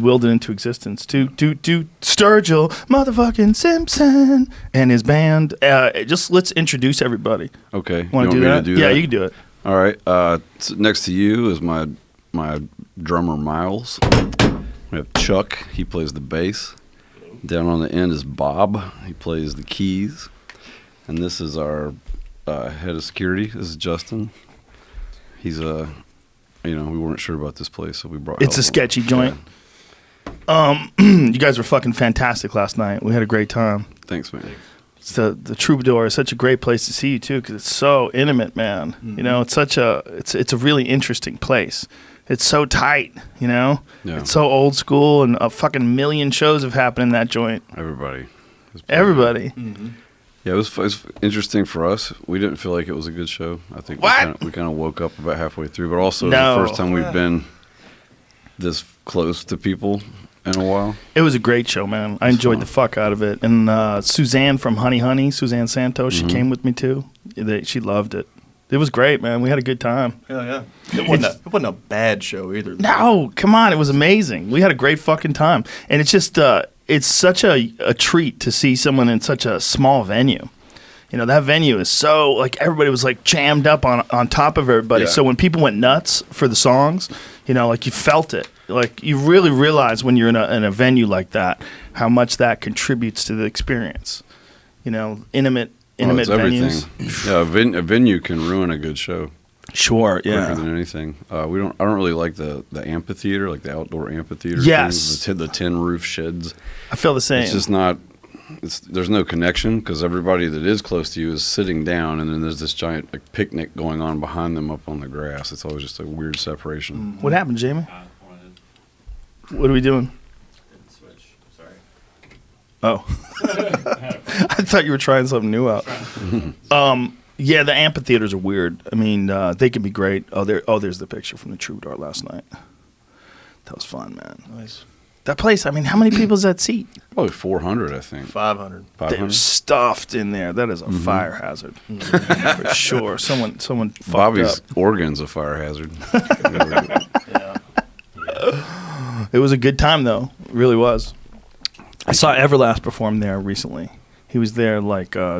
willed it into existence. To Sturgill motherfucking Simpson and his band. Just let's introduce everybody. Okay. Want to do that? Yeah, you can do it. All right. Next to you is my drummer Miles. We have Chuck. He plays the bass. Down on the end is Bob. He plays the keys. And this is our head of security. This is Justin. He's we weren't sure about this place, so we brought. It's a sketchy joint. Yeah. You guys were fucking fantastic last night. We had a great time. Thanks, man. It's the Troubadour is such a great place to see you too, because it's so intimate, man. Mm-hmm. You know, it's a really interesting place. It's so tight, you know. Yeah. It's so old school, and a fucking million shows have happened in that joint. Everybody. Mm-hmm. Yeah, it was interesting for us. We didn't feel like it was a good show. I think we kind of woke up about halfway through, but also the first time we've been this close to people in a while. It was a great show, man. I enjoyed the fuck out of it. And Suzanne from Honey, Suzanne Santos, she came with me too. She loved it. It was great, man. We had a good time. Hell yeah. It wasn't a bad show either. No, come on. It was amazing. We had a great fucking time. And it's just, it's such a treat to see someone in such a small venue. You know, that venue is so, like, everybody was, like, jammed up on top of everybody. Yeah. So when people went nuts for the songs, you know, like, you felt it. Like, you really realize when you're in a venue like that how much that contributes to the experience. You know, intimate venues. Yeah, a venue can ruin a good show. Sure, yeah. Quicker than anything. I don't really like the amphitheater, like the outdoor amphitheater. Yes. Things, the tin roof sheds. I feel the same. It's just not. There's no connection because everybody that is close to you is sitting down, and then there's this giant picnic going on behind them up on the grass. It's always just a weird separation. What happened, Jamie? What are we doing? Switch. Sorry. Oh. I thought you were trying something new out. Yeah, the amphitheaters are weird. I mean, they can be great. There's the picture from the Troubadour last night. That was fun, man. Nice. That place, I mean, how many people does that seat? Probably 400, I think. 500. They're stuffed in there. That is a fire hazard. For sure. Someone fucked Bobby's up. organ's a fire hazard. Yeah. It was a good time, though. It really was. I saw Everlast perform there recently. He was there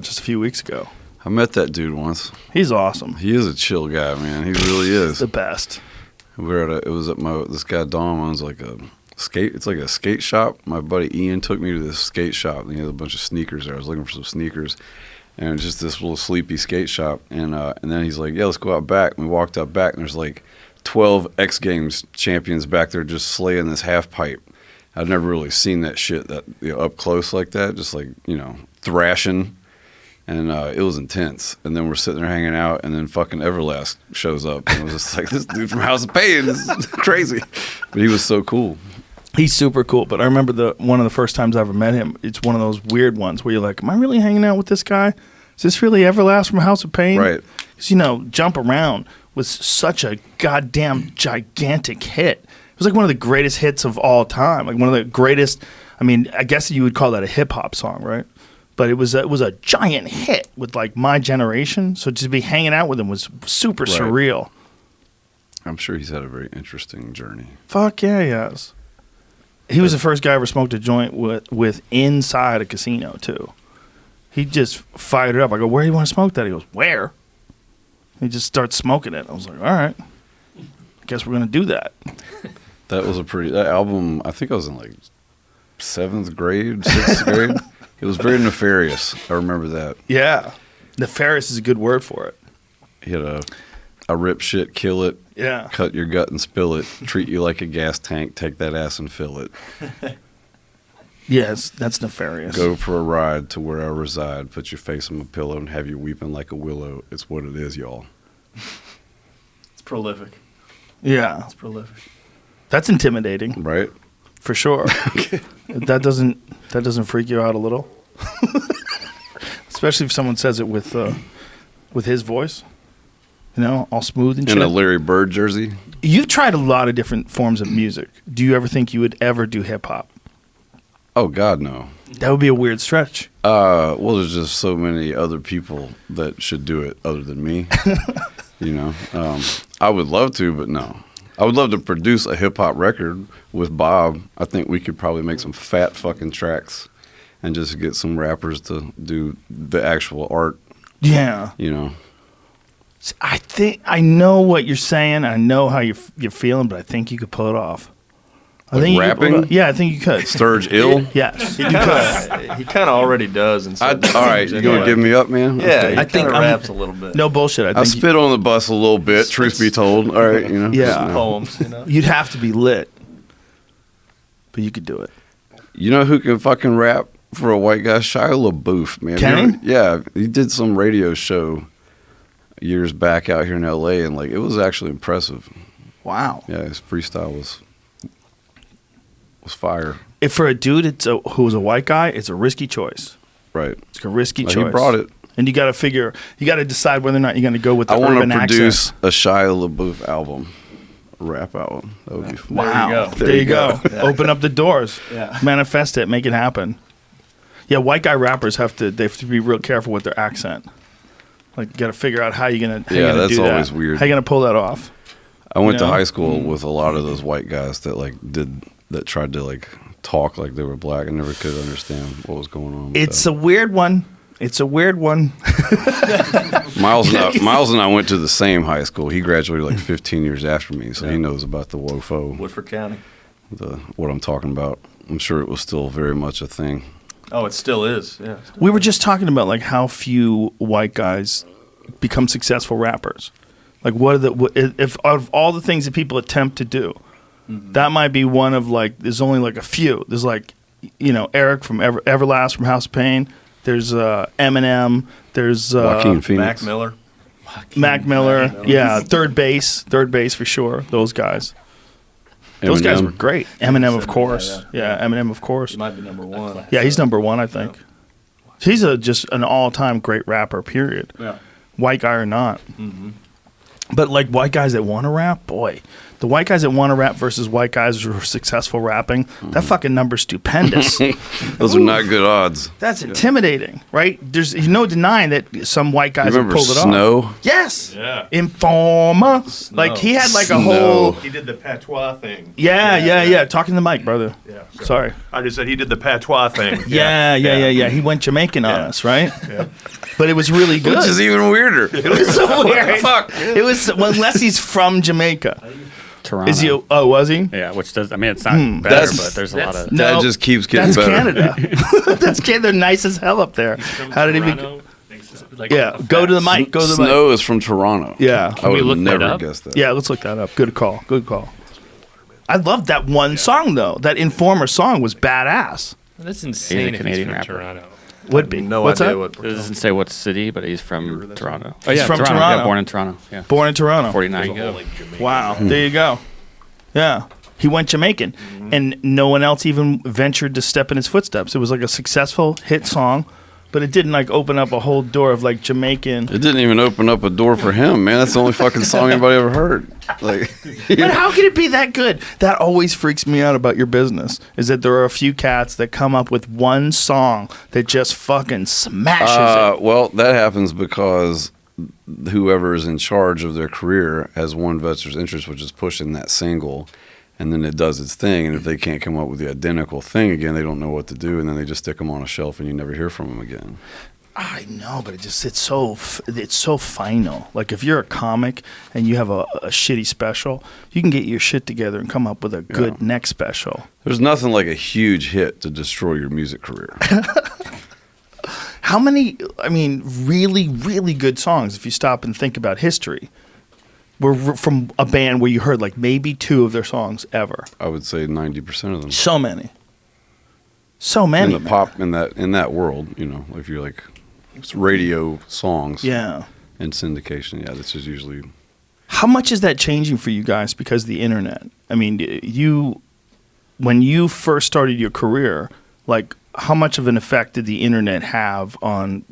just a few weeks ago. I met that dude once. He's awesome. He is a chill guy, man. He really is. The best. It was at this guy Dom owns it's like a skate shop. My buddy Ian took me to this skate shop, and he had a bunch of sneakers there. I was looking for some sneakers, and it was just this little sleepy skate shop. And then he's like, "Yeah, let's go out back." And we walked out back, and there's like 12 X Games champions back there just slaying this half pipe. I'd never really seen that shit up close like that, just thrashing. And it was intense. And then we're sitting there hanging out, and then fucking Everlast shows up. And I was just like, this dude from House of Pain is crazy. But he was so cool. He's super cool. But I remember one of the first times I ever met him, it's one of those weird ones where you're like, am I really hanging out with this guy? Is this really Everlast from House of Pain? Right. Because, Jump Around was such a goddamn gigantic hit. It was like one of the greatest hits of all time. Like one of the greatest, I mean, I guess you would call that a hip-hop song, right? But it was a giant hit with my generation. So to be hanging out with him was super surreal. I'm sure he's had a very interesting journey. Fuck yeah, he has. He was the first guy I ever smoked a joint with inside a casino too. He just fired it up. I go, where do you want to smoke that? He goes, where? He just starts smoking it. I was like, all right, I guess we're gonna do that. That album. I think I was in 7th grade, 6th grade. It was very nefarious. I remember that. Yeah. Nefarious is a good word for it. He had a rip shit, kill it, cut your gut and spill it, treat you like a gas tank, take that ass and fill it. Yes, that's nefarious. Go for a ride to where I reside, put your face on my pillow and have you weeping like a willow. It's what it is, y'all. It's prolific. Yeah. It's prolific. That's intimidating. Right? For sure. That doesn't freak you out a little? Especially if someone says it with his voice. All smooth and shit. In a Larry Bird jersey. You've tried a lot of different forms of music. Do you ever think you would ever do hip-hop? Oh, God, no. That would be a weird stretch. Well, there's just so many other people that should do it other than me. I would love to, but no. I would love to produce a hip hop record with Bob. I think we could probably make some fat fucking tracks and just get some rappers to do the actual art. Yeah. You know. I think I know what you're saying. I know how you're feeling, but I think you could pull it off. I think rapping? Yeah, I think you could. Sturgill? Yes. He kind of already does. And All right, you gonna give me up, man? Yeah, Okay. I think raps a little bit. No bullshit. I I think spit on the bus a little bit, truth be told. All right, you know. Yeah. Poems, you'd have to be lit, but you could do it. You know who can fucking rap for a white guy? Shia LaBeouf, man. Can he? Yeah, he did some radio show years back out here in L.A. and like it was actually impressive. Wow. Yeah, his freestyle was fire. If for a dude who's a white guy, it's a risky choice. Right. It's a risky choice. He brought it. And you got to decide whether or not you're going to go with the I urban want to produce accent. a Shia LaBeouf album, a rap album. That would be fun. Wow. There you go. Open up the doors. Yeah. Manifest it. Make it happen. Yeah, white guy rappers have to be real careful with their accent. Like, you got to figure out how you're going to Yeah, that's do that. always weird. How you going to pull that off? I went to high school with a lot of those white guys that tried to like talk like they were black and never could understand what was going on. It's a weird one. It's a weird one. Miles and I went to the same high school. He graduated like 15 years after me, so he knows about the WOFO. Woodford County. What I'm talking about. I'm sure it was still very much a thing. Oh, it still is. Yeah. We were just talking about like how few white guys become successful rappers. Like, if out of all the things that people attempt to do, that might be one of like. There's only like a few. There's like, Eric from Everlast from House of Pain. There's Eminem. There's Joaquin Phoenix. Mac Miller. Yeah, third base for sure. Those guys. Those guys were great. Eminem, of course. Yeah, Eminem, of course. He might be number one. Yeah, he's number one, I think. He's just an all-time great rapper. Period. Yeah. White guy or not. Mm-hmm. But like white guys that want to rap, boy, the white guys that want to rap versus white guys who are successful rapping, that fucking number's stupendous. Those are not good odds. That's intimidating, right? There's no denying that some white guys have pulled it Snow? off. Yes. Yeah. Informer. Snow. Like he had like a Snow. whole. He did the patois thing. Yeah. Talking to the mic, brother. Yeah. Sorry. I just said he did the patois thing. Yeah. He went Jamaican on us, right? Yeah. But it was really good. Which is even weirder. It was so weird. Fuck. It was unless he's from Jamaica. Toronto. Is he? Oh, was he? Yeah, which does. I mean, it's not better, but there's a lot of. That just keeps getting that's better. Canada. That's Canada. They're nice as hell up there. How did he be? Yeah, go to the mic. Go to the mic. Snow is from Toronto. Yeah. I would have look that never up? guessed that. Yeah, let's look that up. Good call. I loved that one song though. That Informer song was badass. That's insane. He's a Canadian from rapper. Toronto. Would be. No What's idea that? what. It doesn't say what city, but he's from Toronto. Oh He's yeah, from Toronto. Toronto. Yeah, born in Toronto. Yeah, Born in Toronto. 49. There you go. Wow. There you go. Yeah. He went Jamaican, and no one else even ventured to step in his footsteps. It was like a successful hit song, but it didn't like open up a whole door of like Jamaican. It didn't even open up a door for him, man. That's the only fucking song anybody ever heard. Like, But how can it be that good? That always freaks me out about your business, is that there are a few cats that come up with one song that just fucking smashes it. well, that happens because whoever is in charge of their career has one vested interest, which is pushing that single, and then it does its thing. And if they can't come up with the identical thing again, they don't know what to do, and then they just stick them on a shelf, and you never hear from them again. I know, but it's so final. Like if you're a comic and you have a shitty special, you can get your shit together and come up with a good next special. There's nothing like a huge hit to destroy your music career. How many, really, really good songs, if you stop and think about history, were from a band where you heard like maybe 2 of their songs ever? I would say 90% of them. So many. In the pop, in that world, if you're like radio songs. Yeah. And syndication, that's just usually. How much is that changing for you guys because of the internet? I mean, when you first started your career, like how much of an effect did the internet have on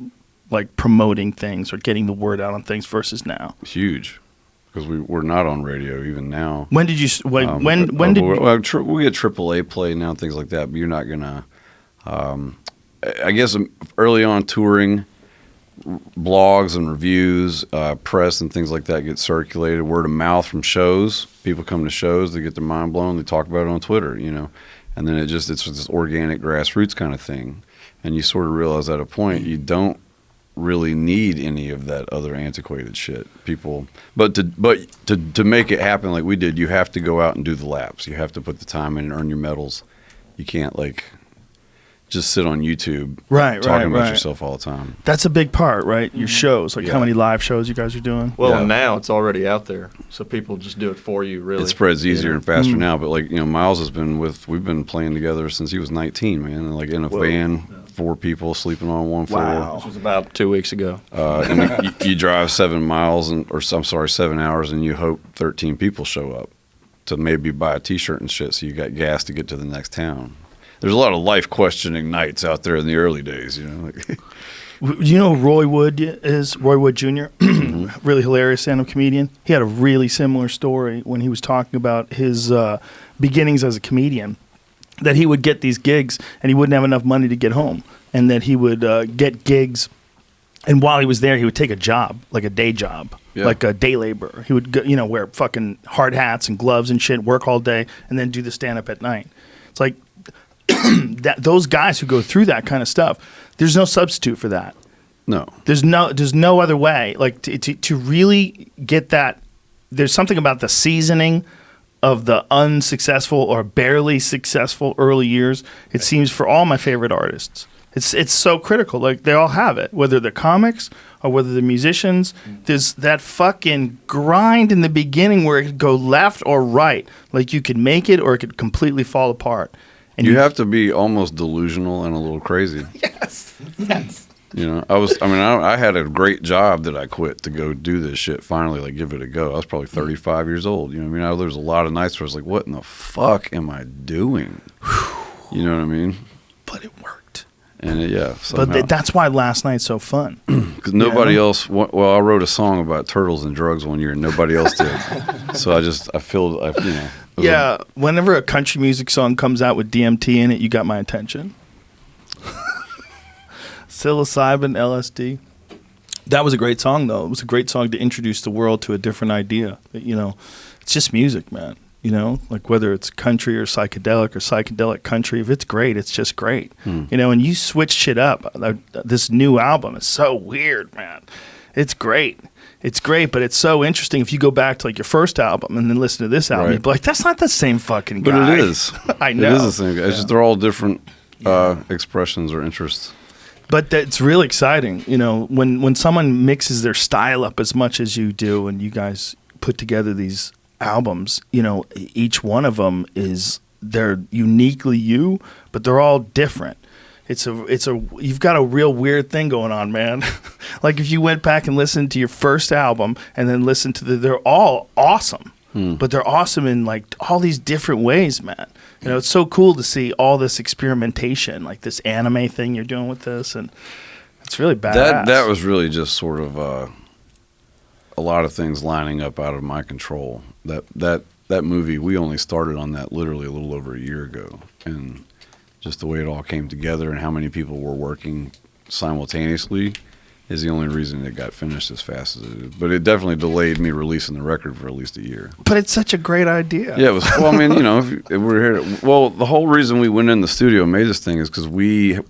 like promoting things or getting the word out on things versus now? Huge, because we're not on radio even now. When did you? When did? We get AAA play now, things like that. But you're not gonna. I guess early on touring, blogs and reviews, press and things like that get circulated. Word of mouth from shows. People come to shows, they get their mind blown. They talk about it on Twitter, and then it's this organic grassroots kind of thing. And you sort of realize at a point you don't really need any of that other antiquated shit. But to make it happen like we did, you have to go out and do the laps. You have to put the time in and earn your medals. You can't just sit on YouTube talking about yourself all the time. That's a big part, right? Your shows, how many live shows you guys are doing. Well, and now it's already out there, so people just do it for you. Really, it spreads easier and faster now. But Miles has been we've been playing together since he was 19, man. And in a van, 4 people sleeping on one floor. Wow. Which was about 2 weeks ago. And you drive 7 hours, and you hope 13 people show up to maybe buy a T-shirt and shit, so you got gas to get to the next town. There's a lot of life-questioning nights out there in the early days, You know who Roy Wood is? Roy Wood Jr., really hilarious stand-up comedian. He had a really similar story when he was talking about his beginnings as a comedian, that he would get these gigs and he wouldn't have enough money to get home, and that he would get gigs, and while he was there, he would take a job, like a day job, like a day laborer. He would go, wear fucking hard hats and gloves and shit, work all day, and then do the stand-up at night. It's like those guys who go through that kind of stuff, there's no substitute for that. No. There's no other way. To really get that, there's something about the seasoning of the unsuccessful or barely successful early years. It seems for all my favorite artists, it's so critical. They all have it, whether they're comics or whether they're musicians. There's that fucking grind in the beginning where it could go left or right. You could make it or it could completely fall apart. And you have to be almost delusional and a little crazy. Yes. I had a great job that I quit to go do this shit finally, give it a go. I was probably 35 years old. There was a lot of nights where I was like, what in the fuck am I doing? You know what I mean? But it worked. And but that's why last night's so fun. Because nobody else, I wrote a song about turtles and drugs one year and nobody else did. So whenever a country music song comes out with DMT in it, you got my attention. Psilocybin, LSD. That was a great song, though. It was a great song to introduce the world to a different idea. It's just music, man. Whether it's country or psychedelic country, if it's great, it's just great. And you switch shit up. This new album is so weird, man. It's great. It's great, but it's so interesting. If you go back to your first album and then listen to this album, you'd be like, that's not the same fucking guy. But it is. I know. It is the same guy. It's just they're all different expressions or interests. But it's really exciting, when someone mixes their style up as much as you do, and you guys put together these albums, each one of them they're uniquely you, but they're all different. You've got a real weird thing going on, man. If you went back and listened to your first album and then listened to they're all awesome, but they're awesome in all these different ways, man. It's so cool to see all this experimentation, this anime thing you're doing with this, and it's really badass. That was really just sort of a lot of things lining up out of my control. That movie, we only started on that literally a little over a year ago, and just the way it all came together and how many people were working simultaneously is the only reason it got finished as fast as it did. But it definitely delayed me releasing the record for at least a year. But it's such a great idea. Yeah, it was. Well, if we're here. Well, the whole reason we went in the studio and made this thing is because we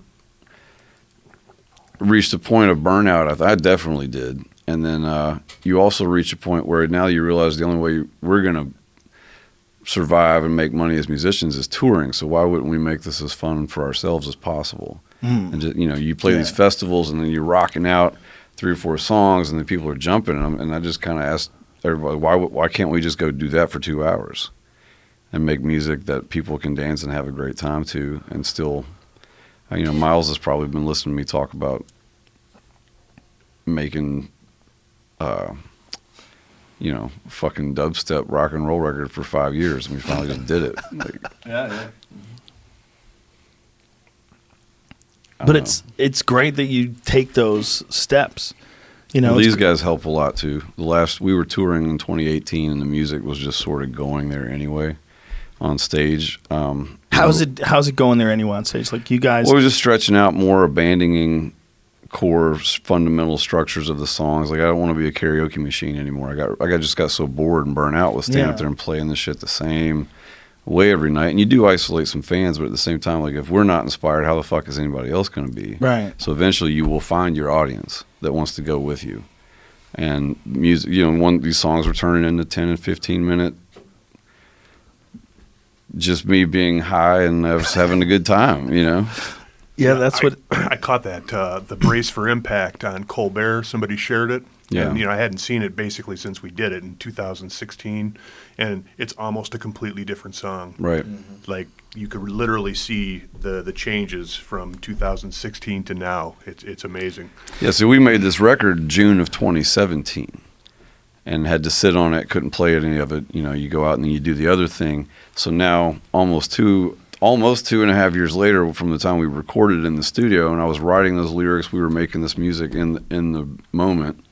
reached a point of burnout. I definitely did. And then you also reach a point where now you realize the only way we're going to survive and make money as musicians is touring. So why wouldn't we make this as fun for ourselves as possible? And just, you play these festivals and then you're rocking out 3 or 4 songs and then people are jumping. And I just kind of asked everybody, why can't we just go do that for 2 hours and make music that people can dance and have a great time to? And still, Miles has probably been listening to me talk about making fucking dubstep rock and roll record for 5 years, and we finally just did it. But it's great that you take those steps. These guys help a lot too. We were touring in 2018, and the music was just sort of going there anyway on stage. How's it going there anyway on stage? You guys? Well, we're just stretching out more, abandoning core fundamental structures of the songs. Like I don't want to be a karaoke machine anymore. I just got so bored and burnt out with standing up there and playing this shit the same way every night. And you do isolate some fans, but at the same time, like if we're not inspired, how the fuck is anybody else going to be? Right. So eventually you will find your audience that wants to go with you. And music, you know, these songs were turning into 10 and 15 minute, just me being high and I was having a good time, you know? Yeah, that's what I caught that the Brace for Impact on Colbert. Somebody shared it. Yeah. And, I hadn't seen it basically since we did it in 2016, and it's almost a completely different song. Right. Like you could literally see the changes from 2016 to now. It's amazing. Yeah, so we made this record June of 2017 and had to sit on it, couldn't play any of it. You know, you go out and then you do the other thing. So now almost 2.5 years later from the time we recorded it in the studio and I was writing those lyrics, we were making this music in the moment.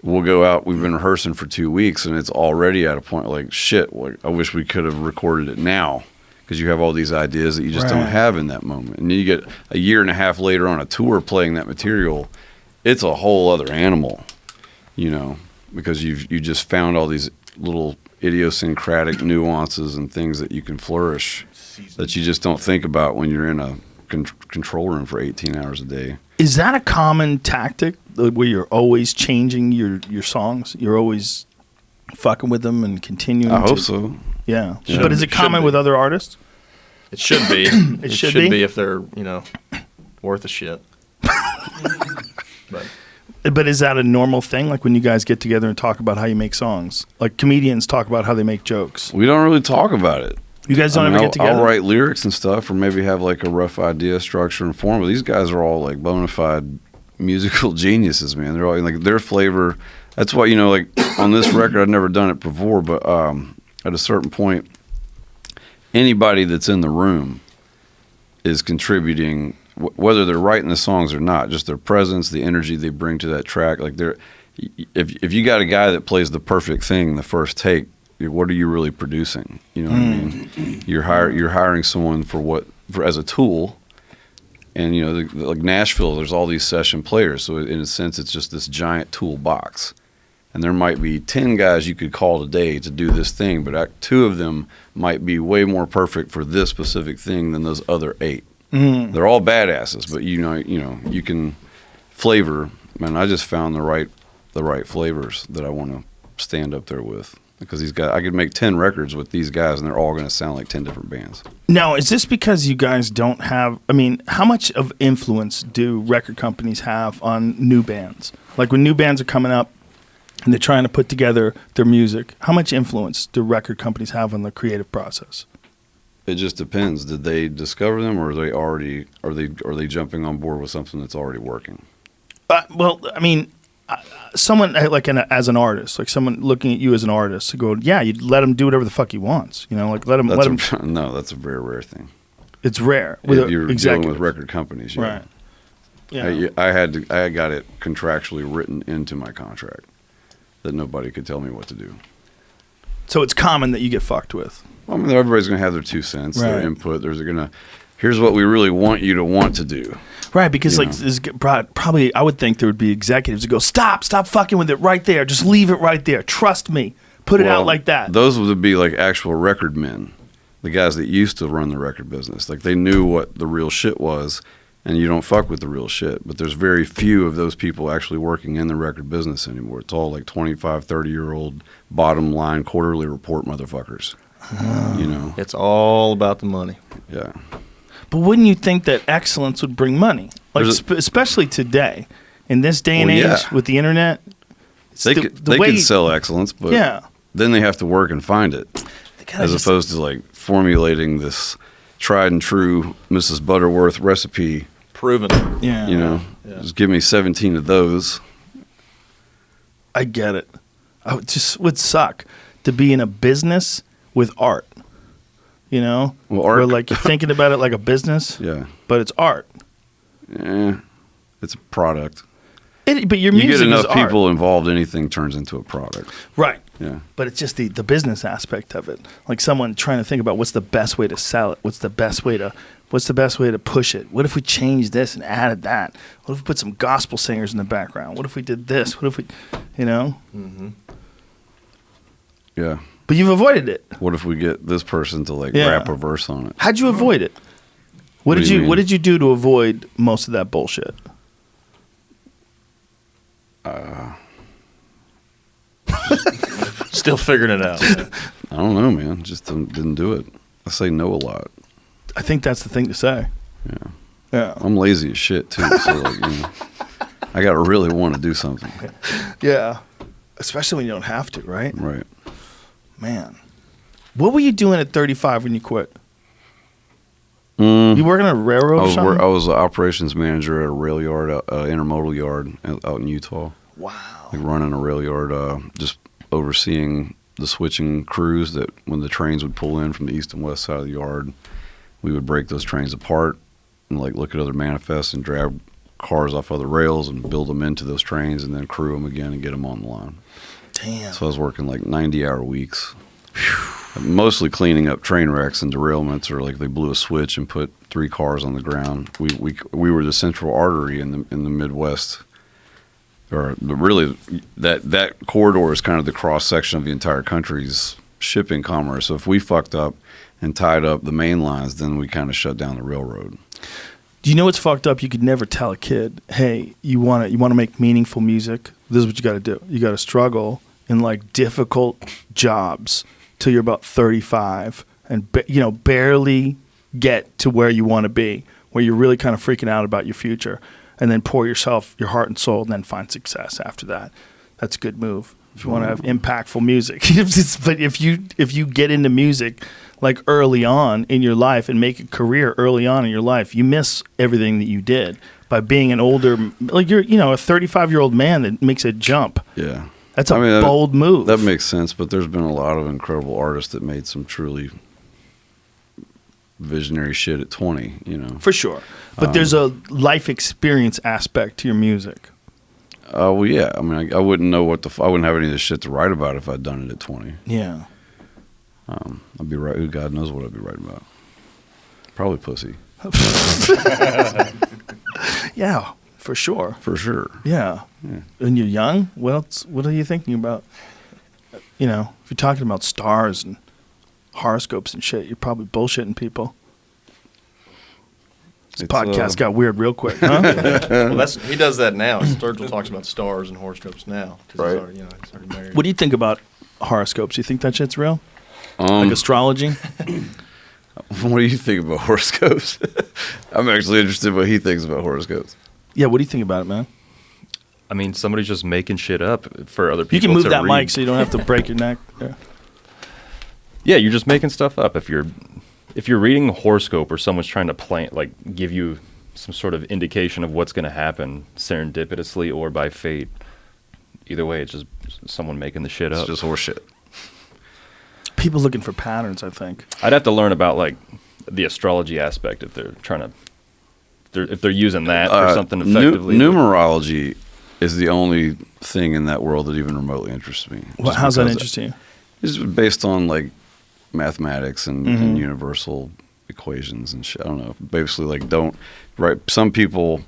We'll go out, we've been rehearsing for 2 weeks and it's already at a point like, shit, like, I wish we could have recorded it now, because you have all these ideas that you just don't have in that moment. And then you get a year and a half later on a tour playing that material, it's a whole other animal, you know, because you just found all these little idiosyncratic nuances and things that you can flourish that you just don't think about when you're in a control room for 18 hours a day. Is that a common tactic where you're always changing your songs? You're always fucking with them and continuing I hope so. Yeah. Should But is be- it common should with be. other artists? It should be. It should be? if they're, worth a shit. But But is that a normal thing? Like when you guys get together and talk about how you make songs? Like comedians talk about how they make jokes. We don't really talk about it. You guys don't ever get together? I'll write lyrics and stuff, or maybe have like a rough idea, structure, and form. But these guys are all like bona fide musical geniuses, man. They're all like their flavor. That's why, like on this record, I'd never done it before, but at a certain point, anybody that's in the room is contributing, whether they're writing the songs or not. Just their presence, the energy they bring to that track. Like if you got a guy that plays the perfect thing the first take, what are you really producing? You know what I mean? You're hiring someone for as a tool, and like Nashville, there's all these session players. So in a sense, it's just this giant toolbox, and there might be 10 guys you could call today to do this thing, but 2 of them might be way more perfect for this specific thing than those other 8. They're all badasses, but you can flavor. Man, I just found the right flavors that I want to stand up there with. Because these guys, I could make 10 records with these guys, and they're all going to sound like 10 different bands. Now, is this because you guys don't have? I mean, how much of influence do record companies have on new bands? Like when new bands are coming up and they're trying to put together their music, how much influence do record companies have on the creative process? It just depends. Did they discover them, or are they jumping on board with something that's already working? Well, I mean. Someone as an artist, like someone looking at you as an artist, to go, yeah, you let him do whatever the fuck he wants, like let him. No, that's a very rare thing. It's rare. If you're dealing with record companies, right? Yeah. I got it contractually written into my contract that nobody could tell me what to do. So it's common that you get fucked with. Well, I mean, everybody's going to have their 2 cents, their input. Here's what we really want you to want to do. Right, because probably I would think there would be executives that go, stop fucking with it right there. Just leave it right there. Trust me. Put it out like that. Those would be like actual record men, the guys that used to run the record business. Like they knew what the real shit was, and you don't fuck with the real shit. But there's very few of those people actually working in the record business anymore. It's all like 25, 30-year-old bottom line quarterly report motherfuckers. it's all about the money. Yeah. But wouldn't you think that excellence would bring money? Like especially today, in this day and age with the internet? They could sell excellence, but then they have to work and find it. As opposed to like formulating this tried and true Mrs. Butterworth recipe. Proven. Yeah. Just give me 17 of those. I get it. It just would suck to be in a business with art. Well, art, where like you're thinking about it like a business, but it's art. Yeah, it's a product. But your music you get enough is people art. involved, anything turns into a product. Right. Yeah. But it's just the business aspect of it. Like someone trying to think about what's the best way to sell it. What's the best way to push it? What if we changed this and added that? What if we put some gospel singers in the background? What if we did this? What if we, Mm-hmm. Yeah. But you've avoided it. What if we get this person to like Yeah. rap a verse on it? How'd you avoid it? What What did do you you What mean? did you do to avoid most of that bullshit? Still figuring it out. I don't know, man. Just didn't do it. I say no a lot. I think that's the thing to say. Yeah. Yeah. I'm lazy as shit too. So like, I gotta really want to do something. Yeah. Especially when you don't have to, right? Right. Man. What were you doing at 35 when you quit? Mm. You working at a railroad or something? I was an operations manager at a rail yard, intermodal yard out in Utah. Wow. Like running a rail yard, just overseeing the switching crews that when the trains would pull in from the east and west side of the yard, we would break those trains apart and like look at other manifests and drag cars off other rails and build them into those trains and then crew them again and get them on the line. Damn. So I was working like 90-hour weeks. Mostly cleaning up train wrecks and derailments, or like they blew a switch and put 3 cars on the ground. We were the central artery in the Midwest, or really that corridor is kind of the cross section of the entire country's shipping commerce. So if we fucked up and tied up the main lines, then we kind of shut down the railroad. Do you know what's fucked up? You could never tell a kid, hey, you want to make meaningful music? This is what you got to do. You got to struggle in like difficult jobs till you're about 35 and barely get to where you want to be, where you're really kind of freaking out about your future, and then pour yourself, your heart and soul, and then find success after that. That's a good move if you want to have impactful music. But if you get into music like early on in your life and make a career early on in your life, you miss everything that you did by being an older, like you're a 35-year-old man that makes a jump. Yeah. That's a bold move. That makes sense, but there's been a lot of incredible artists that made some truly visionary shit at 20, For sure. But there's a life experience aspect to your music. Well, yeah. I mean, I wouldn't know I wouldn't have any of this shit to write about if I'd done it at 20. Yeah. I'd be right. God knows what I'd be writing about. Probably pussy. Yeah, for sure. For sure. Yeah. When you're young, what are you thinking about? If you're talking about stars and horoscopes and shit, you're probably bullshitting people. This podcast got weird real quick, huh? Well, he does that now. Sturgill talks about stars and horoscopes now. 'Cause Right. He's already married. What do you think about horoscopes? You think that shit's real? Like astrology? What do you think about horoscopes? I'm actually interested in what he thinks about horoscopes. Yeah, what do you think about it, man? I mean, somebody's just making shit up for other people. You can move to that read. mic so you don't have to break your neck. Yeah. Yeah, you're just making stuff up. If you're reading a horoscope or someone's trying to give you some sort of indication of what's going to happen serendipitously or by fate, either way, it's just someone making the shit up. It's just horseshit. People looking for patterns, I think. I'd have to learn about the astrology aspect if they're trying to, if they're using that for something effectively. Numerology is the only thing in that world that even remotely interests me. Well, how's that interesting you? It's based on mathematics and universal equations and shit. I don't know. Basically, some people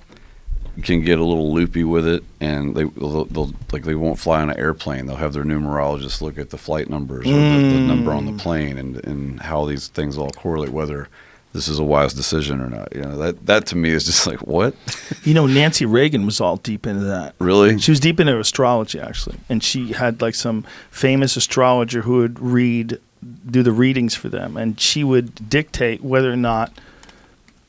can get a little loopy with it, and they won't fly on an airplane. They'll have their numerologist look at the flight numbers or the number on the plane and how these things all correlate, whether this is a wise decision or not. That to me is just like, what? Nancy Reagan was all deep into that. Really? She was deep into astrology, actually, and she had some famous astrologer who would do the readings for them, and she would dictate whether or not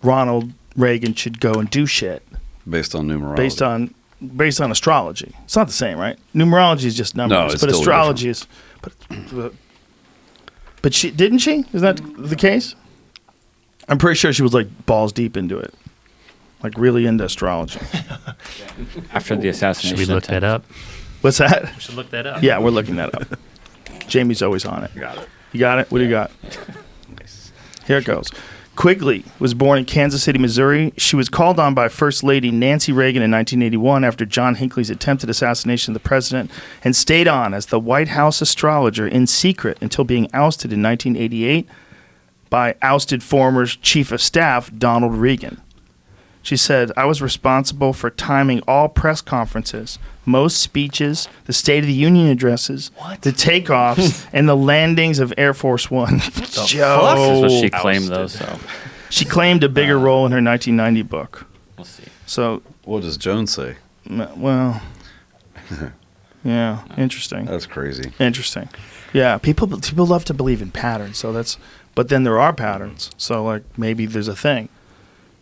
Ronald Reagan should go and do shit Based on numerology. Based on astrology. It's not the same, right? Numerology is just numbers, No, it's but totally astrology is. But she didn't she? Is that the case? I'm pretty sure she was balls deep into it, really into astrology. After the assassination. Should we look that up? What's that? We should look that up. Yeah, we're looking that up. Jamie's always on it. Got it. You got it? What do you got? Here it goes. Quigley was born in Kansas City, Missouri. She was called on by First Lady Nancy Reagan in 1981 after John Hinckley's attempted assassination of the president, and stayed on as the White House astrologer in secret until being ousted in 1988 by ousted former Chief of Staff Donald Regan. She said, I was responsible for timing all press conferences, most speeches, the State of the Union addresses, the takeoffs, and the landings of Air Force One. Joe. That's what she claimed, though, so She claimed a bigger role in her 1990 book. we'll see. So, What does Jones say? well, yeah, interesting. That's crazy. Interesting. Yeah, people love to believe in patterns, so but then there are patterns. So, like, maybe there's a thing.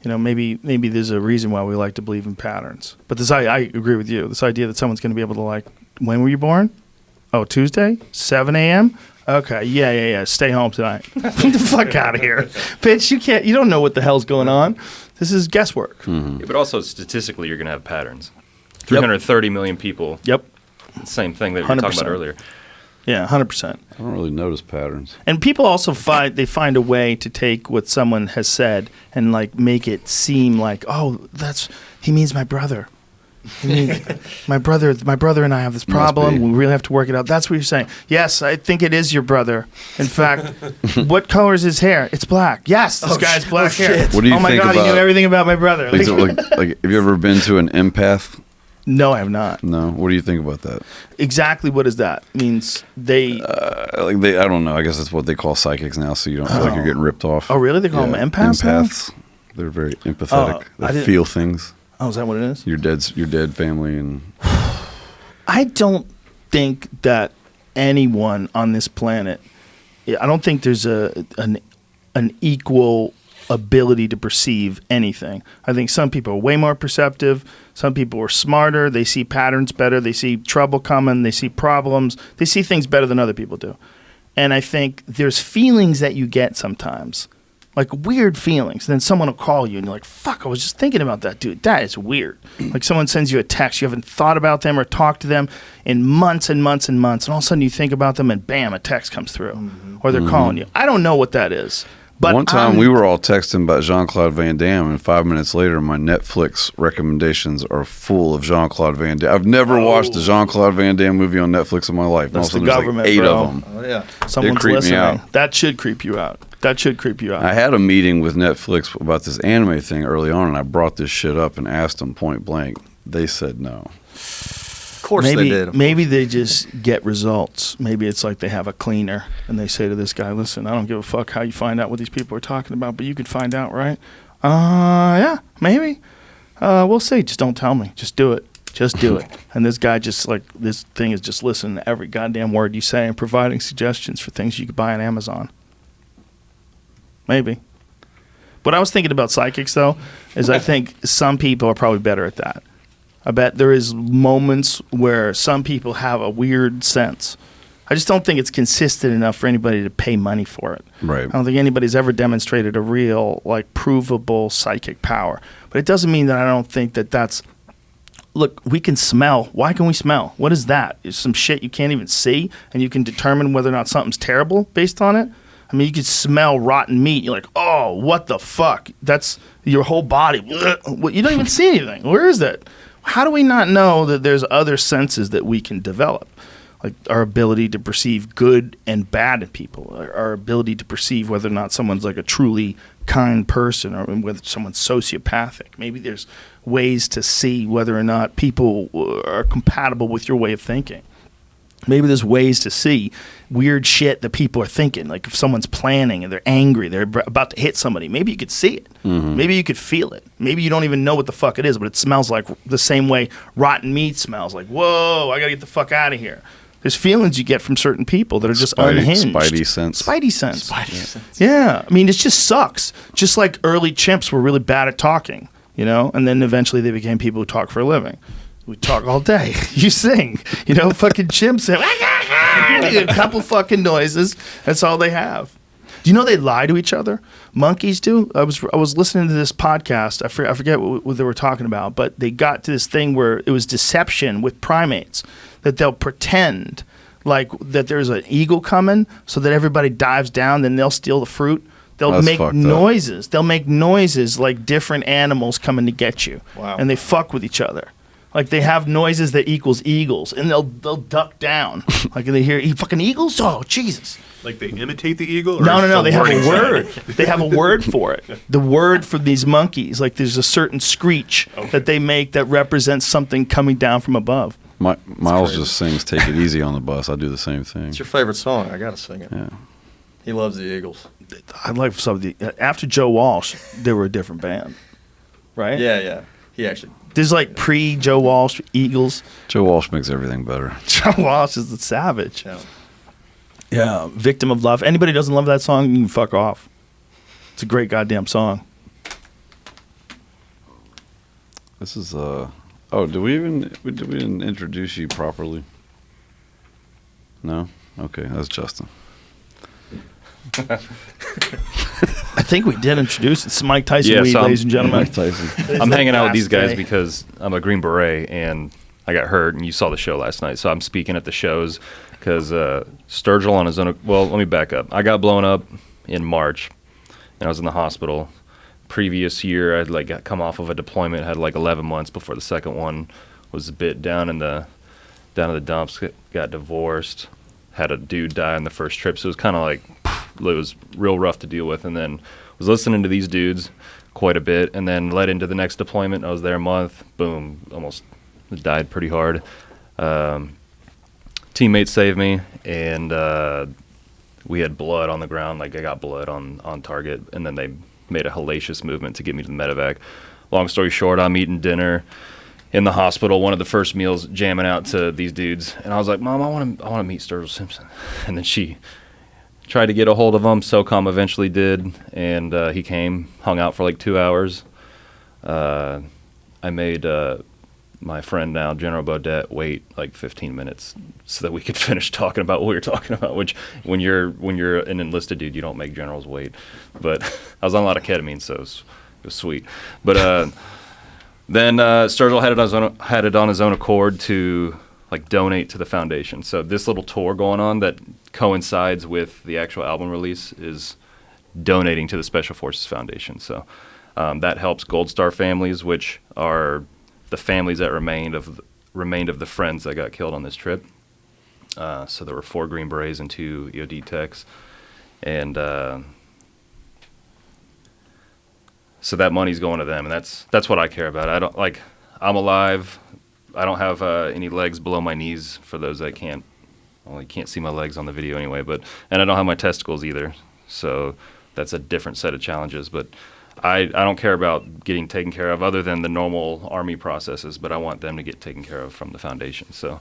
You know, maybe there's a reason why we like to believe in patterns. But I agree with you. This idea that someone's going to be able to, like, when were you born? Oh, Tuesday? 7 a.m.? Okay, yeah. Stay home tonight. Get the fuck out of here. Bitch, you don't know what the hell's going on. This is guesswork. Mm-hmm. Yeah, but also statistically, you're going to have patterns. 330 million people. Yep. Same thing that we were talking 100%. about earlier. Yeah, 100%. I don't really notice patterns. And people also find a way to take what someone has said and, like, make it seem like, oh, he means my brother. He means my brother and I have this problem. We really have to work it out. That's what you're saying. Yes, I think it is your brother. In fact, what color is his hair? It's black. Yes, this guy has black hair. What do you oh my think God, he knew everything about my brother. Like, have you ever been to an empath? No, I have not. No. What do you think about that? Exactly what is that? Means they... I don't know. I guess that's what they call psychics now, so you don't feel like you're getting ripped off. Oh, really? They call them empaths now? Empaths. They're very empathetic. I They didn't- feel things. Oh, is that what it is? Your dead family and I don't think that anyone on this planet, I don't think there's an equal ability to perceive anything. I think some people are way more perceptive. Some people are smarter. They see patterns better. They see trouble coming. They see problems. They see things better than other people do. And I think there's feelings that you get sometimes, like weird feelings. And then someone will call you and you're like, fuck, I was just thinking about that, dude. That is weird. Like someone sends you a text. You haven't thought about them or talked to them in months and months and months. And all of a sudden you think about them and bam, a text comes through. Or they're calling you. I don't know what that is. But one time we were all texting about Jean-Claude Van Damme, and 5 minutes later, my Netflix recommendations are full of Jean-Claude Van Damme. I've never watched a Jean-Claude Van Damme movie on Netflix in my life. That's the there's government, like 8 bro. of them. Oh, yeah. Someone's creep me listening. out. That should creep you out. I had a meeting with Netflix about this anime thing early on, and I brought this shit up and asked them point blank. They said no. Of course they did. Maybe they just get results. Maybe it's like they have a cleaner and they say to this guy, listen, I don't give a fuck how you find out what these people are talking about, but you could find out, right? Yeah, maybe. We'll see. Just don't tell me. Just do it. Just do it. And this guy just like, this thing is just listening to every goddamn word you say and providing suggestions for things you could buy on Amazon. Maybe. What I was thinking about psychics, though, is I think some people are probably better at that. I bet there is moments where some people have a weird sense. I just don't think it's consistent enough for anybody to pay money for it. Right. I don't think anybody's ever demonstrated a real, like, provable psychic power. But it doesn't mean that I don't think that that's... Look, we can smell. Why can we smell? What is that? It's some shit you can't even see, and you can determine whether or not something's terrible based on it? I mean, you could smell rotten meat. You're like, oh, what the fuck? That's your whole body. You don't even see anything. Where is that? How do we not know that there's other senses that we can develop? Like our ability to perceive good and bad in people, our ability to perceive whether or not someone's like a truly kind person or whether someone's sociopathic. Maybe there's ways to see whether or not people are compatible with your way of thinking. Maybe there's ways to see weird shit that people are thinking. Like if someone's planning and they're angry, they're about to hit somebody. Maybe you could see it. Mm-hmm. Maybe you could feel it. Maybe you don't even know what the fuck it is, but it smells like the same way rotten meat smells. Like, whoa, I got to get the fuck out of here. There's feelings you get from certain people that are just unhinged. Spidey sense. Spidey sense. Yeah. I mean, it just sucks. Just like early chimps were really bad at talking, you know? And then eventually they became people who talk for a living. We talk all day. You sing. You know, fucking chimps have a couple fucking noises. That's all they have. Do you know they lie to each other? Monkeys do. I was listening to this podcast. I forget what they were talking about, but they got to this thing where it was deception with primates, that they'll pretend like that there's an eagle coming so that everybody dives down, then they'll steal the fruit. They'll That's make fucked up. noises. They'll make noises like different animals coming to get you. Wow. And they fuck with each other. Like they have noises that equals eagles, and they'll duck down. Like they hear fucking eagles. Oh Jesus! Like they imitate the eagle? Or No. They have a warning word. sign? They have a word for it. The word for these monkeys. Like there's a certain screech that they make that represents something coming down from above. Miles crazy. just sings "Take It Easy" on the bus. I do the same thing. It's your favorite song. I gotta sing it. Yeah. He loves the Eagles. I like some of the after Joe Walsh, they were a different band, right? Yeah. He actually. There's like pre-Joe Walsh Eagles. Joe Walsh makes everything better. Joe Walsh is the savage. Yeah. Yeah, Victim of Love. Anybody who doesn't love that song, you can fuck off. It's a great goddamn song. This is oh, did we didn't introduce you properly? No? Okay, that's Justin. I think we did introduce it. It's Mike Tyson Yeah, Weed, so ladies and gentlemen. Mike Tyson. I'm hanging out with these guys Day. because I'm a Green Beret and I got hurt, and you saw the show last night. So I'm speaking at the shows because Sturgill on his own. Well, let me back up. I got blown up in March, and I was in the hospital. Previous year, I'd got come off of a deployment, had 11 months before the second one was a bit down in the dumps. Got divorced, had a dude die on the first trip, so it was kind of it was real rough to deal with. And then was listening to these dudes quite a bit, and then led into the next deployment. I was there a month. Boom, almost died pretty hard. Teammate saved me, and we had blood on the ground. I got blood on target, and then they made a hellacious movement to get me to the medevac. Long story short, I'm eating dinner in the hospital, one of the first meals, jamming out to these dudes, and I was like, "Mom, I want to meet Sturgill Simpson." And then she tried to get a hold of him. SOCOM eventually did, and he came, hung out for 2 hours. I made my friend now, General Baudet, wait 15 minutes so that we could finish talking about what we were talking about, which when you're an enlisted dude, you don't make generals wait. But I was on a lot of ketamine, so it was sweet. But then Sturgill had it on his own accord to donate to the foundation. So this little tour going on that coincides with the actual album release is donating to the Special Forces Foundation. So that helps Gold Star families, which are the families that remained of the friends that got killed on this trip. So there were 4 Green Berets and 2 EOD techs, and so that money's going to them, and that's what I care about. I'm alive. I don't have any legs below my knees for those that can't. Well, you can't see my legs on the video anyway, and I don't have my testicles either. So that's a different set of challenges, but I don't care about getting taken care of other than the normal Army processes, but I want them to get taken care of from the foundation. So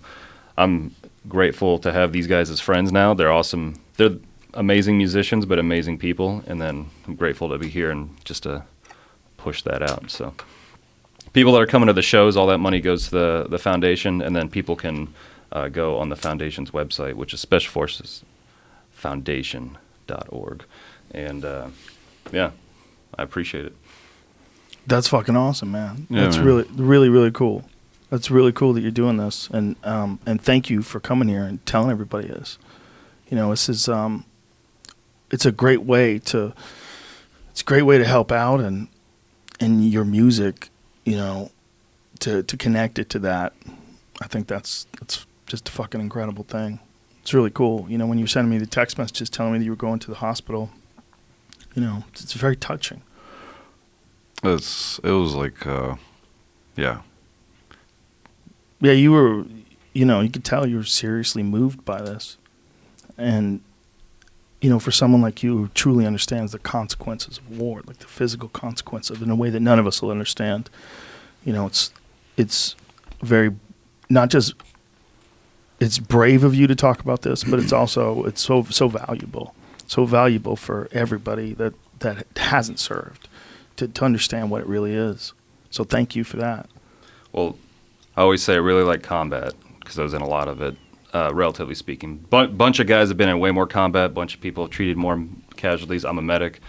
I'm grateful to have these guys as friends now. They're awesome. They're amazing musicians, but amazing people. And then I'm grateful to be here and just to push that out. So people that are coming to the shows, all that money goes to the foundation, and then people can go on the foundation's website, which is specialforcesfoundation.org. And yeah. I appreciate it. That's fucking awesome, man. Yeah, That's man. really, really, really cool. That's really cool that you're doing this, and thank you for coming here and telling everybody this. This is it's a great way to help out and your music, to connect it to that. I think that's just a fucking incredible thing. It's really cool. When you were sending me the text messages telling me that you were going to the hospital. It's very touching. It was yeah. Yeah, you were, you could tell you were seriously moved by this. And, for someone like you who truly understands the consequences of war, the physical consequences in a way that none of us will understand, it's very, not just, it's brave of you to talk about this, but it's so valuable. So valuable for everybody that hasn't served to understand what it really is. So thank you for that. Well, I always say I really like combat because I was in a lot of it, relatively speaking. Bunch of guys have been in way more combat. Bunch of people have treated more casualties. I'm a medic,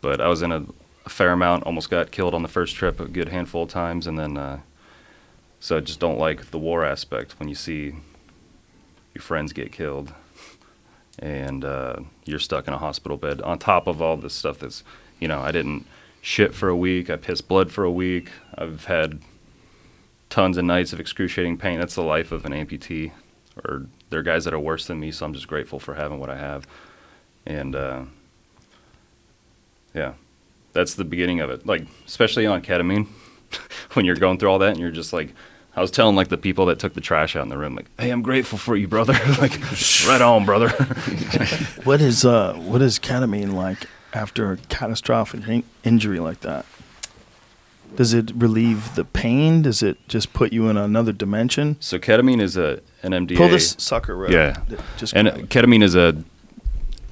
but I was in a fair amount. Almost got killed on the first trip a good handful of times, and then so I just don't like the war aspect when you see your friends get killed. and you're stuck in a hospital bed on top of all this stuff that's, I didn't shit for a week. I pissed blood for a week. I've had tons of nights of excruciating pain. That's the life of an amputee, or there are guys that are worse than me, so I'm just grateful for having what I have. And, yeah, that's the beginning of it. Like, especially on ketamine, when you're going through all that and you're just like, I was telling like the people that took the trash out in the room, like, hey, I'm grateful for you, brother. Like, right on, brother. What is ketamine like after a catastrophic injury like that? Does it relieve the pain? Does it just put you in another dimension? So ketamine is an NMDA. Pull this sucker right. Yeah. And ketamine is an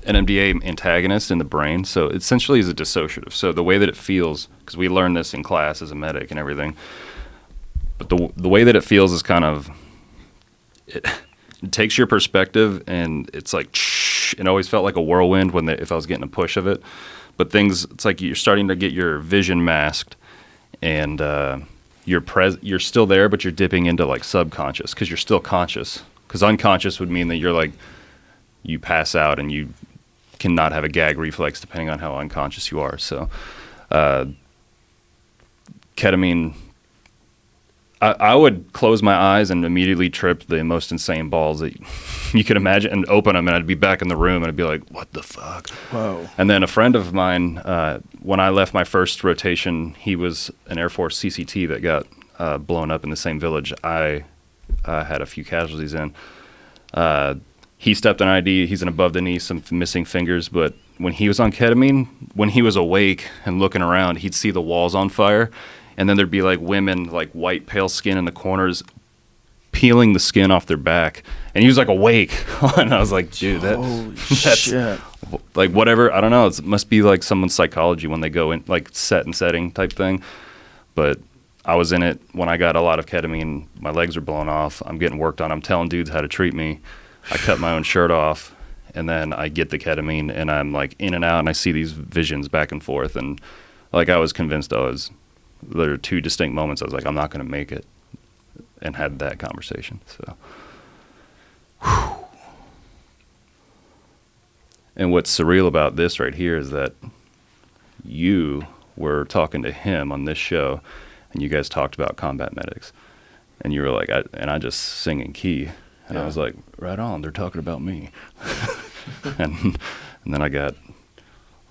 NMDA antagonist in the brain. So it essentially is a dissociative. So the way that it feels, because we learned this in class as a medic and everything, but the way that it feels is kind of, it takes your perspective, and it's like, it always felt like a whirlwind if I was getting a push of it. But it's like you're starting to get your vision masked, and you're still there, but you're dipping into like subconscious, because you're still conscious. Because unconscious would mean that you're like, you pass out and you cannot have a gag reflex depending on how unconscious you are. So ketamine, I would close my eyes and immediately trip the most insane balls that you could imagine, and open them, and I'd be back in the room, and I'd be like, what the fuck? Whoa. And then a friend of mine, when I left my first rotation, he was an Air Force CCT that got blown up in the same village I had a few casualties in. He stepped on ID. He's an above the knee, some missing fingers. But when he was on ketamine, when he was awake and looking around, he'd see the walls on fire. And then there'd be like women, like white, pale skin in the corners, peeling the skin off their back. And he was like awake. And I was like, dude, that's shit. Like whatever. I don't know. It must be like someone's psychology when they go in, like set and setting type thing. But I was in it when I got a lot of ketamine. My legs are blown off. I'm getting worked on. I'm telling dudes how to treat me. I cut my own shirt off, and then I get the ketamine, and I'm like in and out, and I see these visions back and forth. And like I was convinced there were two distinct moments. I was like, I'm not going to make it, and had that conversation. So, whew. And what's surreal about this right here is that you were talking to him on this show, and you guys talked about combat medics, and you were like, I just sing in key, and I was like, right on, they're talking about me, and then I got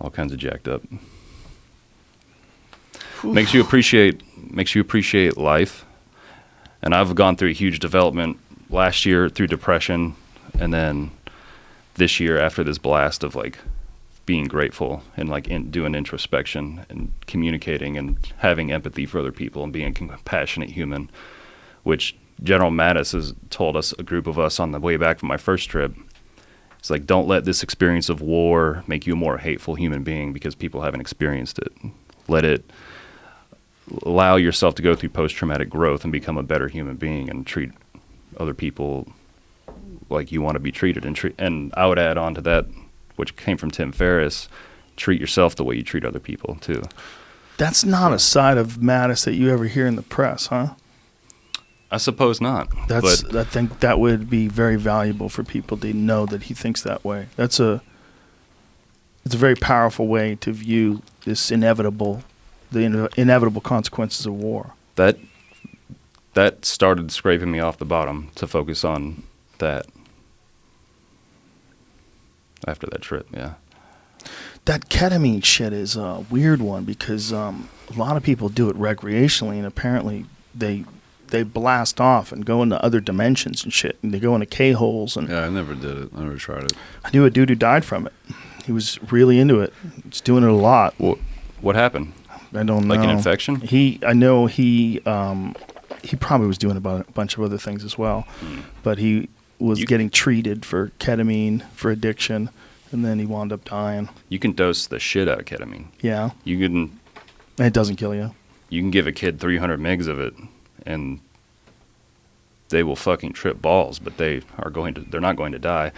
all kinds of jacked up. Makes you appreciate life. And I've gone through a huge development last year through depression, and then this year after this blast of like being grateful and like doing introspection and communicating and having empathy for other people and being a compassionate human, which General Mattis has told us, a group of us on the way back from my first trip. It's like, don't let this experience of war make you a more hateful human being because people haven't experienced it. Allow yourself to go through post-traumatic growth and become a better human being and treat other people like you want to be treated. And I would add on to that, which came from Tim Ferriss, treat yourself the way you treat other people too. That's not a side of Mattis that you ever hear in the press, huh? I suppose not. I think that would be very valuable for people to know that he thinks that way. It's a very powerful way to view this inevitable consequences of war. That started scraping me off the bottom to focus on that after that trip, yeah. That ketamine shit is a weird one because a lot of people do it recreationally, and apparently they blast off and go into other dimensions and shit, and they go into K-holes. And yeah, I never did it. I never tried it. I knew a dude who died from it. He was really into it. He's doing it a lot. What happened? I don't know. Like an infection? I know he probably was doing a bunch of other things as well, but he was getting treated for ketamine for addiction, and then he wound up dying. You can dose the shit out of ketamine. Yeah. And it doesn't kill you. You can give a kid 300 mgs of it, and they will fucking trip balls, but they're not going to die.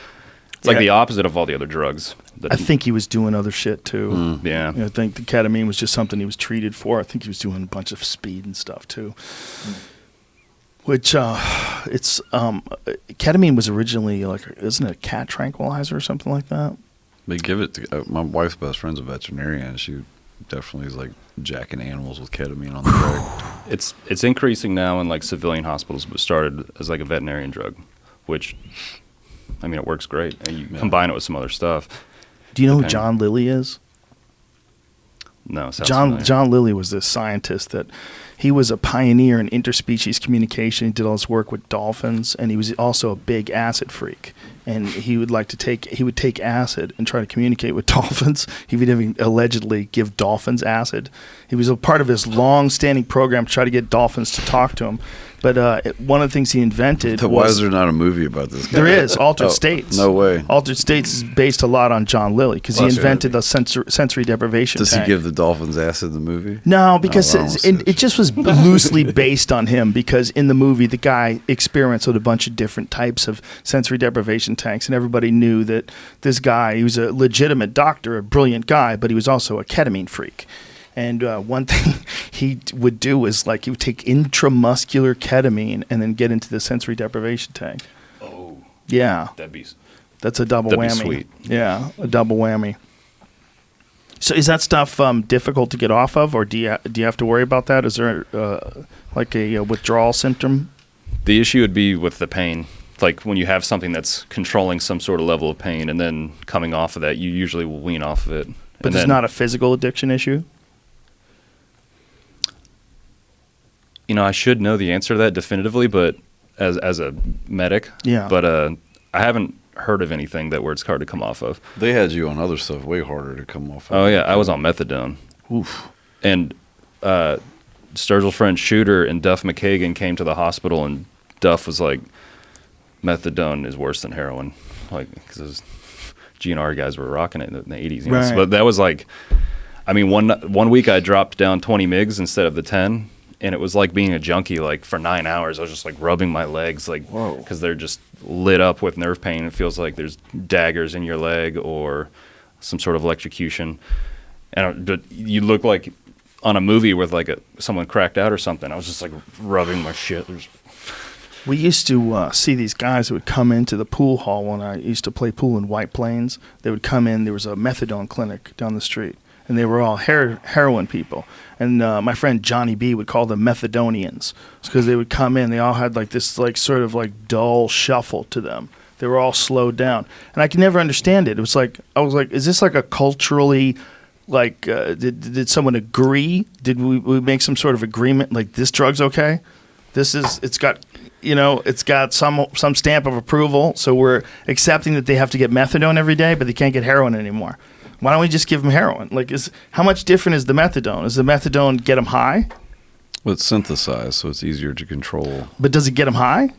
It's like the opposite of all the other drugs. I think he was doing other shit too. Yeah. I think the ketamine was just something he was treated for. I think he was doing a bunch of speed and stuff too. Which it's ketamine was originally isn't it a cat tranquilizer or something like that? They give it to my wife's best friend's a veterinarian. She definitely is like jacking animals with ketamine on the reg. It's increasing now in like civilian hospitals, but started as like a veterinarian drug, which I mean it works great. And you combine it with some other stuff. Do you know who John Lilly is? No, sounds familiar. John Lilly was this scientist that he was a pioneer in interspecies communication. He did all his work with dolphins, and he was also a big acid freak. And he would take acid and try to communicate with dolphins. He would even allegedly give dolphins acid. He was a part of his long-standing program to try to get dolphins to talk to him. But one of the things he invented Why is there not a movie about this guy? There is, Altered States. No way. Altered States is based a lot on John Lilly because he invented the sensory deprivation Does tank. he give the dolphins acid in the movie? No, because Oh, it just was loosely based on him because in the movie the guy experiments with a bunch of different types of sensory deprivation tanks and everybody knew that this guy, he was a legitimate doctor, a brilliant guy, but he was also a ketamine freak. And one thing he would do is he would take intramuscular ketamine and then get into the sensory deprivation tank. Oh, Yeah. That's a double that'd be whammy. sweet. Yeah, a double whammy. So is that stuff difficult to get off of, or do you have to worry about that? Is there a withdrawal symptom? The issue would be with the pain. Like when you have something that's controlling some sort of level of pain and then coming off of that, you usually will wean off of it. But there's not a physical addiction issue? You know, I should know the answer to that definitively, but as a medic, Yeah. But I haven't heard of anything where it's hard to come off of. They had you on other stuff way harder to come off of. Oh yeah, I was on methadone. Oof. And Sturgill's friend Shooter and Duff McKagan came to the hospital, and Duff was like, methadone is worse than heroin, like because those GNR guys were rocking it in the 80s. You know? Right. But that was like, I mean, one week I dropped down 20 mgs instead of the 10. And it was like being a junkie, like for 9 hours. I was just like rubbing my legs, like, because they're just lit up with nerve pain. It feels like there's daggers in your leg or some sort of electrocution. And you look like on a movie with like someone cracked out or something. I was just like rubbing my shit. We used to see these guys that would come into the pool hall when I used to play pool in White Plains. They would come in. There was a methadone clinic down the street, and they were all heroin people. And my friend Johnny B would call them Methadonians because they would come in. They all had like this sort of dull shuffle to them. They were all slowed down. And I could never understand it. It was like, I was like, is this like a culturally, did someone agree? Did we make some sort of agreement? Like this drug's okay? It's got some stamp of approval. So we're accepting that they have to get methadone every day, but they can't get heroin anymore. Why don't we just give them heroin? How much different is the methadone? Does the methadone get them high? Well, it's synthesized, so it's easier to control. But does it get them high?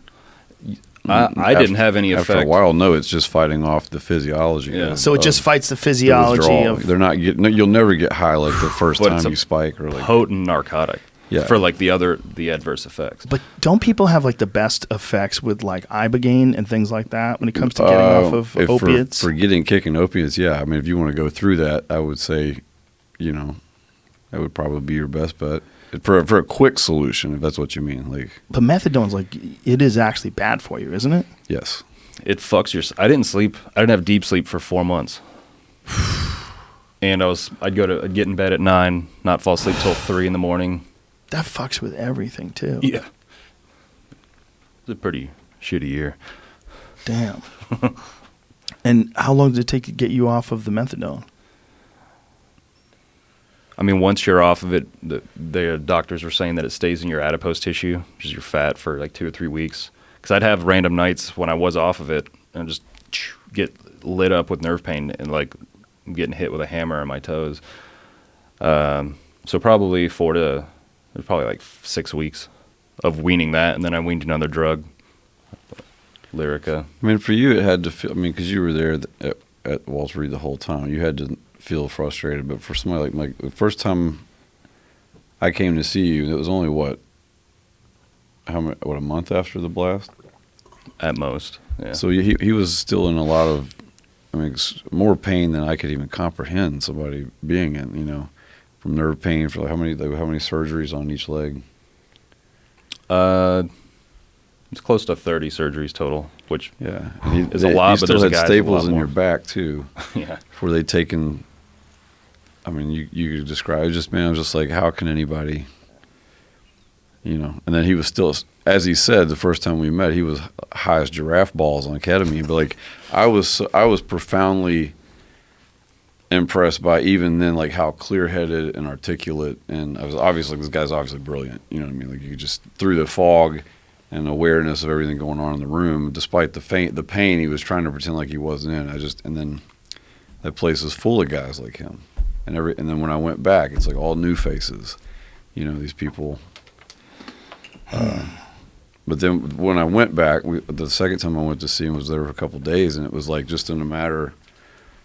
I didn't have any effect. After a while, no, it's just fighting off the physiology. Yeah. So it just fights the physiology of... They're not you'll never get high like the first But it's time a you spike or like. potent narcotic. Yeah. For like the adverse effects. But don't people have the best effects with Ibogaine and things like that when it comes to getting off of opiates? For getting kicking opiates, yeah. I mean, if you want to go through that, I would say, that would probably be your best bet for a quick solution, if that's what you mean. But methadone's it is actually bad for you, isn't it? Yes. It fucks your. I didn't sleep. I didn't have deep sleep for 4 months. And I'd get in bed at 9, not fall asleep till 3 in the morning. That fucks with everything too. Yeah. It's a pretty shitty year. Damn. And how long did it take to get you off of the methadone? I mean, once you're off of it, the doctors were saying that it stays in your adipose tissue, which is your fat, for 2 or 3 weeks. Because I'd have random nights when I was off of it and just get lit up with nerve pain and getting hit with a hammer on my toes. So probably 6 weeks of weaning that, and then I weaned another drug, Lyrica. I mean, for you, it had to feel. I mean, because you were there at Walter Reed the whole time, you had to feel frustrated. But for somebody like the first time I came to see you, it was only a month after the blast? At most, yeah. So he was still in a lot of, more pain than I could even comprehend somebody being in, from nerve pain for how many surgeries on each leg? It's close to 30 surgeries total, which Yeah, is a lot. You But still there's had guys staples a lot in more. your back too. Yeah. Before they taken. I mean, you could describe it. Just man, I was just like, how can anybody? And then he was still, as he said the first time we met, he was high as giraffe balls on ketamine. But like, I was profoundly impressed by even then, like how clear-headed and articulate, and I was obviously this guy's obviously brilliant. You know what I mean? Like you just through the fog and awareness of everything going on in the room, despite the pain, he was trying to pretend like he wasn't in. And then that place is full of guys like him, and then when I went back, it's like all new faces. These people. But then when I went back, the second time I went to see him was there for a couple of days, and it was like just in a matter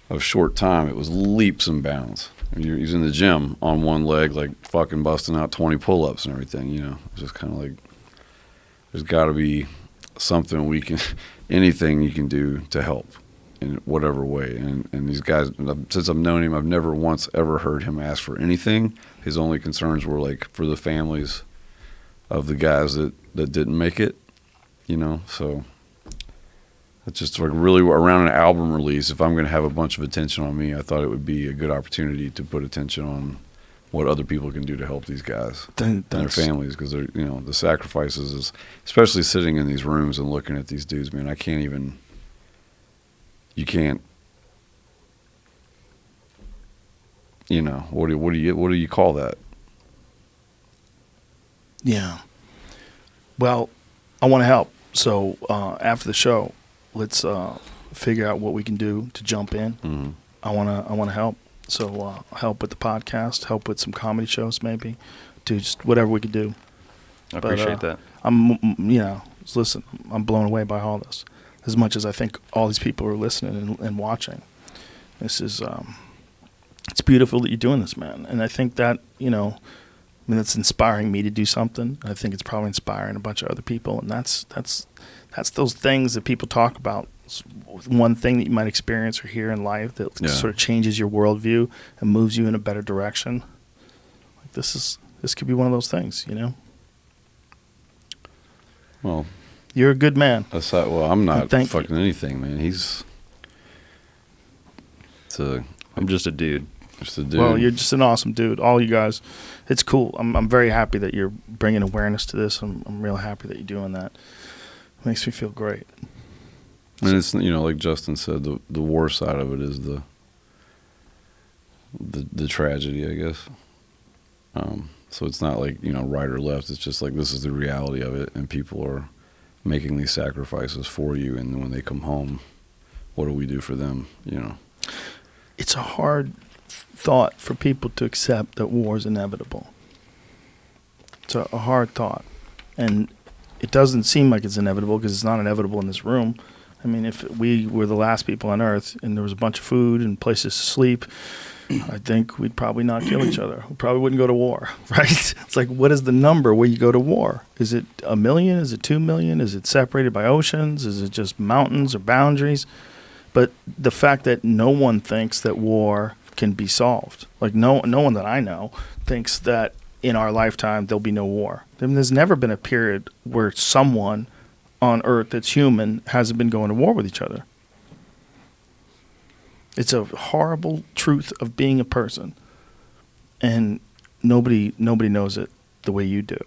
of short time, it was leaps and bounds. He's in the gym on one leg, like fucking busting out 20 pull-ups and everything. It's just kind of like there's got to be something anything you can do to help in whatever way. And these guys, since I've known him, I've never once ever heard him ask for anything. His only concerns were like for the families of the guys that didn't make it, so it's just like really around an album release, if I'm going to have a bunch of attention on me, I thought it would be a good opportunity to put attention on what other people can do to help these guys and their families, because they're, the sacrifices is, especially sitting in these rooms and looking at these dudes, man, you can't, what do you call that? Yeah. Well, I want to help. So after the show, let's figure out what we can do to jump in. Mm-hmm. I want to help. So help with the podcast, help with some comedy shows, maybe, do just whatever we could do. I appreciate that. Listen, I'm blown away by all this. As much as I think all these people are listening and watching, this is it's beautiful that you're doing this, man. And I think that it's inspiring me to do something. I think it's probably inspiring a bunch of other people, and that's those things that people talk about. It's one thing that you might experience or hear in life that sort of changes your worldview and moves you in a better direction. Like this could be one of those things, Well, you're a good man. I'm not Thank fucking you. anything, man. I'm just a dude. Just a dude. Well, you're just an awesome dude. All you guys, it's cool. I'm very happy that you're bringing awareness to this. I'm real happy that you're doing that. It makes me feel great. And it's like Justin said, the war side of it is the tragedy, I guess. So it's not like right or left. It's just like this is the reality of it, and people are making these sacrifices for you. And when they come home, what do we do for them? It's a hard thought for people to accept that war is inevitable. It's a hard thought, and it doesn't seem like it's inevitable because it's not inevitable in this room. I mean, if we were the last people on Earth and there was a bunch of food and places to sleep, I think we'd probably not kill each other. We probably wouldn't go to war, right? It's like, what is the number where you go to war? Is it 1 million? Is it 2 million? Is it separated by oceans? Is it just mountains or boundaries? But the fact that no one thinks that war can be solved, like no one that I know thinks that in our lifetime there'll be no war. I mean, there's never been a period where someone on Earth that's human hasn't been going to war with each other. It's a horrible truth of being a person, and nobody knows it the way you do.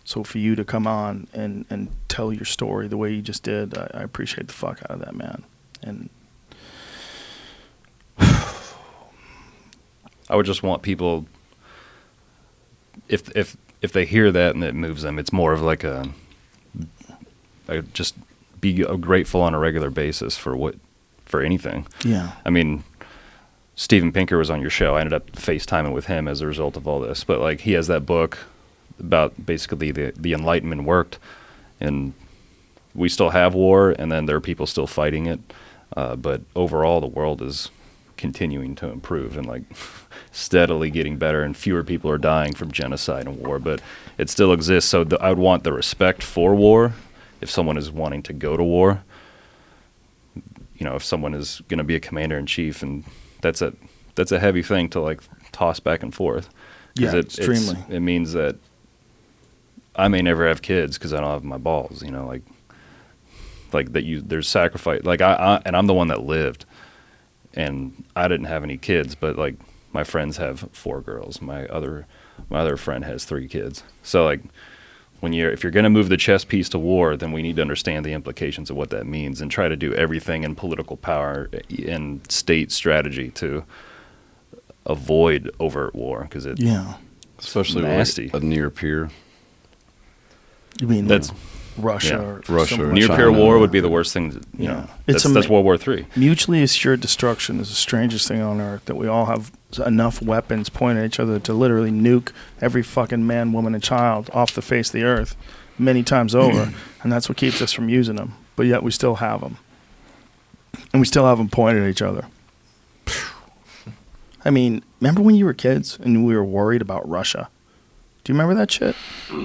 So for you to come on and tell your story the way you just did, I appreciate the fuck out of that, man. And I would just want people, if they hear that and it moves them, it's more of like just be grateful on a regular basis for anything. yeah, I mean, Steven Pinker was on your show. I ended up FaceTiming with him as a result of all this. But like, he has that book about basically the Enlightenment worked, and we still have war, and then there are people still fighting it. But overall, the world is continuing to improve and like steadily getting better, and fewer people are dying from genocide and war. But it still exists. So I would want the respect for war. If someone is wanting to go to war, if someone is going to be a commander-in-chief, and that's a heavy thing to like toss back and forth. yeah, extremely. It means that I may never have kids because I don't have my balls. Like like there's sacrifice. Like and I'm the one that lived, and I didn't have any kids, but like my friends have 4 girls. My other friend has 3 kids. So like if you're going to move the chess piece to war, then we need to understand the implications of what that means and try to do everything in political power and state strategy to avoid overt war, because especially nasty. Like a near peer. You mean That's Russia? yeah. Or Russia somewhere? or Near China. peer war would be the worst thing. You know, It's that's World War III. Mutually assured destruction is the strangest thing on earth, that we all have enough weapons pointed at each other to literally nuke every fucking man, woman, and child off the face of the earth many times over, and that's what keeps us from using them. But yet we still have them. And we still have them pointed at each other. I mean, remember when you were kids and we were worried about Russia? Do you remember that shit?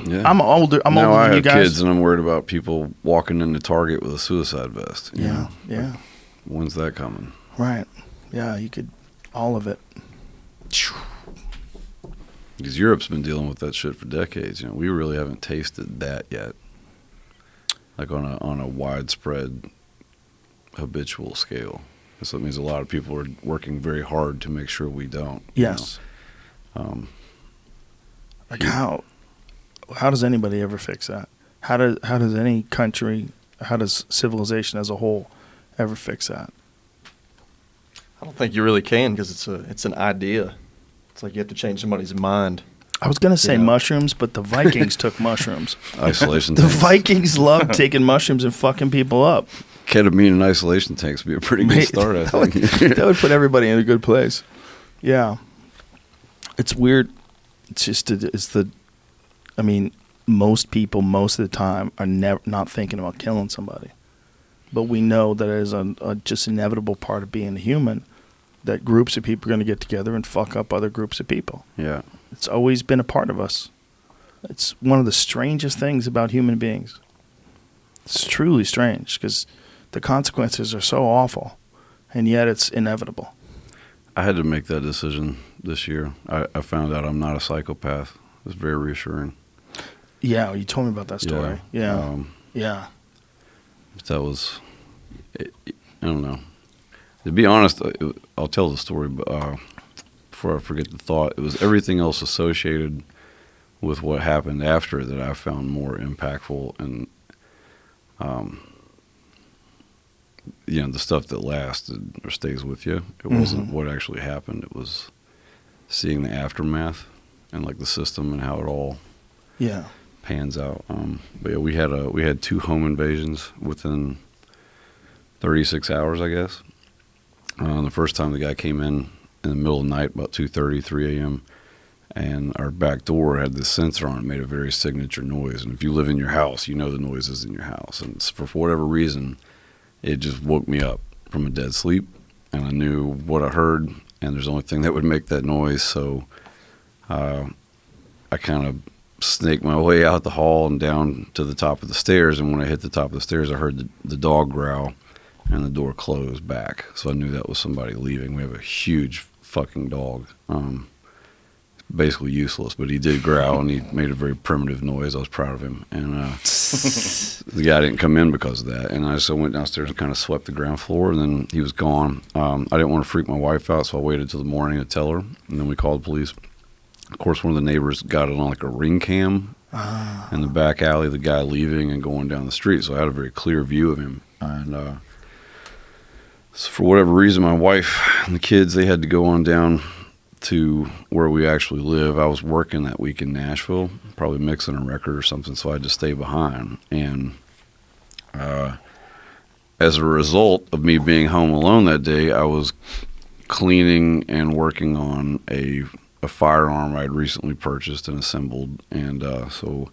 Yeah. I'm older. I'm now older I than you have guys. kids, and I'm worried about people walking into Target with a suicide vest. you know? Yeah. When's that coming? Right. Yeah, you could, all of it. Because Europe's been dealing with that shit for decades. You know, we really haven't tasted that yet. Like on a widespread, habitual scale. So that means a lot of people are working very hard to make sure we don't. Yes. Like how does anybody ever fix that? How does any country, how does civilization as a whole ever fix that? I don't think you really can, because it's an idea. It's like you have to change somebody's mind. I was gonna say Yeah. mushrooms, but the Vikings took mushrooms. Isolation The tanks. Vikings loved taking mushrooms and fucking people up. Ketamine and isolation tanks would be a pretty good start, I think. That would put everybody in a good place. Yeah. It's weird. It's just, I mean, most people, most of the time, are not thinking about killing somebody. But we know that it is a just inevitable part of being human, that groups of people are going to get together and fuck up other groups of people. Yeah. It's always been a part of us. It's one of the strangest things about human beings. It's truly strange, because the consequences are so awful, and yet it's inevitable. I had to make that decision this year. I found out I'm not a psychopath. It was very reassuring. Yeah, you told me about that story. Yeah. Yeah. That was, I don't know. To be honest, I'll tell the story, but before I forget the thought, it was everything else associated with what happened after that I found more impactful, and the stuff that lasted or stays with you. It wasn't what actually happened. It was seeing the aftermath and like the system and how it all pans out. But yeah, we had 2 home invasions within 36 hours, I guess. The first time the guy came in the middle of the night, about 2:30, 3 a.m., and our back door had this sensor on it, made a very signature noise. And if you live in your house, you know the noise is in your house. And for whatever reason, it just woke me up from a dead sleep, and I knew what I heard, and there's the only thing that would make that noise. So I kind of snaked my way out the hall and down to the top of the stairs, and when I hit the top of the stairs, I heard the dog growl, and the door closed back. So I knew that was somebody leaving. We have a huge fucking dog. Basically useless, but he did growl, and he made a very primitive noise. I was proud of him. And the guy didn't come in because of that. And I just went downstairs and kind of swept the ground floor, and then he was gone. I didn't want to freak my wife out, so I waited till the morning to tell her, and then we called the police. Of course, one of the neighbors got it on like a ring cam in the back alley, the guy leaving and going down the street. So I had a very clear view of him. And so for whatever reason, my wife and the kids, they had to go on down to where we actually live. I was working that week in Nashville, probably mixing a record or something, so I had to stay behind. And as a result of me being home alone that day, I was cleaning and working on a firearm I had recently purchased and assembled. And so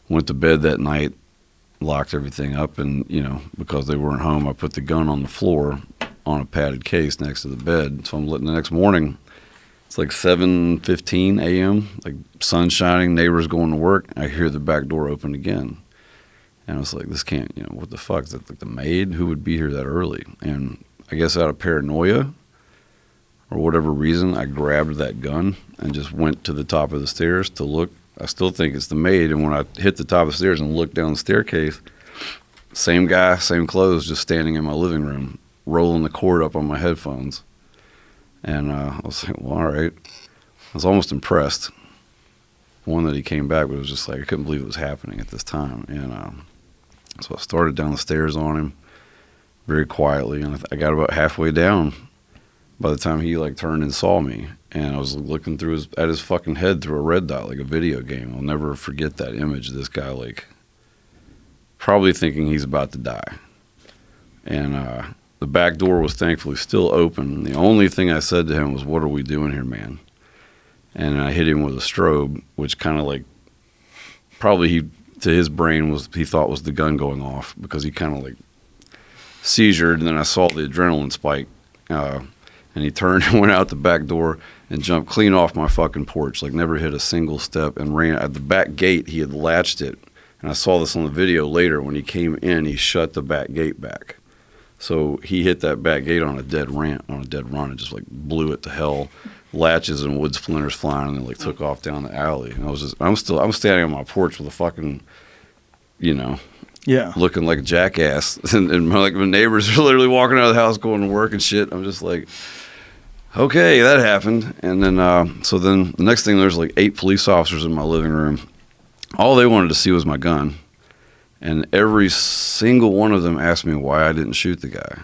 went to bed that night, locked everything up, and, because they weren't home, I put the gun on the floor on a padded case next to the bed. So I'm letting the next morning, it's like 7:15 a.m., like sun shining, neighbors going to work. I hear the back door open again. And I was like, this can't, what the fuck? Is that like the maid? Who would be here that early? And I guess out of paranoia or whatever reason, I grabbed that gun and just went to the top of the stairs to look. I still think it's the maid. And when I hit the top of the stairs and looked down the staircase, same guy, same clothes, just standing in my living room, rolling the cord up on my headphones. And I was like, well, all right. I was almost impressed. One, that he came back, but it was just like, I couldn't believe it was happening at this time. And so I started down the stairs on him very quietly, and I got about halfway down by the time he like turned and saw me. And I was looking through at his fucking head through a red dot, like a video game. I'll never forget that image of this guy, like, probably thinking he's about to die. And the back door was thankfully still open. The only thing I said to him was, "What are we doing here, man?" And I hit him with a strobe, which kind of like, probably to his brain he thought was the gun going off, because he kind of like seizured, and then I saw the adrenaline spike. And he turned and went out the back door and jumped clean off my fucking porch, like never hit a single step, and ran at the back gate. He had latched it. And I saw this on the video later. When he came in, he shut the back gate back. So he hit that back gate on a dead run, and just like blew it to hell. Latches and wood splinters flying, and then like took off down the alley. And I'm standing on my porch with a fucking, looking like a jackass, and like my neighbors are literally walking out of the house going to work and shit. I'm just like, okay, that happened. And then so then the next thing, there's like 8 police officers in my living room. All they wanted to see was my gun, and every single one of them asked me why I didn't shoot the guy.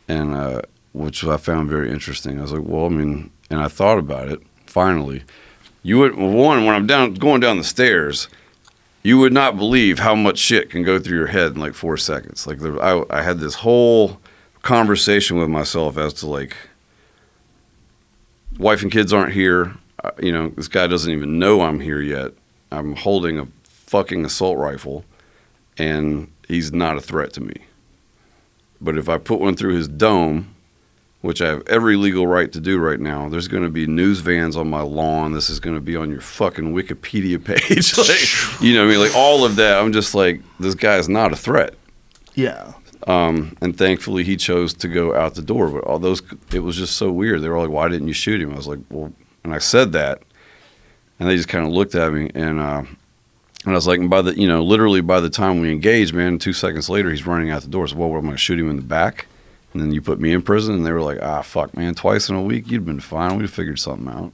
And which I found very interesting. I was like, well, I mean, and I thought about it. Finally, when I'm going down the stairs, you would not believe how much shit can go through your head in like 4 seconds. Like I had this whole conversation with myself as to like, wife and kids aren't here. This guy doesn't even know I'm here yet. I'm holding a fucking assault rifle, and he's not a threat to me. But if I put one through his dome, which I have every legal right to do right now, there's going to be news vans on my lawn. This is going to be on your fucking Wikipedia page. Like, you know what I mean? Like all of that. I'm just like, this guy is not a threat. Yeah. And thankfully he chose to go out the door. But it was just so weird. They were like, why didn't you shoot him? I was like, well, and I said that, and they just kind of looked at me, and I was like, and literally by the time we engaged, man, 2 seconds later, he's running out the door. So, well, I'm going to shoot him in the back, and then you put me in prison? And they were like, fuck, man, twice in a week, you'd been fine. We'd have figured something out.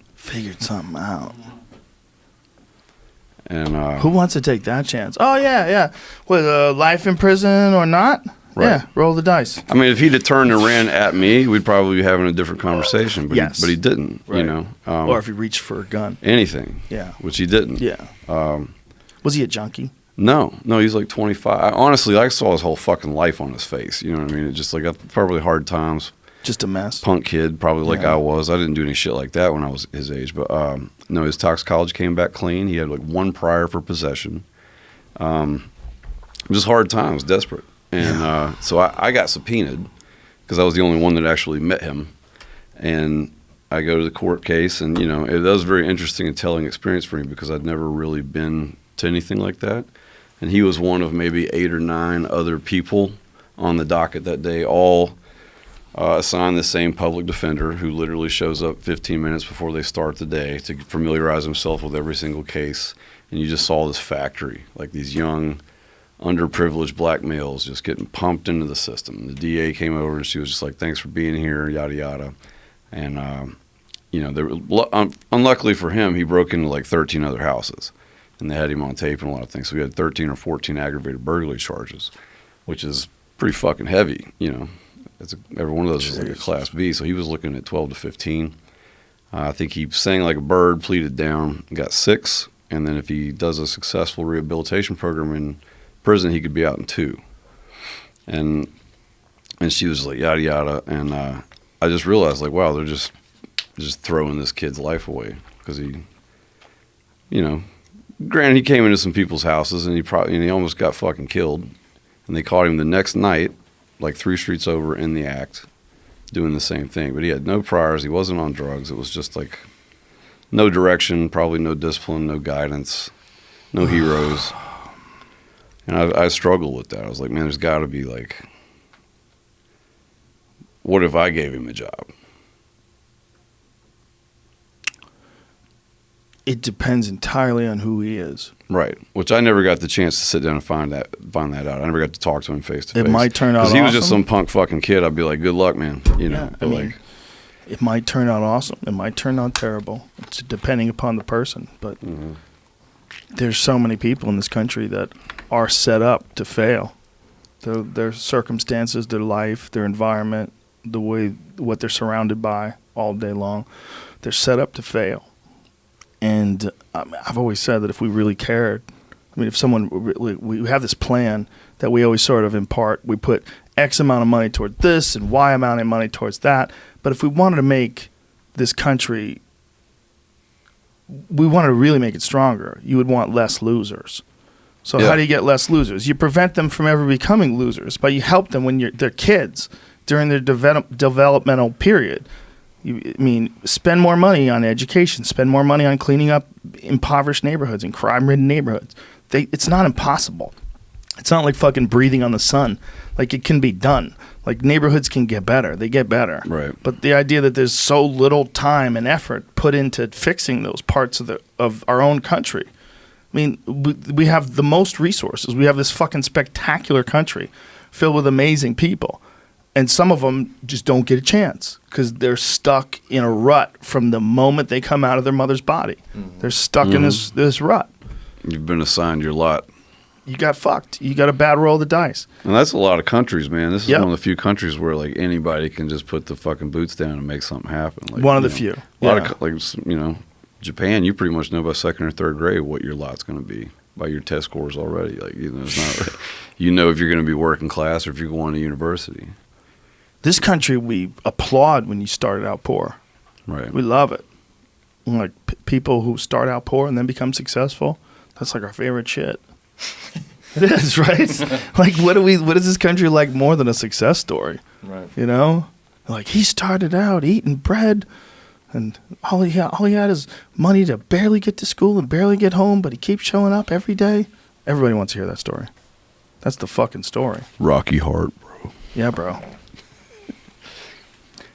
And who wants to take that chance? Oh, yeah. What, life in prison or not? Right. Yeah, roll the dice. I mean, if he'd have turned and ran at me, we'd probably be having a different conversation. But Yes. he didn't, Right. Or if he reached for a gun. anything. Yeah. Which he didn't. Yeah. Was he a junkie? No, he's like 25. Honestly, I saw his whole fucking life on his face. You know what I mean? It just like probably hard times. Just a mess. Punk kid, probably like Yeah. I was. I didn't do any shit like that when I was his age. But no, his toxicology came back clean. He had like 1 prior for possession. Just hard times, desperate. And so I got subpoenaed because I was the only one that actually met him. And I go to the court case, and that was a very interesting and telling experience for me because I'd never really been to anything like that. And he was one of maybe 8 or 9 other people on the docket that day, all assigned the same public defender who literally shows up 15 minutes before they start the day to familiarize himself with every single case. And you just saw this factory, like these young, underprivileged black males just getting pumped into the system. The DA came over, and she was just like, thanks for being here, yada, yada. And, unluckily for him, he broke into like 13 other houses. And they had him on tape and a lot of things. So we had 13 or 14 aggravated burglary charges, which is pretty fucking heavy, every one of those is like a Class B. So he was looking at 12 to 15. I think he sang like a bird, pleaded down, got 6. And then if he does a successful rehabilitation program in prison, he could be out in 2. And she was like, yada, yada. And I just realized, like, wow, they're just throwing this kid's life away because he, granted, he came into some people's houses and he almost got fucking killed. And they caught him the next night, like 3 streets over in the act, doing the same thing. But he had no priors. He wasn't on drugs. It was just like no direction, probably no discipline, no guidance, no heroes. And I struggled with that. I was like, man, there's got to be like, what if I gave him a job? It depends entirely on who he is. Right, which I never got the chance to sit down and find that out. I never got to talk to him face to face. It might turn out because he was just awesome. some punk fucking kid. I'd be like, good luck, man. You know, Yeah, but like, it might turn out awesome. It might turn out terrible. It's depending upon the person. But there's so many people in this country that are set up to fail. Their circumstances, their life, their environment, what they're surrounded by all day long, they're set up to fail. And I've always said that if we really cared, I mean, if someone really, we have this plan that we always sort of impart. We put X amount of money toward this and Y amount of money towards that. But if we wanted to make this country, we wanted to really make it stronger, you would want less losers. So how do you get less losers? You prevent them from ever becoming losers, but you help them when they're kids during their developmental period. Spend more money on education, spend more money on cleaning up impoverished neighborhoods and crime-ridden neighborhoods. It's not impossible. It's not like fucking breathing on the sun. Like, it can be done. Like, neighborhoods can get better. They get better. Right. But the idea that there's so little time and effort put into fixing those parts of our own country. I mean, we have the most resources. We have this fucking spectacular country filled with amazing people. And some of them just don't get a chance because they're stuck in a rut from the moment they come out of their mother's body. They're stuck in this rut. you've been assigned your lot. You got fucked. You got a bad roll of the dice. And that's a lot of countries, man. This is Yep. one of the few countries where like anybody can just put the fucking boots down and make something happen. Like, One of the you know, few. A lot Yeah. of Japan. You pretty much know by second or third grade what your lot's going to be by your test scores already. Like it's not. You know if you're going to be working class or if you're going to university. This country, we applaud when you started out poor. Right. We love it. Like people who start out poor and then become successful. That's like our favorite shit. It is, right? Like, what is this country like more than a success story? Right. You know? Like, he started out eating bread, and all he had is money to barely get to school and barely get home, but he keeps showing up every day. Everybody wants to hear that story. That's the fucking story. Rocky Heart, bro. Yeah, bro.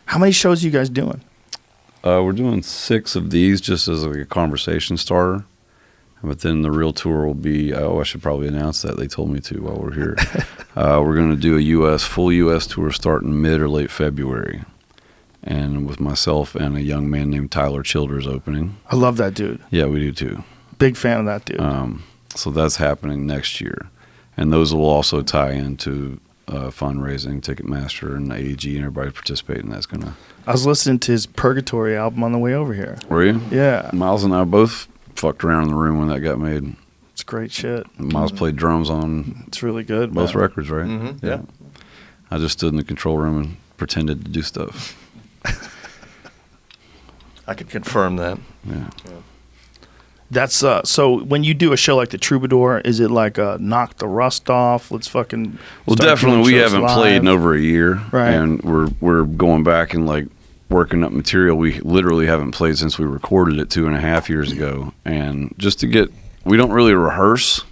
How many shows are you guys doing? We're doing 6 of these just as like a conversation starter. But then the real tour will be, I should probably announce that. They told me to while we're here. We're going to do a full U.S. tour starting mid or late February. And with myself and a young man named Tyler Childers opening. I love that dude. Yeah, we do too. Big fan of that dude. So that's happening next year. And those will also tie into fundraising, Ticketmaster, and AEG, and everybody participating. That's going to... I was listening to his Purgatory album on the way over here. Were you? Yeah. Miles and I both fucked around in the room when that got made. It's great shit. Miles played drums on It's really good. both man. records, right? Mm-hmm. Yeah. I just stood in the control room and pretended to do stuff. I could confirm that. Yeah. That's so when you do a show like the Troubadour, is it like a knock the rust off? Let's fucking Well, start definitely, doing we shows haven't live? played in over a year, Right. and we're going back and like working up material. We literally haven't played since we recorded it 2.5 years ago, and just to get, we don't really rehearse.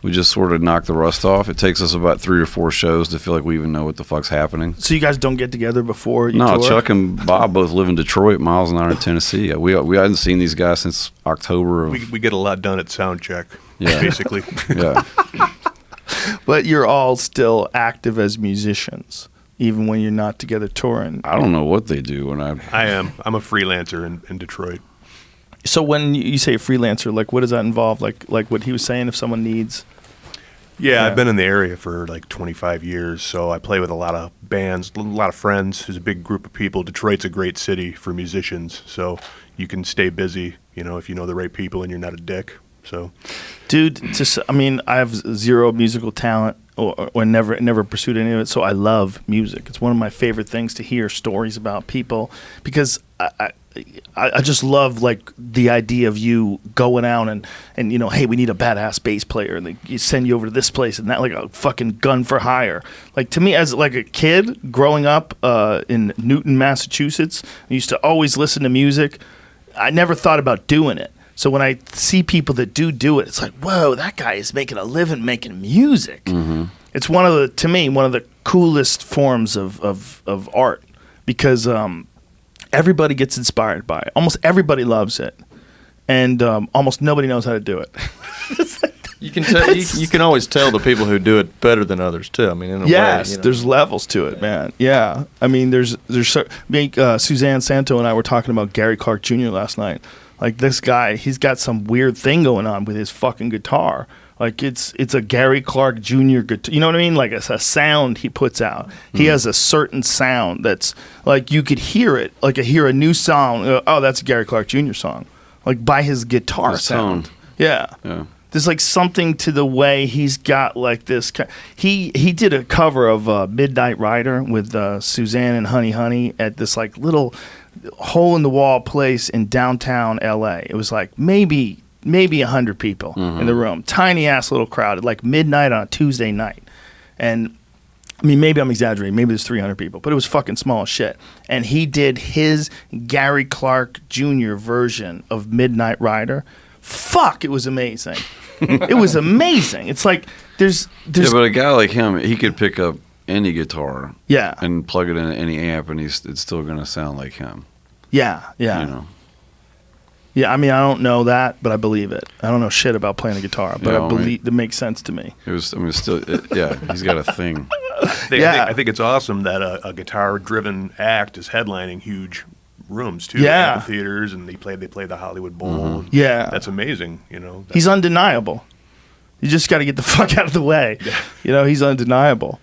We just sort of knock the rust off. It takes us about 3 or 4 shows to feel like we even know what the fuck's happening. So you guys don't get together before you No, tour? Chuck and Bob both live in Detroit. Miles and I are in Tennessee. We hadn't seen these guys since October of. We get a lot done at sound check, Yeah. basically. Yeah. But you're all still active as musicians, even when you're not together touring. I don't know what they do when I am. I'm a freelancer in Detroit. So when you say freelancer, like what does that involve? Like what he was saying, if someone needs. Yeah, Yeah. I've been in the area for like 25 years, so I play with a lot of bands, a lot of friends. There's a big group of people. Detroit's a great city for musicians, so you can stay busy, if you know the right people and you're not a dick. So, Dude, I have zero musical talent or never pursued any of it, so I love music. It's one of my favorite things to hear stories about people because I just love like the idea of you going out and hey, we need a badass bass player, and you send you over to this place and that, like a fucking gun for hire. Like to me, as like a kid growing up in Newton, Massachusetts, I used to always listen to music. I never thought about doing it. So when I see people that do it, it's like, whoa, that guy is making a living making music. Mm-hmm. It's to me one of the coolest forms of art because everybody gets inspired by it. Almost everybody loves it. and almost nobody knows how to do it. You can tell. You can always tell the people who do it better than others too. I mean, in a Yes, way, you know. there's levels to it, man. Yeah, I mean, Suzanne Santo and I were talking about Gary Clark Jr. last night. Like this guy, he's got some weird thing going on with his fucking guitar. Like it's a Gary Clark Jr. guitar. You know what I mean? Like it's a sound he puts out. He has a certain sound that's like you could hear it. Like I hear a new song. Oh, that's a Gary Clark Jr. song. Like by his guitar His sound. tone. Yeah. Yeah. There's like something to the way he's got like this. He did a cover of Midnight Rider with Suzanne and Honey Honey at this like little hole in the wall place in downtown LA. It was like maybe 100 people in the room, tiny ass little crowd at like midnight on a Tuesday night. And I mean, maybe I'm exaggerating. Maybe there's 300 people, but it was fucking small as shit. And he did his Gary Clark Jr. version of Midnight Rider. Fuck, it was amazing. It was amazing. It's like there's Yeah, but a guy like him, he could pick up any guitar yeah, and plug it into any amp, and it's still going to sound like him. yeah. You know. Yeah, I mean, I don't know that, but I believe it. I don't know shit about playing a guitar, but Yeah, I I mean- believe it makes sense to me. It was. I mean, yeah, he's got a thing. Yeah. I think it's awesome that a guitar-driven act is headlining huge rooms too, Yeah. amphitheaters, and they play the Hollywood Bowl. and Yeah. that's amazing. You know, He's undeniable. You just got to get the fuck out of the way. You know, he's undeniable.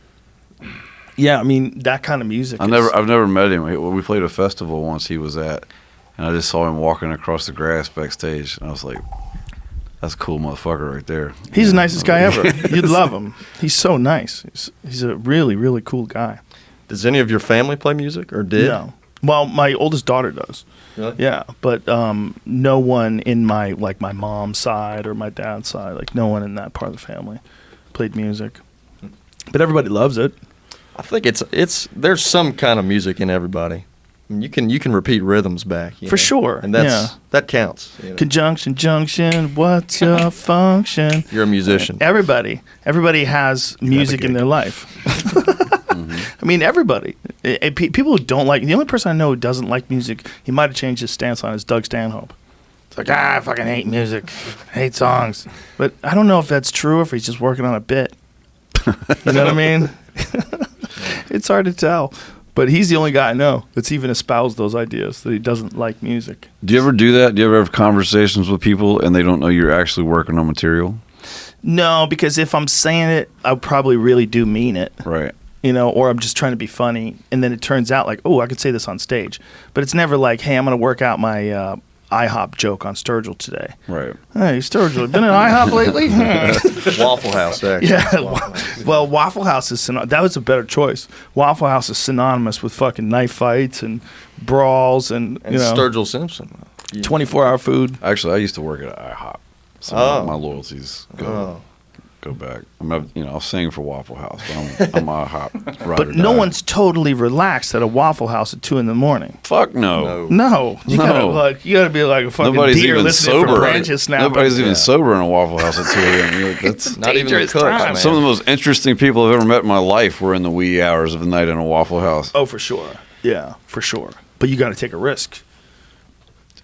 Yeah, I mean, that kind of music. I've never met him. We played a festival once he was at, and I just saw him walking across the grass backstage, and I was like, "That's a cool motherfucker right there." He's the nicest guy ever. You'd love him. He's so nice. He's a really, really cool guy. Does any of your family play music or did? No. Well, my oldest daughter does. Really? Yeah, but no one in my mom's side or my dad's side, like no one in that part of the family played music. But everybody loves it. I think it's there's some kind of music in everybody. I mean, you can repeat rhythms back you For know, sure, and yeah. that counts. You know. Conjunction, junction, what's your function? You're a musician. Everybody has music in gig. their life. I mean, everybody. People who don't like, the only person I know who doesn't like music, he might have changed his stance on, is Doug Stanhope. It's like, I fucking hate music, hate songs. But I don't know if that's true or if he's just working on a bit. You know what I mean? It's hard to tell. But he's the only guy I know that's even espoused those ideas, that he doesn't like music. Do you ever do that? Do you ever have conversations with people and they don't know you're actually working on material? No, because if I'm saying it, I probably really do mean it. Right. You know, or I'm just trying to be funny, and then it turns out like, oh, I could say this on stage. But it's never like, hey, I'm going to work out my IHOP joke on Sturgill today. Right. Hey, Sturgill, been in IHOP lately? Waffle House, actually. Yeah. Well, Waffle House is that was a better choice. Waffle House is synonymous with fucking knife fights and brawls and And you know, Sturgill Simpson. 24-hour food. Actually, I used to work at IHOP. So Oh. my loyalties go back. I'll sing for Waffle House, but I'm IHOP. ride or But no die. one's totally relaxed at a Waffle House at 2 a.m. Fuck no. No, you No. gotta be like a fucking Nobody's deer even listening for sober. branches snapping. Nobody's even sober in a Waffle House at 2 a.m. You're like, that's Not even the Dangerous cooks, time. man. some of the most interesting people I've ever met in my life were in the wee hours of the night in a Waffle House. Oh, for sure. Yeah, for sure. But you got to take a risk.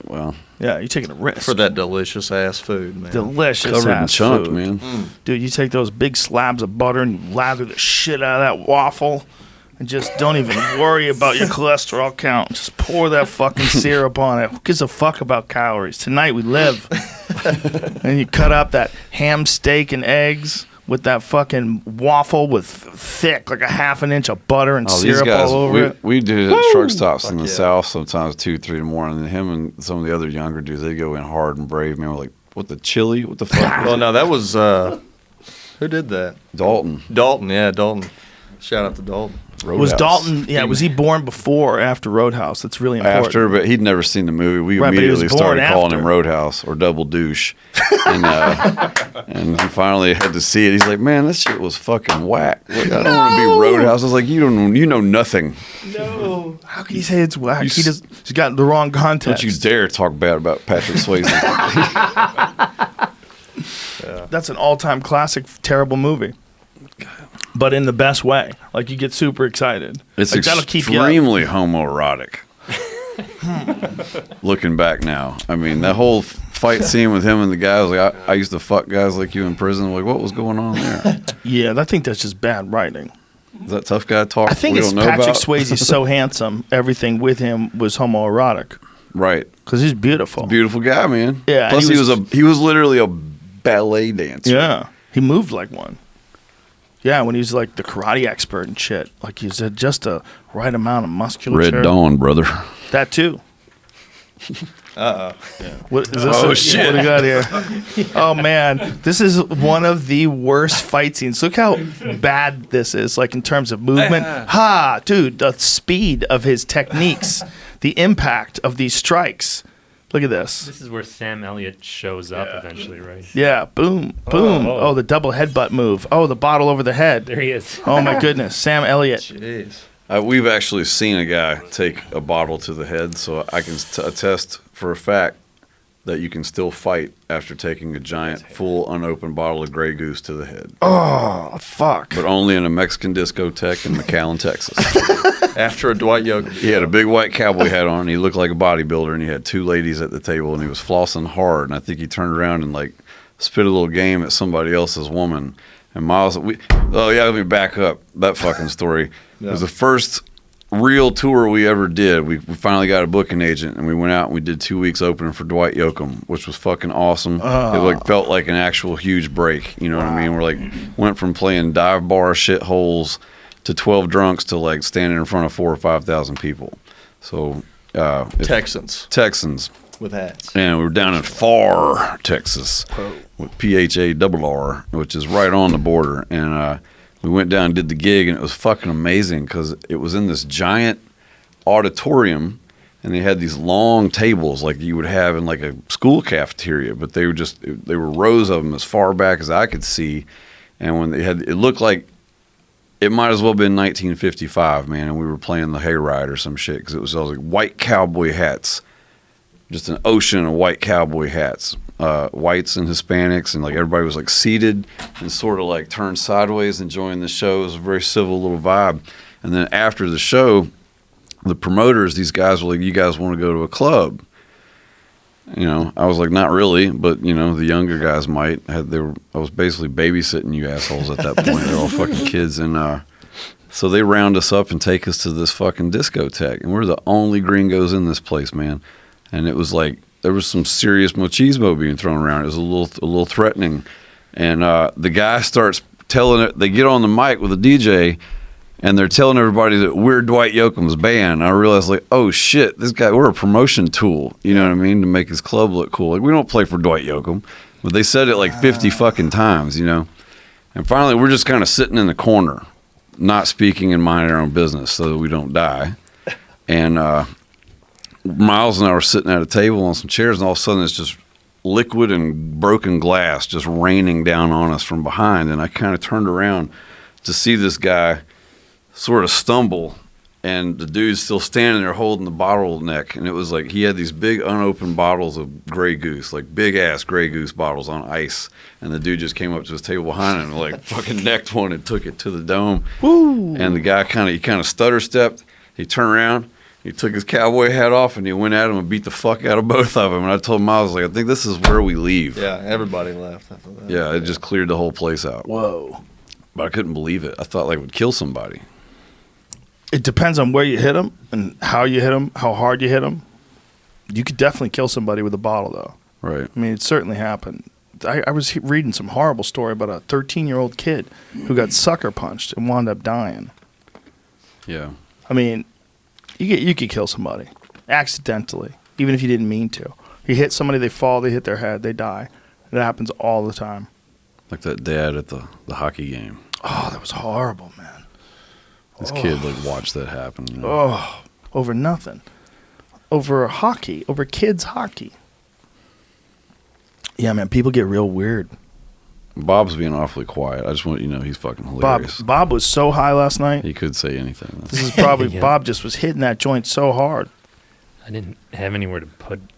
Well, Yeah, you're taking a risk. For that delicious ass food, man. delicious covered in ass chunk, food. man. Dude, you take those big slabs of butter and you lather the shit out of that waffle and just don't even worry about your cholesterol count. Just pour that fucking syrup on it. Who gives a fuck about calories? Tonight we live. And you cut up that ham steak and eggs with that fucking waffle with thick, like a half an inch of butter and Oh, these syrup guys, all over it. we do it at truck stops in the yeah. South sometimes 2, 3 in the morning. And him and some of the other younger dudes, they go in hard and brave. Man, we're like, what the chili? What the fuck? Well, no, that was who did that? Dalton. Dalton, yeah, Dalton. Shout out to Dalton. Was Roadhouse. Dalton, was he born before or after Roadhouse? That's really important. After, but he'd never seen the movie. We Right, but he was immediately born started calling after. him Roadhouse or Double Douche. And, and he finally had to see it. He's like, man, this shit was fucking whack. Like, I don't want to be Roadhouse. I was like, you know nothing. No. How can you say it's whack? You He's got the wrong context. Don't you dare talk bad about Patrick Swayze. That's an all-time classic, terrible movie. But in the best way. Like, you get super excited. It's like, that'll keep you up. extremely homoerotic. Looking back now, I mean, that whole fight scene with him and the guy. Like, I used to fuck guys like you in prison. Like, what was going on there? Yeah, I think that's just bad writing. Is that tough guy talk? I think we it's don't know Patrick about? Swayze's so handsome. Everything with him was homoerotic Right. because he's beautiful. Beautiful guy, man. Yeah, Plus, he he was literally a ballet dancer. Yeah, he moved like one. Yeah, when he was like the karate expert and shit, like he's just a right amount of musculature. Red Dawn, brother. That too. What is this? Oh, shit. What do we got here? Oh man, this is one of the worst fight scenes. Look how bad this is, like in terms of movement. Ha, dude, the speed of his techniques, the impact of these strikes. Look at this. This is where Sam Elliott shows up eventually, right? Yeah, boom, boom. Oh, the double headbutt move. Oh, the bottle over the head. There he is. Oh my goodness, Sam Elliott. Jeez. We've actually seen a guy take a bottle to the head, so I can attest for a fact that you can still fight after taking a giant, full, unopened bottle of Grey Goose to the head. Oh, fuck. But only in a Mexican discotheque in McAllen, Texas. After a Dwight Yoakam. He had a big white cowboy hat on, and he looked like a bodybuilder, and he had two ladies at the table, and he was flossing hard, and I think he turned around and, like, spit a little game at somebody else's woman. And Miles, let me back up that fucking story. It was the first real tour we ever did. We finally got a booking agent, and we went out and we did 2 weeks opening for Dwight Yoakam, which was fucking awesome. It felt like an actual huge break. You know what I mean? We're like went from playing dive bar shitholes to 12 drunks to like standing in front of 4,000 or 5,000 people. So Texans with hats. And we were down in Pharr, Texas, with PHARR, which is right on the border. And we went down and did the gig, and it was fucking amazing because it was in this giant auditorium, and they had these long tables like you would have in like a school cafeteria, but they were rows of them as far back as I could see. And when it looked like it might as well have been 1955, man, and we were playing the Hayride or some shit because it was all like white cowboy hats. Just an ocean of white cowboy hats, whites and Hispanics, and like everybody was like seated and sort of like turned sideways enjoying the show. It was a very civil little vibe. And then after the show, the promoters, these guys were like, "You guys want to go to a club?" You know, I was like, "Not really," but you know, the younger guys might. I was basically babysitting you assholes at that point. They're all fucking kids, and so they round us up and take us to this fucking discotheque, and we're the only gringos in this place, man. And it was like there was some serious machismo being thrown around. It was a little threatening. And the guy starts telling it. They get on the mic with the DJ, and they're telling everybody that we're Dwight Yoakam's band. And I realized, like, oh shit, we're a promotion tool. You know what I mean? To make his club look cool. Like, we don't play for Dwight Yoakam, but they said it like 50 fucking times, you know. And finally, we're just kind of sitting in the corner, not speaking and minding our own business, so that we don't die. And Miles and I were sitting at a table on some chairs, and all of a sudden it's just liquid and broken glass just raining down on us from behind. And I kind of turned around to see this guy sort of stumble, and the dude's still standing there holding the bottleneck. And it was like he had these big unopened bottles of Grey Goose, like big-ass Grey Goose bottles on ice. And the dude just came up to his table behind him and like fucking necked one and took it to the dome. Woo. And the guy kind of stutter-stepped. He turned around. He took his cowboy hat off, and he went at him and beat the fuck out of both of them. And I told him, I was like, I think this is where we leave. Yeah, everybody left after that. Yeah, it just cleared the whole place out. Whoa. But I couldn't believe it. I thought like it would kill somebody. It depends on where you hit them and how you hit them, how hard you hit them. You could definitely kill somebody with a bottle, though. Right. I mean, it certainly happened. I was reading some horrible story about a 13-year-old kid who got sucker punched and wound up dying. Yeah. I mean, you could kill somebody accidentally, even if you didn't mean to. You hit somebody, they fall, they hit their head, they die. It happens all the time. Like that dad at the hockey game. Oh, that was horrible, man. This kid like watched that happen. You know? Oh, over nothing. Over hockey, over kids' hockey. Yeah, man, people get real weird. Bob's being awfully quiet. I just want you to know he's fucking hilarious. Bob was so high last night. He could say anything. This is probably Yeah. Bob just was hitting that joint so hard. I didn't have anywhere to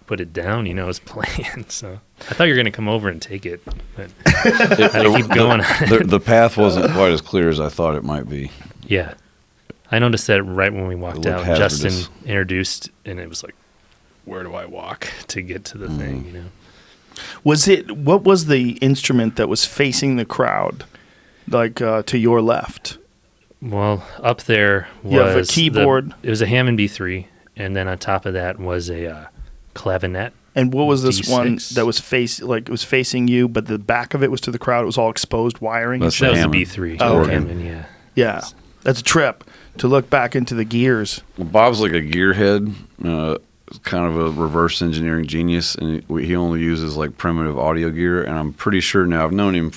put it down, you know, I was playing. So I thought you were going to come over and take it, but I had to keep going. The path wasn't quite as clear as I thought it might be. Yeah. I noticed that right when we walked It looked out. hazardous. Justin introduced, and it was like, where do I walk to get to the thing, you know? What was the instrument that was facing the crowd, like to your left? Well, up there was You have a keyboard. It was a Hammond B3, and then on top of that was a clavinet. And what was this one D6. that was it was facing you, but the back of it was to the crowd? It was all exposed wiring. That's That was Hammond. a B3. Oh, okay. Hammond, yeah. Yeah, that's a trip to look back into the gears. Well, Bob's like a gearhead, kind of a reverse engineering genius, and he only uses like primitive audio gear. And I'm pretty sure now, I've known him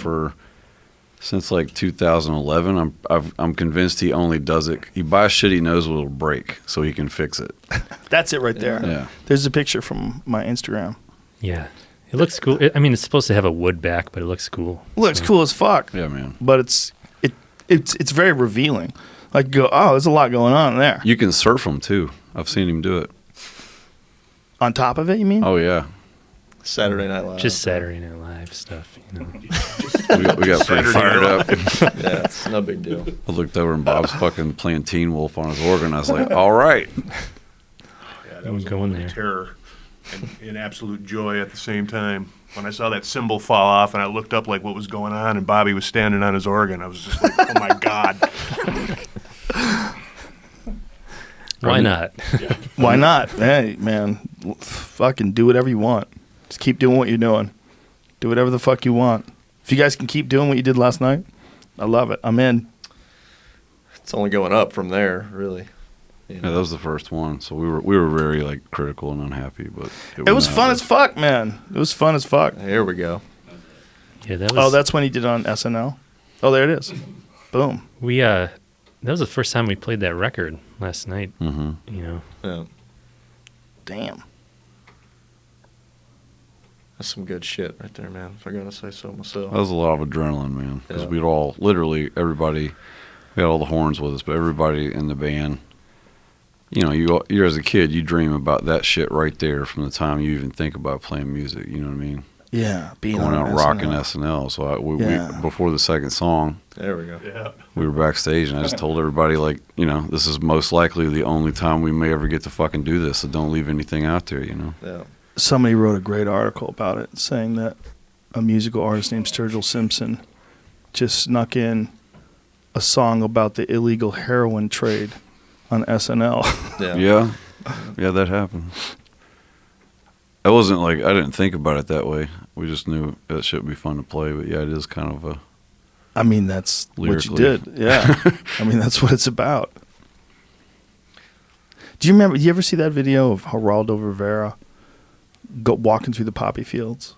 since like 2011. I'm convinced he only does it. He buys shit he knows will break, so he can fix it. That's it right there. Yeah. There's a picture from my Instagram. Yeah. It looks cool. I mean, it's supposed to have a wood back, but it looks cool. Looks cool as fuck. Yeah, man. But it's very revealing. Like, go, oh, there's a lot going on there. You can surf him too. I've seen him do it. On top of it, you mean? Oh yeah. Saturday Night Live. Just Saturday Night Live stuff, you know. We got pretty fired up. Yeah, it's no big deal. I looked over and Bob's fucking playing Teen Wolf on his organ. I was like, all right. Yeah, that was a Going moment of there. terror and absolute joy at the same time. When I saw that cymbal fall off and I looked up like what was going on and Bobby was standing on his organ, I was just like, oh my God. Why not? Why not? Hey, man, fucking do whatever you want. Just keep doing what you're doing. Do whatever the fuck you want. If you guys can keep doing what you did last night, I love it. I'm in. It's only going up from there, really. You Yeah, know? that was the first one. So we were very like critical and unhappy, but It was fun as fuck, man. It was fun as fuck. Here we go. Yeah, that was. Oh, that's when he did on SNL. Oh, there it is. Boom. we. That was the first time we played that record last night. Mm-hmm. You know. Yeah, Damn. that's some good shit right there, man. If I gotta say so myself. That was a lot of adrenaline, man. Because Yeah. we'd all, literally, everybody, we had all the horns with us, but everybody in the band, you know, you're as a kid, you dream about that shit right there from the time you even think about playing music. You know what I mean? Yeah. Being Going on out rocking SNL. SNL. So we, Yeah. before the second song, There we go. Yeah. we were backstage, and I just told everybody, like, you know, this is most likely the only time we may ever get to fucking do this, so don't leave anything out there, you know? Yeah. Somebody wrote a great article about it, saying that a musical artist named Sturgill Simpson just snuck in a song about the illegal heroin trade on SNL. Yeah. Yeah, that happened. It wasn't like, I didn't think about it that way. We just knew that shit would be fun to play, but yeah, it is kind of a... I mean, that's what you Lyrically. did. Yeah. I mean, that's what it's about. Do you ever see that video of Geraldo Rivera walking through the poppy fields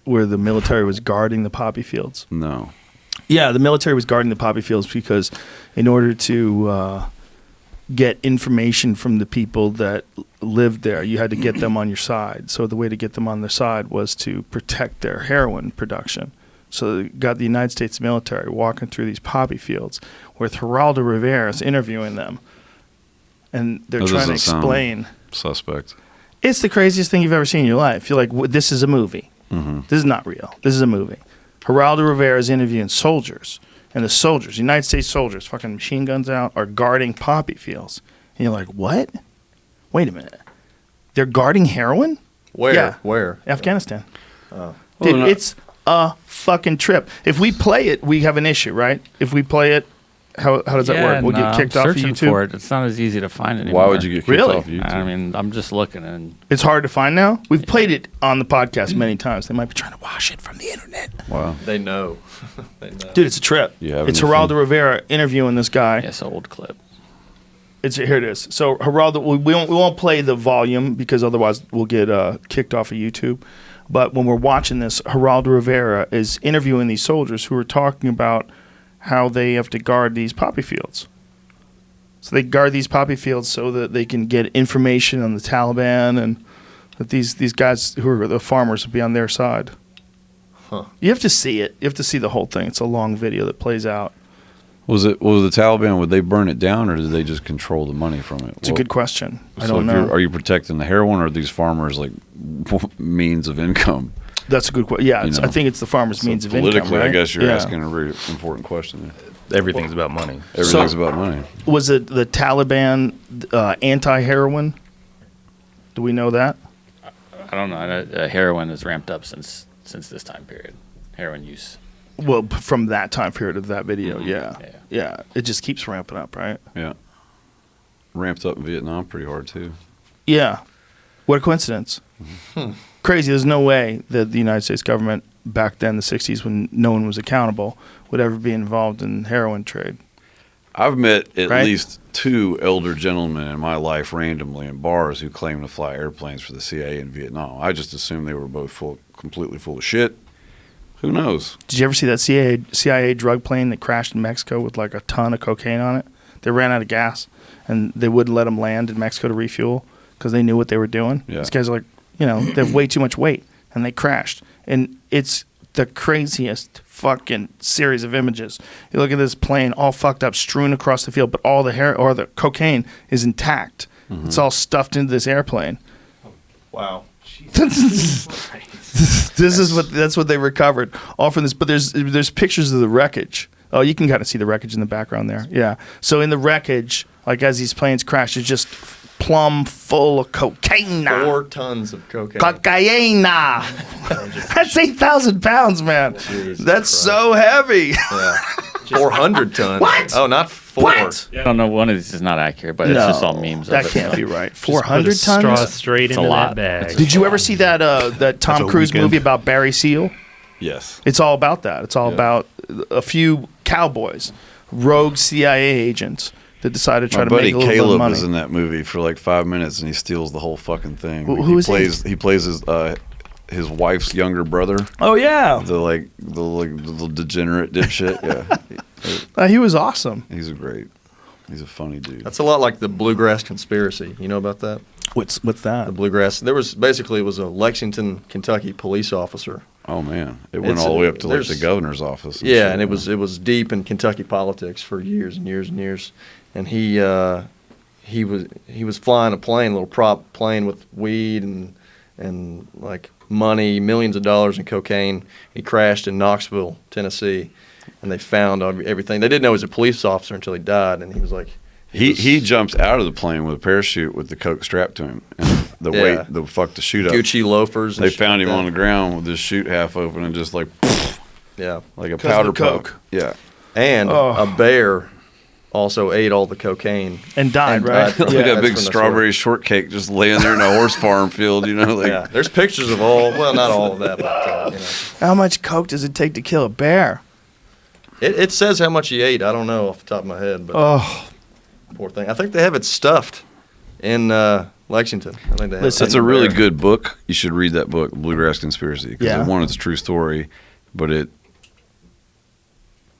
where the military was guarding the poppy fields? No. Yeah, the military was guarding the poppy fields because in order to get information from the people that lived there, you had to get them on your side. So the way to get them on their side was to protect their heroin production. So they got the United States military walking through these poppy fields with Geraldo Rivera is interviewing them. And they're That trying to doesn't sound explain. Suspect. It's the craziest thing you've ever seen in your life. You're like, this is a movie. Mm-hmm. This is not real. This is a movie. Geraldo Rivera is interviewing soldiers. And the soldiers, United States soldiers, fucking machine guns out, are guarding poppy fields. And you're like, what? Wait a minute. They're guarding heroin? Where? Yeah. Where? Afghanistan. Oh. Dude, Well, no- it's a fucking trip. If we play it, we have an issue, right? If we play it, how does that work? We'll get kicked off of searching YouTube? for it. It's not as easy to find anymore. Why would you get kicked Really? off YouTube? I mean, I'm just looking and It's hard to find now? We've played it on the podcast many times. They might be trying to wash it from the internet. Wow. They know. They know. Dude, it's a trip. You have It's anything? Geraldo Rivera interviewing this guy. yes, old clip. Here it is. So Geraldo, we won't play the volume because otherwise we'll get kicked off of YouTube. But when we're watching this, Geraldo Rivera is interviewing these soldiers who are talking about how they have to guard these poppy fields. So they guard these poppy fields so that they can get information on the Taliban and that these guys who are the farmers will be on their side. Huh. You have to see it. You have to see the whole thing. It's a long video that plays out. Was the Taliban, would they burn it down or did they just control the money from it? It's a good question. I So don't if know. are you protecting the heroin or are these farmers like means of income? That's a good question. Yeah, You know. I think it's the farmer's So means of income, politically, right? I guess you're Yeah. asking a very important question. Everything's about money. Everything's about money. Was it the Taliban anti-heroin? Do we know that? I don't know. Heroin has ramped up since this time period. Heroin use. Well, from that time period of that video, Yeah. yeah. It just keeps ramping up, right? Yeah. Ramped up in Vietnam pretty hard too. Yeah. What a coincidence. Crazy. There's no way that the United States government back then, the 60s, when no one was accountable, would ever be involved in heroin trade. I've met at Right. least 2 elder gentlemen in my life randomly in bars who claimed to fly airplanes for the CIA in Vietnam. I just assumed they were both completely full of shit. Who knows? Did you ever see that CIA drug plane that crashed in Mexico with like a ton of cocaine on it? They ran out of gas, and they wouldn't let them land in Mexico to refuel because they knew what they were doing. Yeah. These guys are like, they have way too much weight, and they crashed. And it's the craziest fucking series of images. You look at this plane all fucked up, strewn across the field, but all the the cocaine is intact. Mm-hmm. It's all stuffed into this airplane. Wow. That's what they recovered all from this. But there's pictures of the wreckage. Oh, you can kind of see the wreckage in the background there. Yeah. So in the wreckage, like as these planes crash, it's just plumb full of cocaine. 4 tons of cocaine. Cocaine. That's 8,000 pounds, man. Jesus That's Christ. so heavy. Yeah. 400 tons. What? Oh, not 4. What? I don't know. One of these is not accurate, but it's just all memes. That of it, can't so. be right. Just put a 400 straw tons. straight It's a into lot. that bag. Did you ever see that Tom a Cruise weekend. movie about Barry Seal? Yes. It's all about that. It's all about a few cowboys, rogue CIA agents that decided to try My to buddy make a little bit of Caleb money. is in that movie for like 5 minutes, and he steals the whole fucking thing. Who is he? He plays his wife's younger brother, Oh yeah, the degenerate dipshit. Yeah, he was awesome. he's a funny dude. That's a lot like the Bluegrass Conspiracy. You know about that? What's The that? Bluegrass. It was a Lexington, Kentucky police officer. Oh man, it went It's all the way up to like the there's- governor's office. Yeah, shit. and it was deep in Kentucky politics for years and years and years. And he was flying a plane, a little prop plane with weed and like money, millions of dollars in cocaine. He crashed in Knoxville, Tennessee, and they found everything. They didn't know he was a police officer until he died, and he was like. He jumps out of the plane with a parachute with the coke strapped to him, and the Yeah. the chute up. Gucci loafers. And They shit found like him that. on the ground with his chute half open and just like Yeah, like a 'Cause of powder the coke. puff. Yeah. and Oh. a bear also ate all the cocaine. And died, And right? died from- Like Yeah, a that's big from the strawberry shortcake just laying there in a horse farm field, like Yeah, there's pictures of well, not all of that, but How much coke does it take to kill a bear? it says how much he ate. I don't know off the top of my head, but Oh, poor thing. I think they have it stuffed in Lexington. I think they have Listen, That's a really good book. You should read that book, Bluegrass Conspiracy, because Yeah. one, it's a true story, but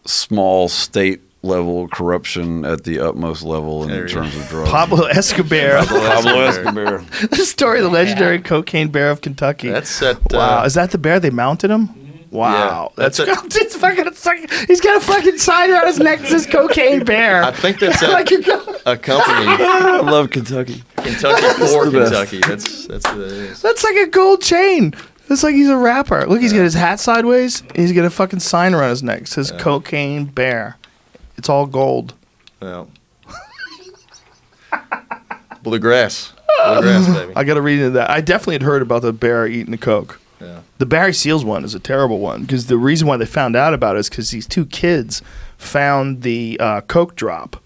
small state level corruption at the utmost level There in you terms of drugs. Pablo Escobar. Pablo Escobar. The story of the legendary cocaine bear of Kentucky. That's set. Wow, is that the bear they mounted him? Wow, Yeah, that's it's fucking. He's got a fucking sign around his neck that says "Cocaine Bear." I think that's Like a company, I love Kentucky. Kentucky for the best. Kentucky. That's what it is. that's like a gold chain. It's like he's a rapper. Look, he's got his hat sideways. And he's got a fucking sign around his neck. It says "Cocaine Bear." It's all gold. Yeah. Bluegrass, baby. I got to read into that. I definitely had heard about the bear eating the coke. Yeah. The Barry Seals one is a terrible one because the reason why they found out about it is because these 2 kids found the coke drop.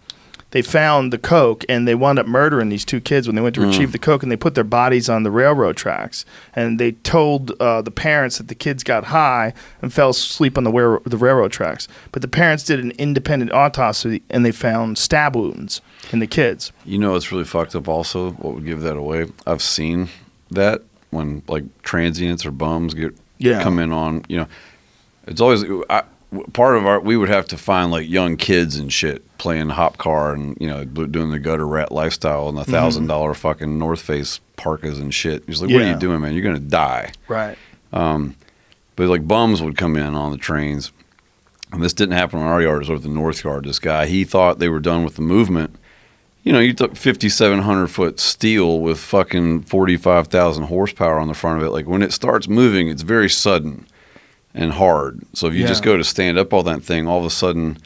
They found the coke and they wound up murdering these 2 kids when they went to retrieve the coke, and they put their bodies on the railroad tracks. And they told the parents that the kids got high and fell asleep on the railroad tracks. But the parents did an independent autopsy and they found stab wounds in the kids. You know what's really fucked up also? What would give that away? I've seen that when like transients or bums come in on, it's always part of we would have to find like young kids and shit playing hop car and doing the gutter rat lifestyle and the $1,000 fucking North Face parkas and shit. He's like, what are Yeah. you doing, man? You're gonna die. Right. But like bums would come in on the trains, and this didn't happen on our yard. It was over the North Yard. This guy, he thought they were done with the movement. You took 5,700 foot steel with fucking 45,000 horsepower on the front of it. Like when it starts moving, it's very sudden and hard. So if you just go to stand up all that thing, all of a sudden,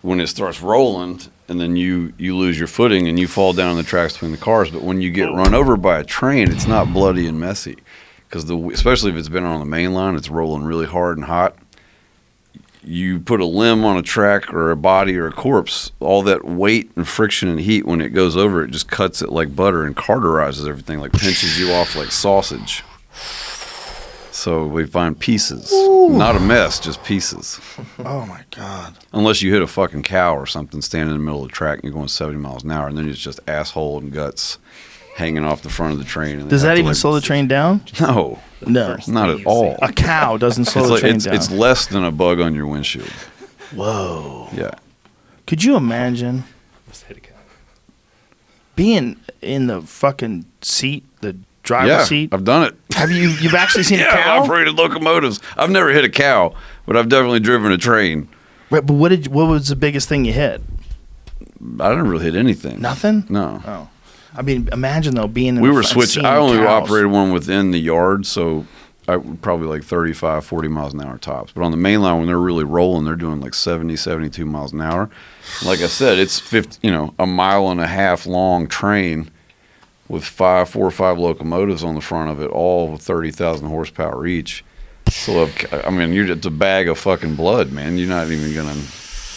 when it starts rolling and then you lose your footing and you fall down the tracks between the cars. But when you get run over by a train, it's not bloody and messy, because especially if it's been on the main line, it's rolling really hard and hot. You put a limb on a track or a body or a corpse, all that weight and friction and heat, when it goes over, it just cuts it like butter and cauterizes everything, like pinches you off like sausage. So we find pieces. Ooh. Not a mess, just pieces. Oh my God. Unless you hit a fucking cow or something standing in the middle of the track and you're going 70 miles an hour, and then it's just asshole and guts hanging off the front of the train. And does that even slow the train down? No. No. Not at all. A cow doesn't slow the train down. It's less than a bug on your windshield. Whoa. Yeah. Could you imagine being in the fucking seat, the driver's seat? I've done it. Have you've actually seen a cow? I've operated locomotives. I've never hit a cow, but I've definitely driven a train. Right, but what was the biggest thing you hit? I didn't really hit anything. Nothing? No. Oh. I mean, imagine though being in we the were front switching. seeing I only cows. operated one within the yard, so I probably like 35, 40 miles an hour tops. But on the main line, when they're really rolling, they're doing like 70, 72 miles an hour. Like I said, it's 50, a mile and a half long train with 4 or 5 locomotives on the front of it, all with 30,000 horsepower each. So, I mean, it's a bag of fucking blood, man. You're not even gonna.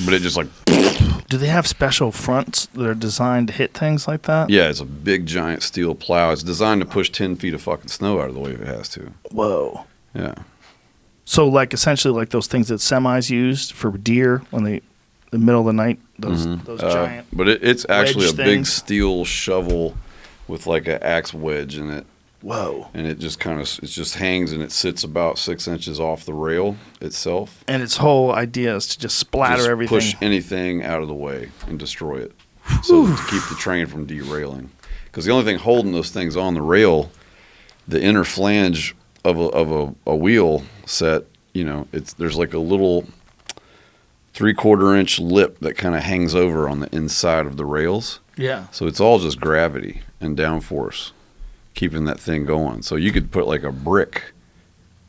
But it just like. Do they have special fronts that are designed to hit things like that? Yeah, it's a big giant steel plow. It's designed to push 10 feet of fucking snow out of the way if it has to. Whoa. Yeah. So like essentially like those things that semis used for deer when they, the middle of the night, those giant. But it's actually a wedge big things. steel shovel with like an axe wedge in it. Whoa. And it just it just hangs and it sits about 6 inches off the rail itself. And its whole idea is to just splatter Just everything. push anything out of the way and destroy it. So to keep the train from derailing. Because the only thing holding those things on the rail, the inner flange of a wheel set, there's like a little 3/4 inch lip that kind of hangs over on the inside of the rails. Yeah. So it's all just gravity and downforce keeping that thing going. So you could put like a brick,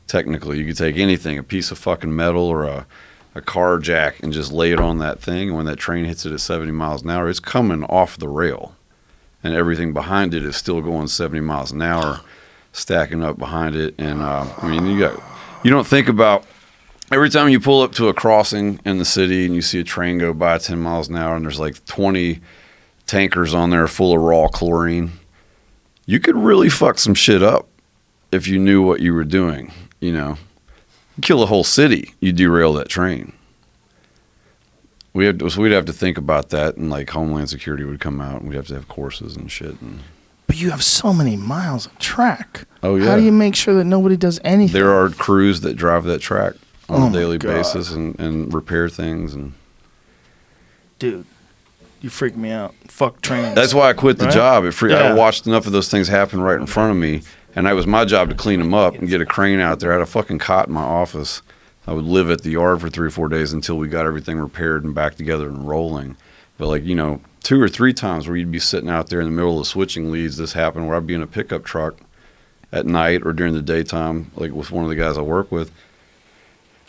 technically. You could take anything, a piece of fucking metal or a car jack, and just lay it on that thing. And when that train hits it at 70 miles an hour, it's coming off the rail. And everything behind it is still going 70 miles an hour, stacking up behind it. And you don't think about, every time you pull up to a crossing in the city and you see a train go by 10 miles an hour and there's like 20 tankers on there full of raw chlorine, you could really fuck some shit up if you knew what you were doing, You kill a whole city, you derail that train. We'd have to think about that, and like Homeland Security would come out, and we'd have to have courses and shit. But you have so many miles of track. Oh, yeah. How do you make sure that nobody does anything? There are crews that drive that track on a daily God. basis and repair things. And Dude, you freak me out. Fuck trains. that's why I quit the Right? job. Yeah. I watched enough of those things happen right in front of me, and it was my job to clean them up and get a crane out there. I had a fucking cot in my office. I would live at the yard for 3 or 4 days until we got everything repaired and back together and rolling. But 2 or 3 times where you'd be sitting out there in the middle of switching leads, this happened where I'd be in a pickup truck at night or during the daytime, like with one of the guys I work with.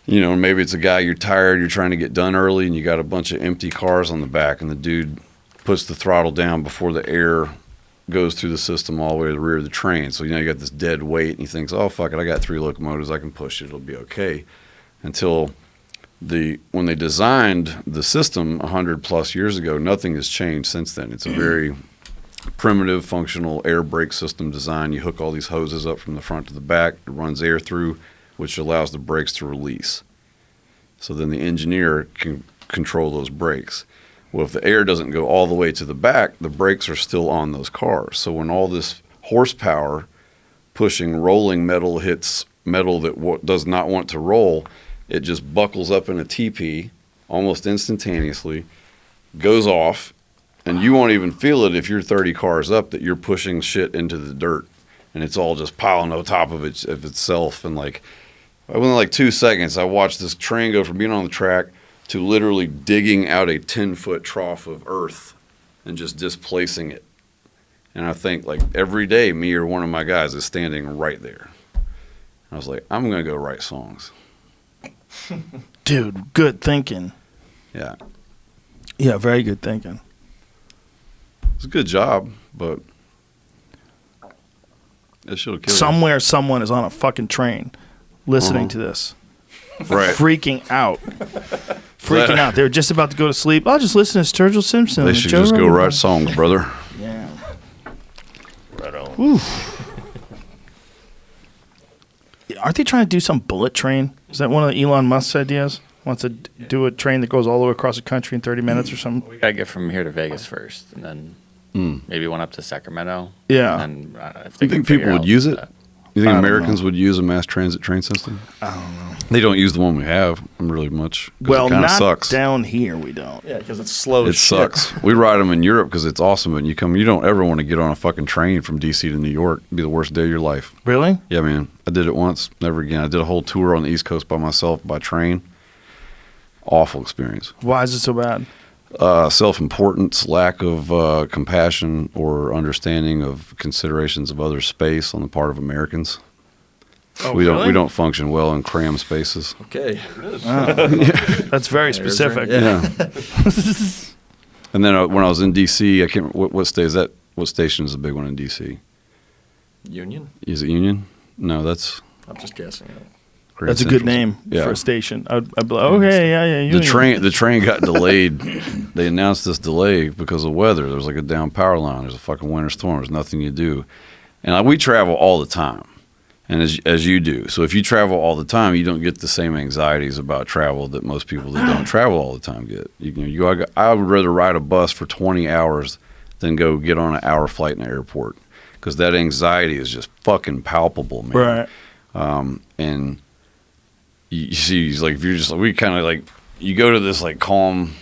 Maybe it's a guy, you're tired, you're trying to get done early, and you got a bunch of empty cars on the back, and the dude puts the throttle down before the air goes through the system all the way to the rear of the train. So, you got this dead weight, and he thinks, oh, fuck it, I got 3 locomotives, I can push it, it'll be okay. Until when they designed the system 100 plus years ago, nothing has changed since then. It's a very primitive, functional air brake system design. You hook all these hoses up from the front to the back, it runs air through, which allows the brakes to release. So then the engineer can control those brakes. Well, if the air doesn't go all the way to the back, the brakes are still on those cars. So when all this horsepower pushing rolling metal hits metal that does not want to roll, it just buckles up in a TP almost instantaneously, goes off, and you won't even feel it if you're 30 cars up that you're pushing shit into the dirt, and it's all just piling on top of itself. And within 2 seconds, I watched this train go from being on the track to literally digging out a 10-foot trough of earth and just displacing it. And I think every day, me or one of my guys is standing right there. I was like, I'm going to go write songs. Dude, good thinking. Yeah. Yeah, very good thinking. It's a good job, but it should have killed Somewhere, someone is on a fucking train listening to this. him. Right. Freaking out. Freaking out. They were just about to go to sleep. I'll just listen to Sturgill Simpson. They and should Joe just go Rogan. write songs, brother. Yeah. Right on. Aren't they trying to do some bullet train? Is that one of Elon Musk's ideas? Wants to do a train that goes all the way across the country in 30 minutes or something? We gotta get from here to Vegas first, and then maybe one up to Sacramento. Yeah. And if You think people would use it? You think I don't Americans know. would use a mass transit train system? I don't know. They don't use the one we have really much. 'Cause Well, it kind of not sucks. down here we don't. Yeah, because it's slow It as shit. sucks. We ride them in Europe because it's awesome, but you don't ever want to get on a fucking train from DC to New York. It'd be the worst day of your life. Really? Yeah, man. I did it once, never again. I did a whole tour on the East Coast by myself by train. Awful experience. Why is it so bad? Self-importance, lack of compassion or understanding of considerations of other space on the part of Americans. Oh, we really? don't function well in crammed spaces. Okay. That's very There's specific. right. Yeah. And then when I was in DC, I can't. What state is that? What station is the big one in DC? Union? Is it Union? No, that's. I'm just guessing. Grand That's a good Central. name Yeah. for a station. I'd be like, okay, yeah. The train got delayed. They announced this delay because of weather. There was like a down power line. There's a fucking winter storm. There's nothing you do. And we travel all the time, and as you do. So if you travel all the time, you don't get the same anxieties about travel that most people that don't travel all the time get. I would rather ride a bus for 20 hours than go get on an hour flight in an airport because that anxiety is just fucking palpable, man. Right. And you see, like if you're just we kind of like you go to this like calm,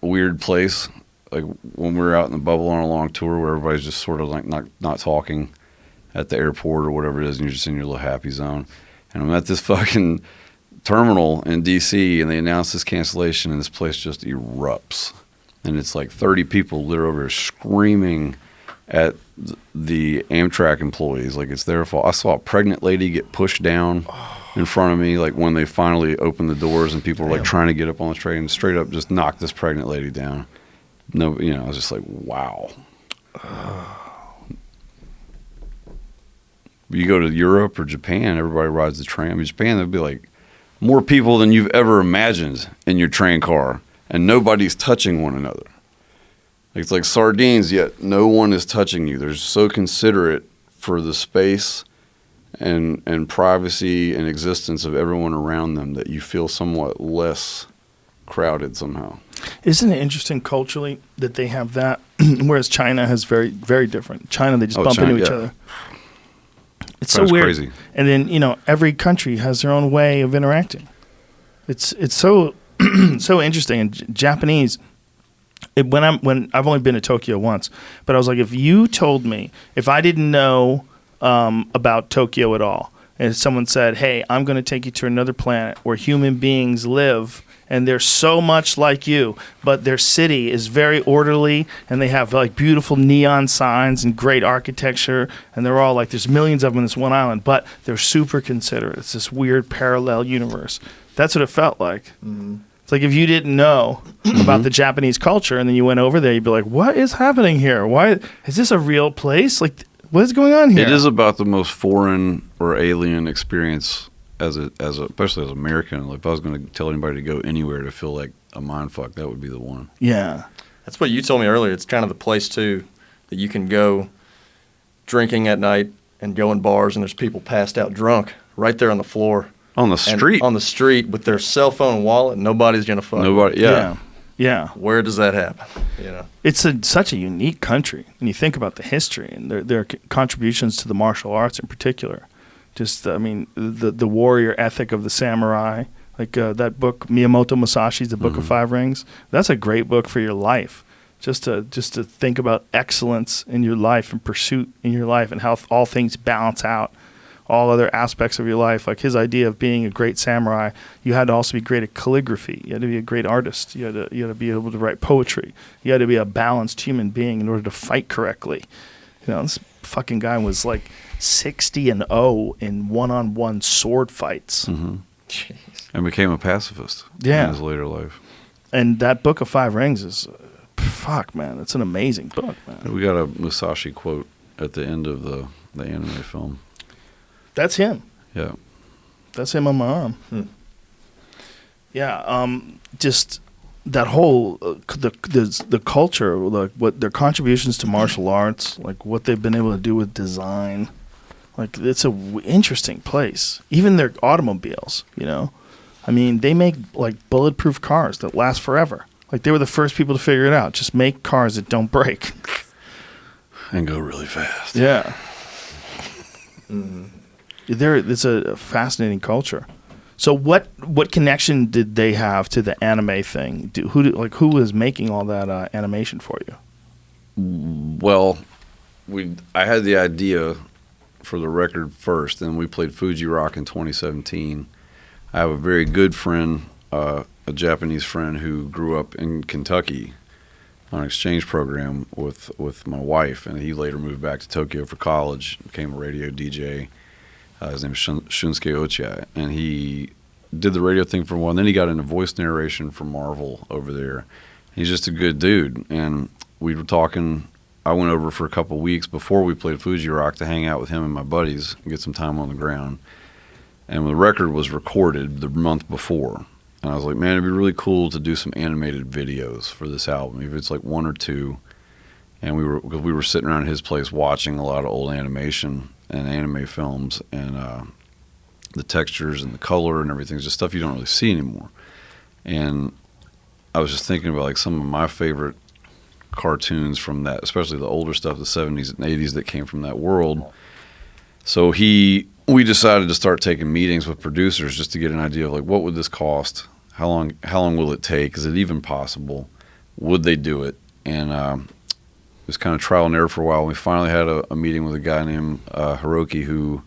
weird place, like when we're out in the bubble on a long tour where everybody's just sort of like not talking at the airport or whatever it is, and you're just in your little happy zone. And I'm at this fucking terminal in DC, and they announce this cancellation, and this place just erupts, and it's like 30 people literally over there screaming at the Amtrak employees like it's their fault. I saw a pregnant lady get pushed down in front of me, like when they finally opened the doors and people were like trying to get up on the train and straight up just knocked this pregnant lady down. No, I was just like, wow. You go to Europe or Japan, everybody rides the tram. In Japan, there'd be like more people than you've ever imagined in your train car, and nobody's touching one another. It's like sardines, yet no one is touching you. They're so considerate for the space and privacy and existence of everyone around them that you feel somewhat less crowded somehow. Isn't it interesting culturally that they have that, whereas China has very, very different. China, they just bump China, into each yeah. other. It's China's so weird. crazy. And then, every country has their own way of interacting. It's so so interesting. And Japanese, when I've only been to Tokyo once, but I was like, if you told me, if I didn't know about Tokyo at all, and someone said, hey, I'm going to take you to another planet where human beings live, and they're so much like you, but their city is very orderly, and they have like beautiful neon signs and great architecture, and they're all like, there's millions of them in this one island, but they're super considerate. It's this weird parallel universe. That's what it felt like. It's like if you didn't know about the Japanese culture, and then you went over there, you'd be like, what is happening here? Why is this a real place? Like, what is going on here? It is about the most foreign or alien experience especially as an American. Like if I was going to tell anybody to go anywhere to feel like a mind fuck, that would be the one. Yeah. That's what you told me earlier. It's kind of the place, too, that you can go drinking at night and go in bars, and there's people passed out drunk right there on the floor. On the And street. on the street with their cell phone and wallet. Nobody's going to fuck. Nobody. Yeah. Yeah. Where does that happen? It's such a unique country when you think about the history and their contributions to the martial arts in particular. Just, the warrior ethic of the samurai. Like that book, Miyamoto Musashi's The Book of Five Rings. That's a great book for your life. Just to think about excellence in your life and pursuit in your life and how all things balance out. All other aspects of your life. Like his idea of being a great samurai, you had to also be great at calligraphy. You had to be a great artist. You had to be able to write poetry. You had to be a balanced human being in order to fight correctly. This fucking guy was like 60-0 in one-on-one sword fights. And became a pacifist Yeah. in his later life. And that Book of Five Rings is fuck, man, it's an amazing book, man. We got a Musashi quote at the end of the anime film. That's him. Yeah. That's him on my arm. Yeah, just that whole the culture, like what their contributions to martial arts, like what they've been able to do with design, like it's a interesting place. Even their automobiles, you know, I mean, they make like bulletproof cars that last forever. Like they were the first people to figure it out. Just make cars that don't break And go really fast. Yeah. It's a fascinating culture. So what connection did they have to the anime thing? Who was making all that animation for you? Well, I had the idea for the record first, and we played Fuji Rock in 2017. I have a very good friend, a Japanese friend who grew up in Kentucky on an exchange program with my wife, and he later moved back to Tokyo for college, became a radio DJ. His name is Shunsuke Ochiai, and he did the radio thing for a while, and then he got into voice narration for Marvel over there. He's just a good dude, and we were talking. I went over for a couple of weeks before we played Fuji Rock to hang out with him and my buddies and get some time on the ground. And the record was recorded the month before, and I was like, man, it'd be really cool to do some animated videos for this album, if it's like one or two. And because we were sitting around his place watching a lot of old animation and anime films, and the textures and the color and everything is just stuff you don't really see anymore. And I was just thinking about like some of my favorite cartoons from that, especially the older stuff, the 70s and 80s that came from that world. So we decided to start taking meetings with producers just to get an idea of like, what would this cost? How long will it take? Is it even possible? Would they do it? And it was kind of trial and error for a while. We finally had a meeting with a guy named Hiroki, who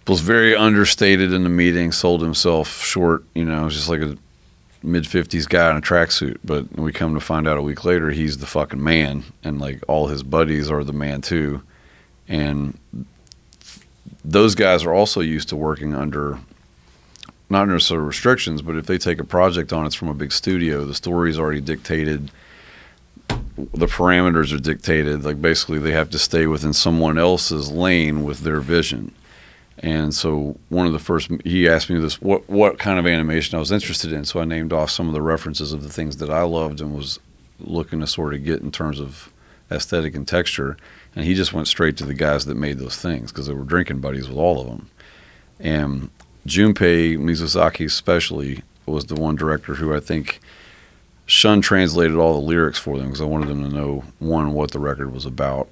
was very understated in the meeting, sold himself short, just like a mid-50s guy in a tracksuit. But we come to find out a week later, he's the fucking man, and like all his buddies are the man too. And those guys are also used to working under, not necessarily restrictions, but if they take a project on, it's from a big studio, the story's already dictated, the parameters are dictated. Like basically they have to stay within someone else's lane with their vision. And so one of the first, he asked me this, what kind of animation I was interested in. So I named off some of the references of the things that I loved and was looking to sort of get in terms of aesthetic and texture. And he just went straight to the guys that made those things because they were drinking buddies with all of them. And Junpei Mizusaki especially was the one director who I think Shun translated all the lyrics for them because I wanted them to know, one, what the record was about,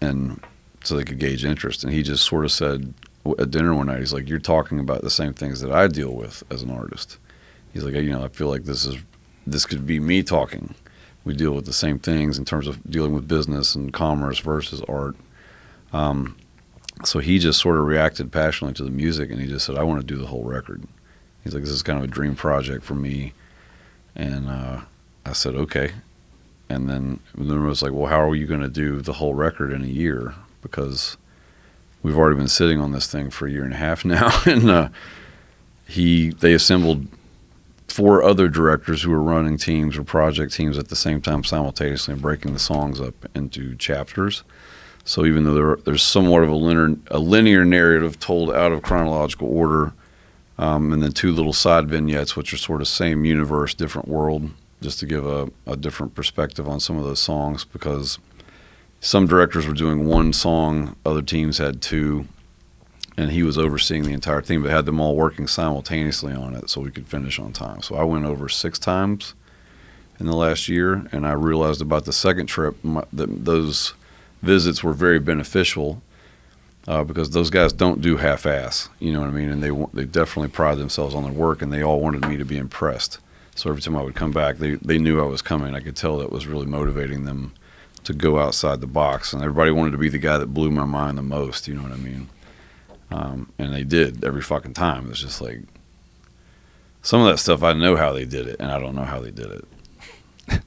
and so they could gauge interest. And he just sort of said at dinner one night, he's like, you're talking about the same things that I deal with as an artist. He's like, I feel like this could be me talking. We deal with the same things in terms of dealing with business and commerce versus art. So he just sort of reacted passionately to the music, and he just said, I want to do the whole record. He's like, this is kind of a dream project for me. And I said, okay. And then it was like, well, how are you going to do the whole record in a year? Because we've already been sitting on this thing for a year and a half now. And they assembled 4 other directors who were running teams or project teams at the same time simultaneously and breaking the songs up into chapters. So even though there's somewhat of a linear narrative told out of chronological order, and then 2 little side vignettes, which are sort of same universe, different world, just to give a different perspective on some of those songs, because some directors were doing 1 song, other teams had 2, and he was overseeing the entire team, but had them all working simultaneously on it so we could finish on time. So I went over 6 times in the last year, and I realized about the second trip that those visits were very beneficial. Because those guys don't do half-ass, you know what I mean? And they definitely pride themselves on their work, and they all wanted me to be impressed. So every time I would come back, they knew I was coming. I could tell that was really motivating them to go outside the box. And everybody wanted to be the guy that blew my mind the most, you know what I mean? And they did every fucking time. It was just like, some of that stuff, I know how they did it, and I don't know how they did it.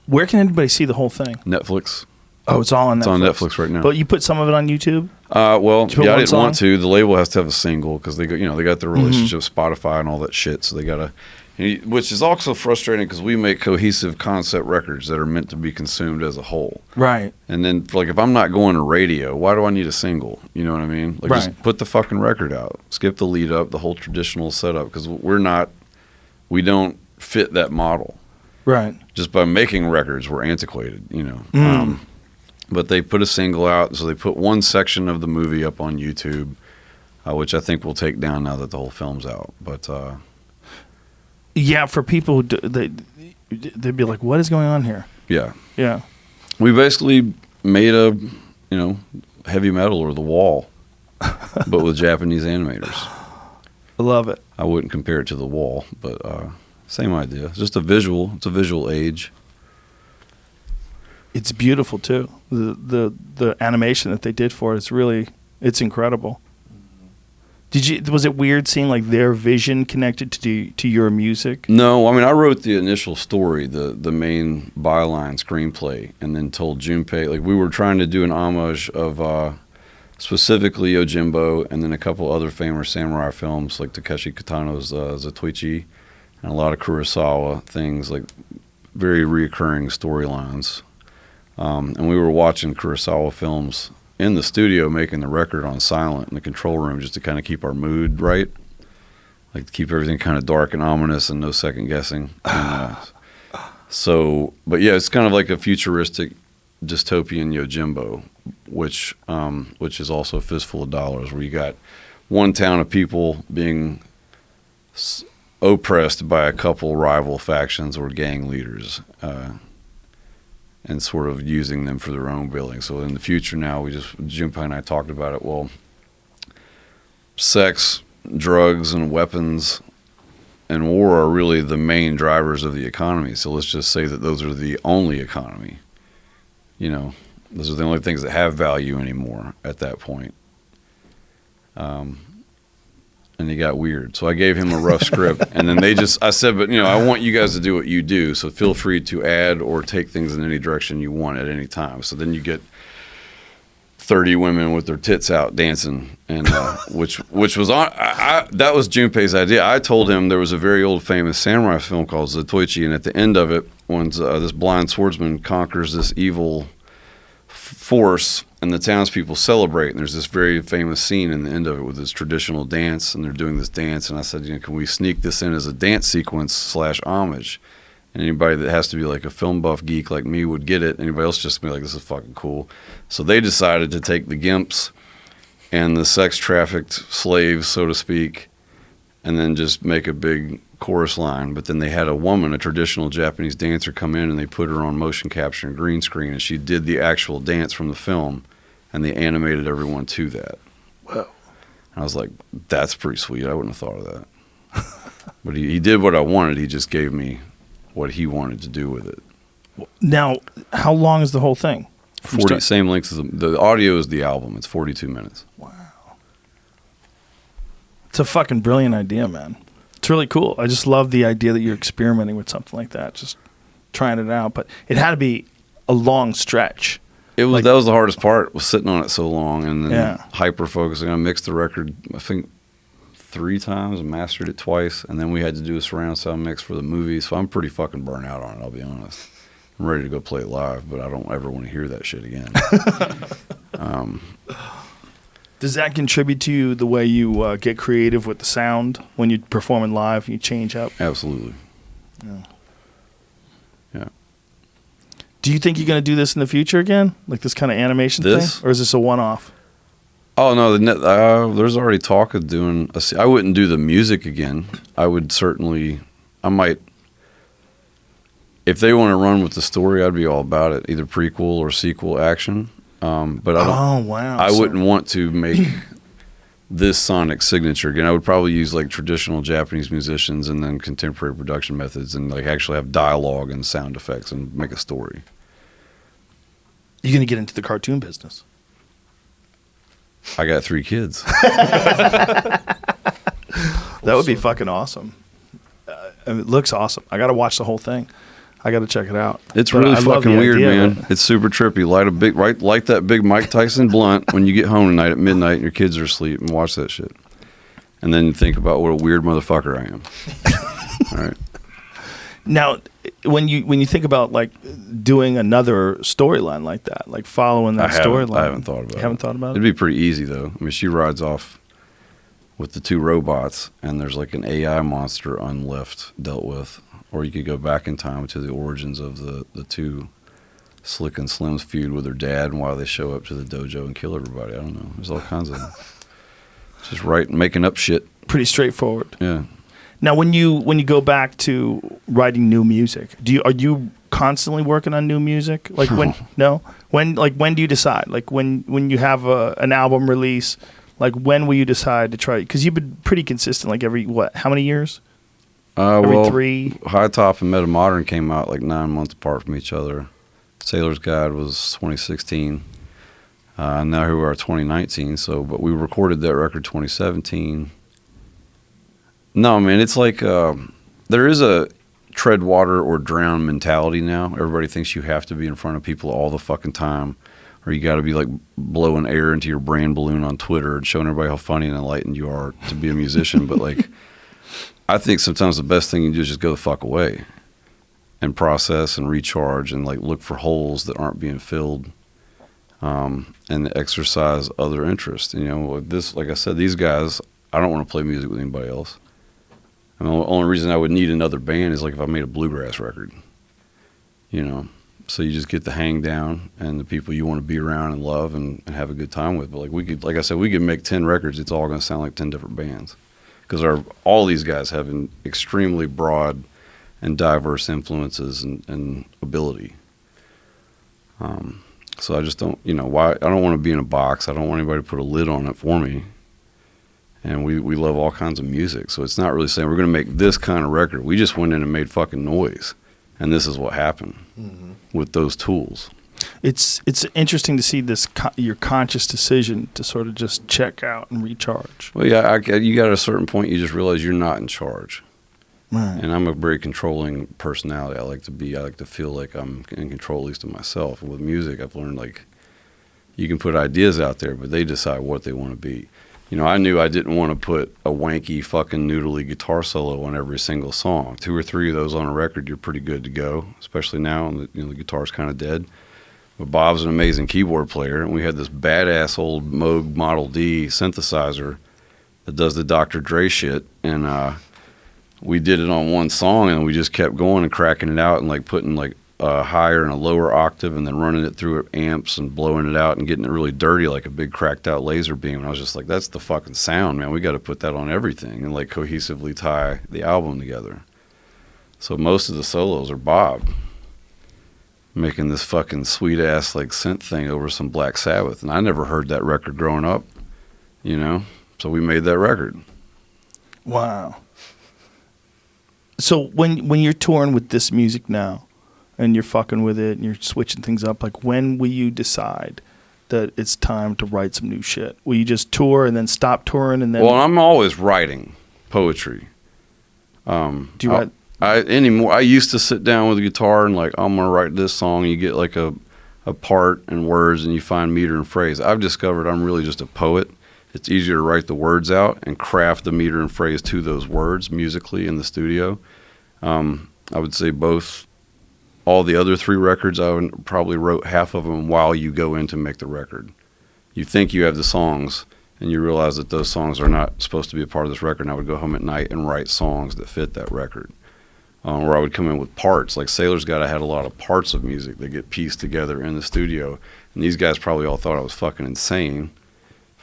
Where can anybody see the whole thing? Netflix. Oh, it's all on Netflix. It's on Netflix right now. But you put some of it on YouTube? Well, I didn't want to. The label has to have a single because they got their relationship with Spotify and all that shit. So they gotta, Which is also frustrating because we make cohesive concept records that are meant to be consumed as a whole. Right. And then, like, if I'm not going to radio, why do I need a single? You know what I mean? Like, Right. just put the fucking record out. Skip the lead up, the whole traditional setup, because we don't fit that model. Right. Just by making records, we're antiquated, you know. But they put a single out, so they put one section of the movie up on YouTube, which I think we'll take down now that the whole film's out. But yeah, for people who they'd be like, "What is going on here?" yeah, Yeah. we basically made a, you know, Heavy Metal or The Wall, but with Japanese animators. I love it. I wouldn't compare it to The Wall, but same idea. It's just a visual. It's a visual age. It's beautiful too. The animation that they did for it's incredible. Was it weird seeing like their vision connected to your music? No, I mean, I wrote the initial story, the main byline screenplay, and then told Junpei, like, we were trying to do an homage of specifically Yojimbo and then a couple other famous samurai films like Takeshi Kitano's Zatoichi and a lot of Kurosawa things, like very reoccurring storylines. And we were watching Kurosawa films in the studio, making the record on silent in the control room just to kind of keep our mood right, like to keep everything kind of dark and ominous and no second guessing. And, but yeah, it's kind of like a futuristic dystopian Yojimbo, which is also a fistful of dollars, where you got one town of people being oppressed by a couple rival factions or gang leaders. And sort of using them for their own billing. So in the future now, Junpei and I talked about it. Well, sex, drugs, and weapons and war are really the main drivers of the economy. So let's just say that those are the only economy. You know, those are the only things that have value anymore at that point. And he got weird. So I gave him a rough script. And then I said, but, you know, I want you guys to do what you do. So feel free to add or take things in any direction you want at any time. So then you get 30 women with their tits out dancing, and which was on. That was Junpei's idea. I told him there was a very old famous samurai film called Zatoichi, and at the end of it, when this blind swordsman conquers this evil force, and the townspeople celebrate, and there's this very famous scene in the end of it with this traditional dance, and they're doing this dance, and I said, you know, can we sneak this in as a dance sequence / homage? And anybody that has to be like a film buff geek like me would get it. Anybody else just be like, this is fucking cool. So they decided to take the gimps and the sex trafficked slaves, so to speak, and then just make a big chorus line. But then they had a woman, a traditional Japanese dancer, come in, and they put her on motion capture and green screen, and she did the actual dance from the film, and they animated everyone to that. Whoa. And I was like, that's pretty sweet. I wouldn't have thought of that. But he did what I wanted. He just gave me what he wanted to do with it. Now, how long is the whole thing? 40, same length as the audio is the album. It's 42 minutes. Wow. It's a fucking brilliant idea, man. It's really cool. I just love the idea that you're experimenting with something like that, just trying it out. But it had to be a long stretch. It was, that was the hardest part, was sitting on it so long and then hyper focusing. I mixed the record, I think, 3 times and mastered it twice, and then we had to do a surround sound mix for the movie. So I'm pretty fucking burnt out on it, I'll be honest. I'm ready to go play it live, but I don't ever want to hear that shit again. Does that contribute to you the way you get creative with the sound when you're performing live and you change up? Absolutely. Yeah. Do you think you're going to do this in the future again? Like this kind of animation thing? Or is this a one-off? Oh, no, there's already talk of doing I wouldn't do the music again. I would certainly, I might, if they want to run with the story, I'd be all about it, either prequel or sequel action. But I don't, oh, wow. I wouldn't want to make this sonic signature again. I would probably use like traditional Japanese musicians and then contemporary production methods and like actually have dialogue and sound effects and make a story. You're going to get into the cartoon business. I got 3 kids. That would be fucking awesome. I mean, it looks awesome. I got to watch the whole thing. I got to check it out. It's really fucking weird, man. It's super trippy. Light that big Mike Tyson blunt when you get home tonight at midnight and your kids are asleep, and watch that shit. And then think about what a weird motherfucker I am. All right. Now, when you think about like doing another storyline like that, like following that storyline, I haven't thought about it. You haven't thought about It'd it? be pretty easy though. I mean, she rides off with the 2 robots, and there's like an AI monster unleft dealt with, or you could go back in time to the origins of the 2 Slick and Slim's feud with her dad, and why they show up to the dojo and kill everybody. I don't know. There's all kinds of just making up shit. Pretty straightforward. Yeah. Now, when you go back to writing new music, are you constantly working on new music? Like when do you decide? Like when you have an album release, like when will you decide to try? Because you've been pretty consistent. Like how many years? Every 3. High Top and Meta Modern came out like 9 months apart from each other. Sailor's Guide was 2016. And now here we are 2019. So, but we recorded that record 2017. No, man, it's like there is a tread water or drown mentality now. Everybody thinks you have to be in front of people all the fucking time, or you got to be like blowing air into your brain balloon on Twitter and showing everybody how funny and enlightened you are to be a musician. But like, I think sometimes the best thing you do is just go the fuck away and process and recharge and like look for holes that aren't being filled, and exercise other interests. You know, this, like I said, these guys, I don't want to play music with anybody else. I mean, the only reason I would need another band is like if I made a bluegrass record, you know. So you just get the hang down and the people you want to be around and love and have a good time with. But like I said, we could make 10 records. It's all going to sound like 10 different bands, because all these guys have an extremely broad and diverse influences and ability. So I just don't, I don't want to be in a box. I don't want anybody to put a lid on it for me. And we love all kinds of music. So it's not really saying we're going to make this kind of record. We just went in and made fucking noise. And this is what happened with those tools. It's interesting to see this your conscious decision to sort of just check out and recharge. Well, yeah, you got at a certain point, you just realize you're not in charge. Right. And I'm a very controlling personality. I like to feel like I'm in control, at least of myself. And with music, I've learned like you can put ideas out there, but they decide what they want to be. I knew I didn't want to put a wanky fucking noodly guitar solo on every single song. 2 or 3 of those on a record, you're pretty good to go, especially now, and the guitar's kind of dead. But Bob's an amazing keyboard player, and we had this badass old Moog Model D synthesizer that does the Dr. Dre shit, and we did it on one song, and we just kept going and cracking it out and like putting like a higher and a lower octave and then running it through amps and blowing it out and getting it really dirty like a big cracked out laser beam. And I was just like, that's the fucking sound, man. We got to put that on everything and like cohesively tie the album together. So most of the solos are Bob making this fucking sweet ass like synth thing over some Black Sabbath. And I never heard that record growing up, so we made that record. Wow. So when you're touring with this music now, and you're fucking with it, and you're switching things up, like when will you decide that it's time to write some new shit? Will you just tour and then stop touring and then? Well, I'm always writing poetry. Do you write? I used to sit down with a guitar and like, I'm gonna write this song. And you get like a part and words, and you find meter and phrase. I've discovered I'm really just a poet. It's easier to write the words out and craft the meter and phrase to those words musically in the studio. I would say both. All the other 3 records, I probably wrote half of them while you go in to make the record. You think you have the songs, and you realize that those songs are not supposed to be a part of this record, and I would go home at night and write songs that fit that record. Or I would come in with parts. Like Sailor's Guide, I had a lot of parts of music that get pieced together in the studio, and these guys probably all thought I was fucking insane.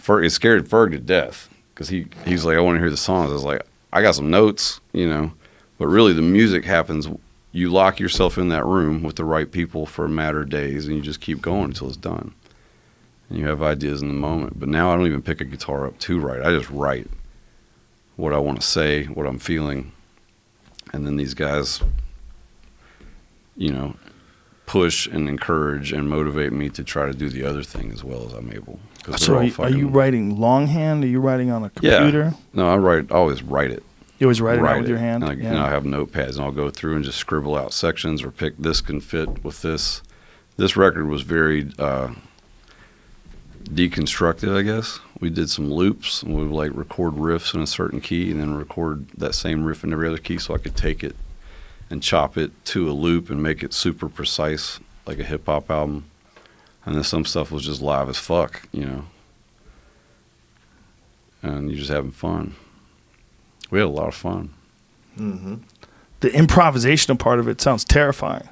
It scared Ferg to death, because he's like, I want to hear the songs. I was like, I got some notes, but really the music happens. You lock yourself in that room with the right people for a matter of days, and you just keep going until it's done. And you have ideas in the moment. But now I don't even pick a guitar up to write. I just write what I want to say, what I'm feeling. And then these guys, push and encourage and motivate me to try to do the other thing as well as I'm able. So are you writing longhand? Are you writing on a computer? Yeah. No, I always write it. You always write it out with your hand? And I have notepads, and I'll go through and just scribble out sections or pick this can fit with this. This record was very deconstructed, I guess. We did some loops, and we would like record riffs in a certain key and then record that same riff in every other key so I could take it and chop it to a loop and make it super precise, like a hip hop album. And then some stuff was just live as fuck, you know. And you're just having fun. We had a lot of fun. Mm-hmm. The improvisational part of it sounds terrifying,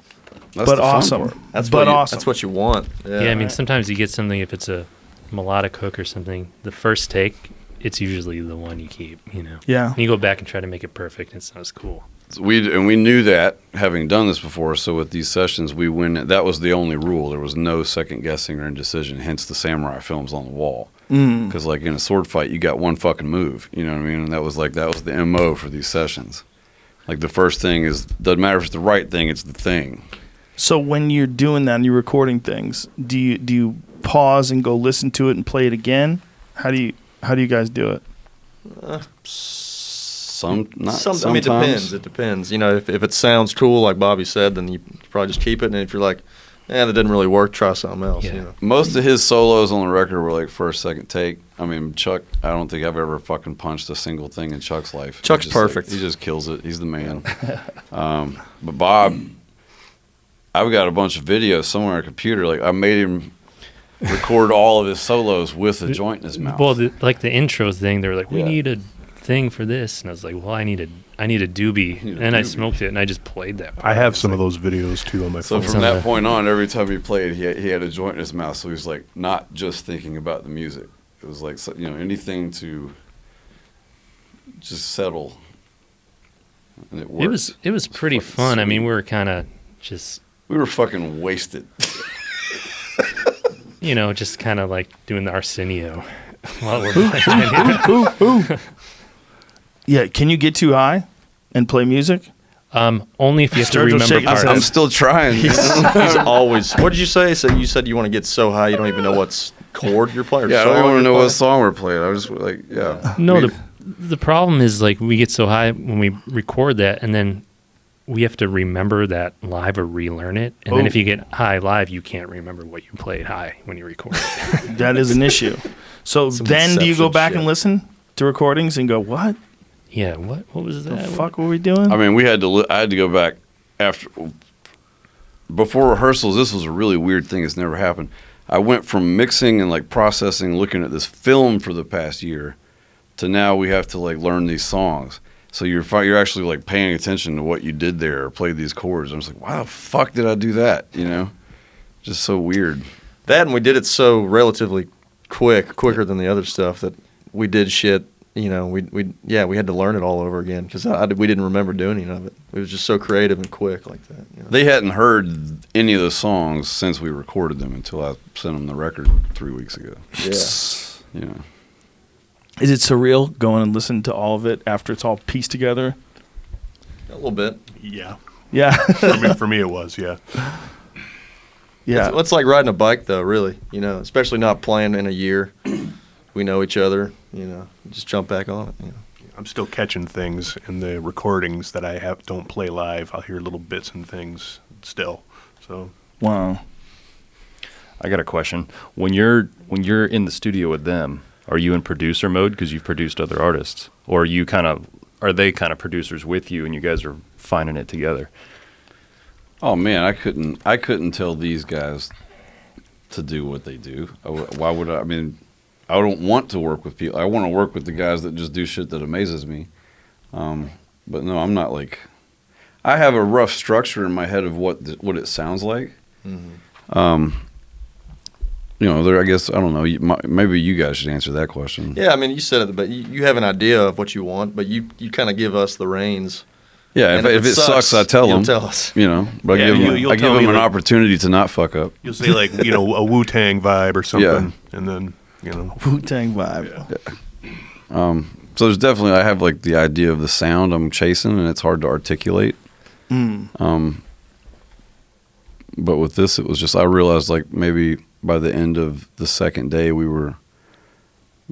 That's but the fun awesome. part. That's but what you, awesome. That's what you want. Yeah, I mean, sometimes you get something, if it's a melodic hook or something, the first take, it's usually the one you keep, you know. Yeah. And you go back and try to make it perfect, and it sounds cool. We knew that, having done this before, so with these sessions, that was the only rule. There was no second guessing or indecision, hence the samurai films on the wall. Because like in a sword fight, you got one fucking move, you know what I mean? And that was the MO for these sessions. Like the first thing doesn't matter if it's the right thing, it's the thing. So when you're doing that and you're recording things, do you pause and go listen to it and play it again? How do you guys do it? Sometimes. I mean, it depends. It depends. You know, if it sounds cool, like Bobby said, then you probably just keep it. And if you're like, that didn't really work, try something else. Yeah. You know? Most of his solos on the record were like first, second take. I mean, Chuck, I don't think I've ever fucking punched a single thing in Chuck's life. Chuck's perfect. He just kills it. He's the man. But Bob, I've got a bunch of videos somewhere on a computer. Like I made him record all of his solos with a joint in his mouth. Well, like the intro thing, they were like, we Yeah. need a thing for this. And I was like, well, I need a doobie. And I smoked it, and I just played that part. I have some of those videos too on my So phone. from that point on, every time he played, he had a joint in his mouth. So he was like not just thinking about the music. It was like, you know, anything to just settle. And it worked. It was pretty fucking fun. I sweet. mean, we were kind of just, We were fucking wasted. you know, just kind of like doing the Arsenio while we're playing. Yeah, can you get too high and play music? Only if you have to Sturgill remember shaking his parts. head. I'm still trying. He's always. What did you say? So you said you want to get so high you don't even know what's chord you're playing. Or Yeah, I don't song even want you're to know playing? what song we're playing. I was like, yeah. No, the problem is like we get so high when we record that, and then we have to remember that live or relearn it. And then if you get high live, you can't remember what you played high when you record it. That is an issue. So Some then do you go inception back shit. and listen to recordings and go, what Yeah, what was the that? fuck were we doing? I mean, I had to go back before rehearsals. This was a really weird thing. It's never happened. I went from mixing and like processing, looking at this film for the past year, to now we have to like learn these songs. So you're actually like paying attention to what you did there or played these chords. I'm just like, why the fuck did I do that? You know, just so weird. That, and we did it so relatively quicker than the other stuff that we did shit. You know, we had to learn it all over again because we didn't remember doing any of it. It was just so creative and quick like that. You know? They hadn't heard any of the songs since we recorded them until I sent them the record 3 weeks ago. Yeah. You know. Is it surreal going and listening to all of it after it's all pieced together? A little bit. Yeah. Yeah. For me, it was, yeah. Yeah. It's like riding a bike, though, really. You know, especially not playing in a year. We know each other. You know, just jump back on it. You know. I'm still catching things in the recordings that I don't play live. I'll hear little bits and things still. So Wow. I got a question. When you're in the studio with them, are you in producer mode because you've produced other artists, or are they kind of producers with you and you guys are finding it together? Oh man, I couldn't tell these guys to do what they do. Why would I? I mean, I don't want to work with people. I want to work with the guys that just do shit that amazes me. But no, I'm not like. I have a rough structure in my head of what it sounds like. Mm-hmm. You know, I guess I don't know. Maybe you guys should answer that question. Yeah, I mean, you said it, but you have an idea of what you want, but you kind of give us the reins. Yeah, And if it sucks, I tell you'll them. tell us. You know, but Yeah, I give you'll them tell me, an like- opportunity to not fuck up. you'll say like, a Wu-Tang vibe or something, and then, Wu-Tang vibe. So there's definitely, I have like the idea of the sound I'm chasing, and it's hard to articulate. But with this, it was just, I realized like maybe by the end of the second day, we were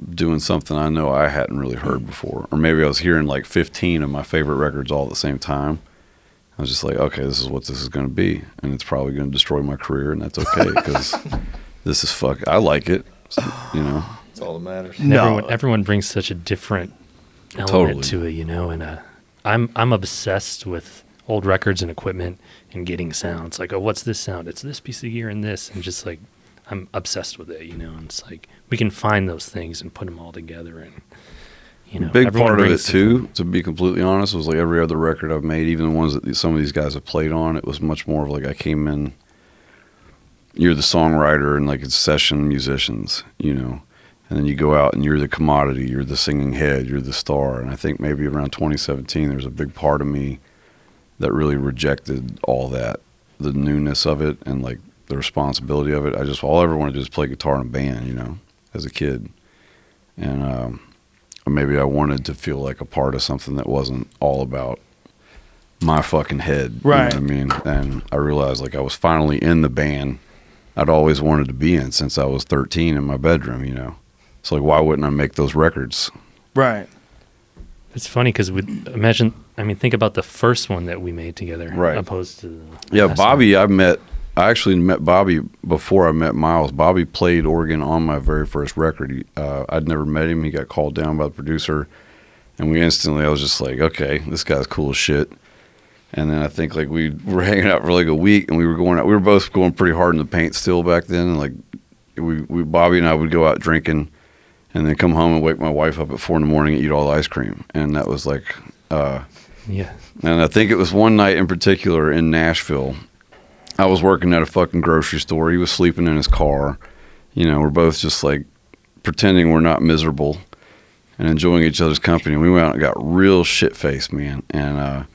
doing something I know I hadn't really heard before. Or maybe I was hearing like 15 of my favorite records all at the same time. I was just like, okay, this is what this is going to be. And it's probably going to destroy my career, and that's okay because this is I like it, you know. That's all that matters. No. Everyone brings such a different element Totally. to it, you know. And I'm obsessed with old records and equipment and getting sounds. Like, oh, what's this sound? It's this piece of gear and this. And just like, I'm obsessed with it, you know? And it's like, we can find those things and put them all together. And, you know, big everyone part of it brings too, to be completely honest, was like every other record I've made, even the ones that some of these guys have played on, it was much more of like I came in, you're the songwriter and like it's session musicians, you know, and then you go out and you're the commodity, you're the singing head, you're the star. And I think maybe around 2017 there's a big part of me that really rejected all that, the newness of it and like the responsibility of it. All I ever wanted to do is play guitar in a band, you know, as a kid. And or maybe I wanted to feel like a part of something that wasn't all about my fucking head. Right. You know what I mean? And I realized like I was finally in the band I'd always wanted to be in since I was 13 in my bedroom, you know? So like, why wouldn't I make those records? Right. It's funny because think about the first one that we made together, Right. opposed to the Yeah, last Bobby, one. I actually met Bobby before I met Miles. Bobby played organ on my very first record. I'd never met him. He got called down by the producer, and I was just like, okay, this guy's cool as shit. And then I think like we were hanging out for like a week, and we were going out. We were both going pretty hard in the paint still back then. And like Bobby and I would go out drinking, and then come home and wake my wife up at 4 a.m. and eat all the ice cream. And that was like, Yeah. And I think it was one night in particular in Nashville. I was working at a fucking grocery store. He was sleeping in his car. You know, we're both just like pretending we're not miserable and enjoying each other's company. We went out and got real shit-faced, man. And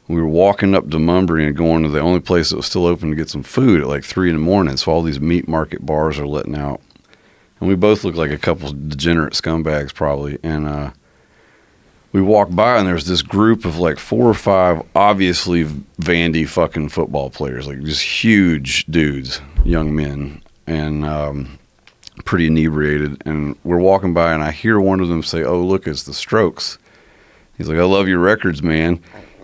we were walking up to Mumbry and going to the only place that was still open to get some food at like 3 a.m. So all these meat market bars are letting out. And we both looked like a couple degenerate scumbags probably. And we walked by and there's this group of like 4 or 5 obviously Vandy fucking football players, like just huge dudes, young men, and pretty inebriated. And we're walking by and I hear one of them say, "Oh, look, it's the Strokes." He's like, "I love your records, man,"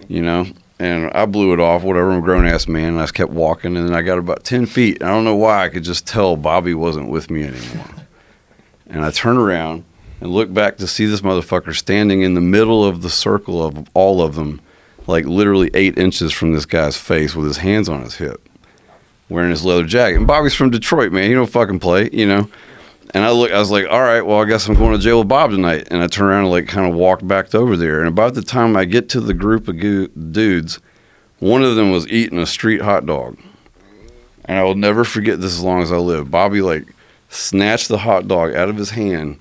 you know? And I blew it off, whatever. I'm a grown-ass man, and I just kept walking, and then I got about 10 feet. And I don't know why, I could just tell Bobby wasn't with me anymore. And I turn around and look back to see this motherfucker standing in the middle of the circle of all of them, like literally 8 inches from this guy's face with his hands on his hip, wearing his leather jacket. And Bobby's from Detroit, man. He don't fucking play, you know? And I was like, all right, well, I guess I'm going to jail with Bob tonight. And I turned around and like kind of walked back over there. And about the time I get to the group of dudes, one of them was eating a street hot dog. And I will never forget this as long as I live. Bobby like snatched the hot dog out of his hand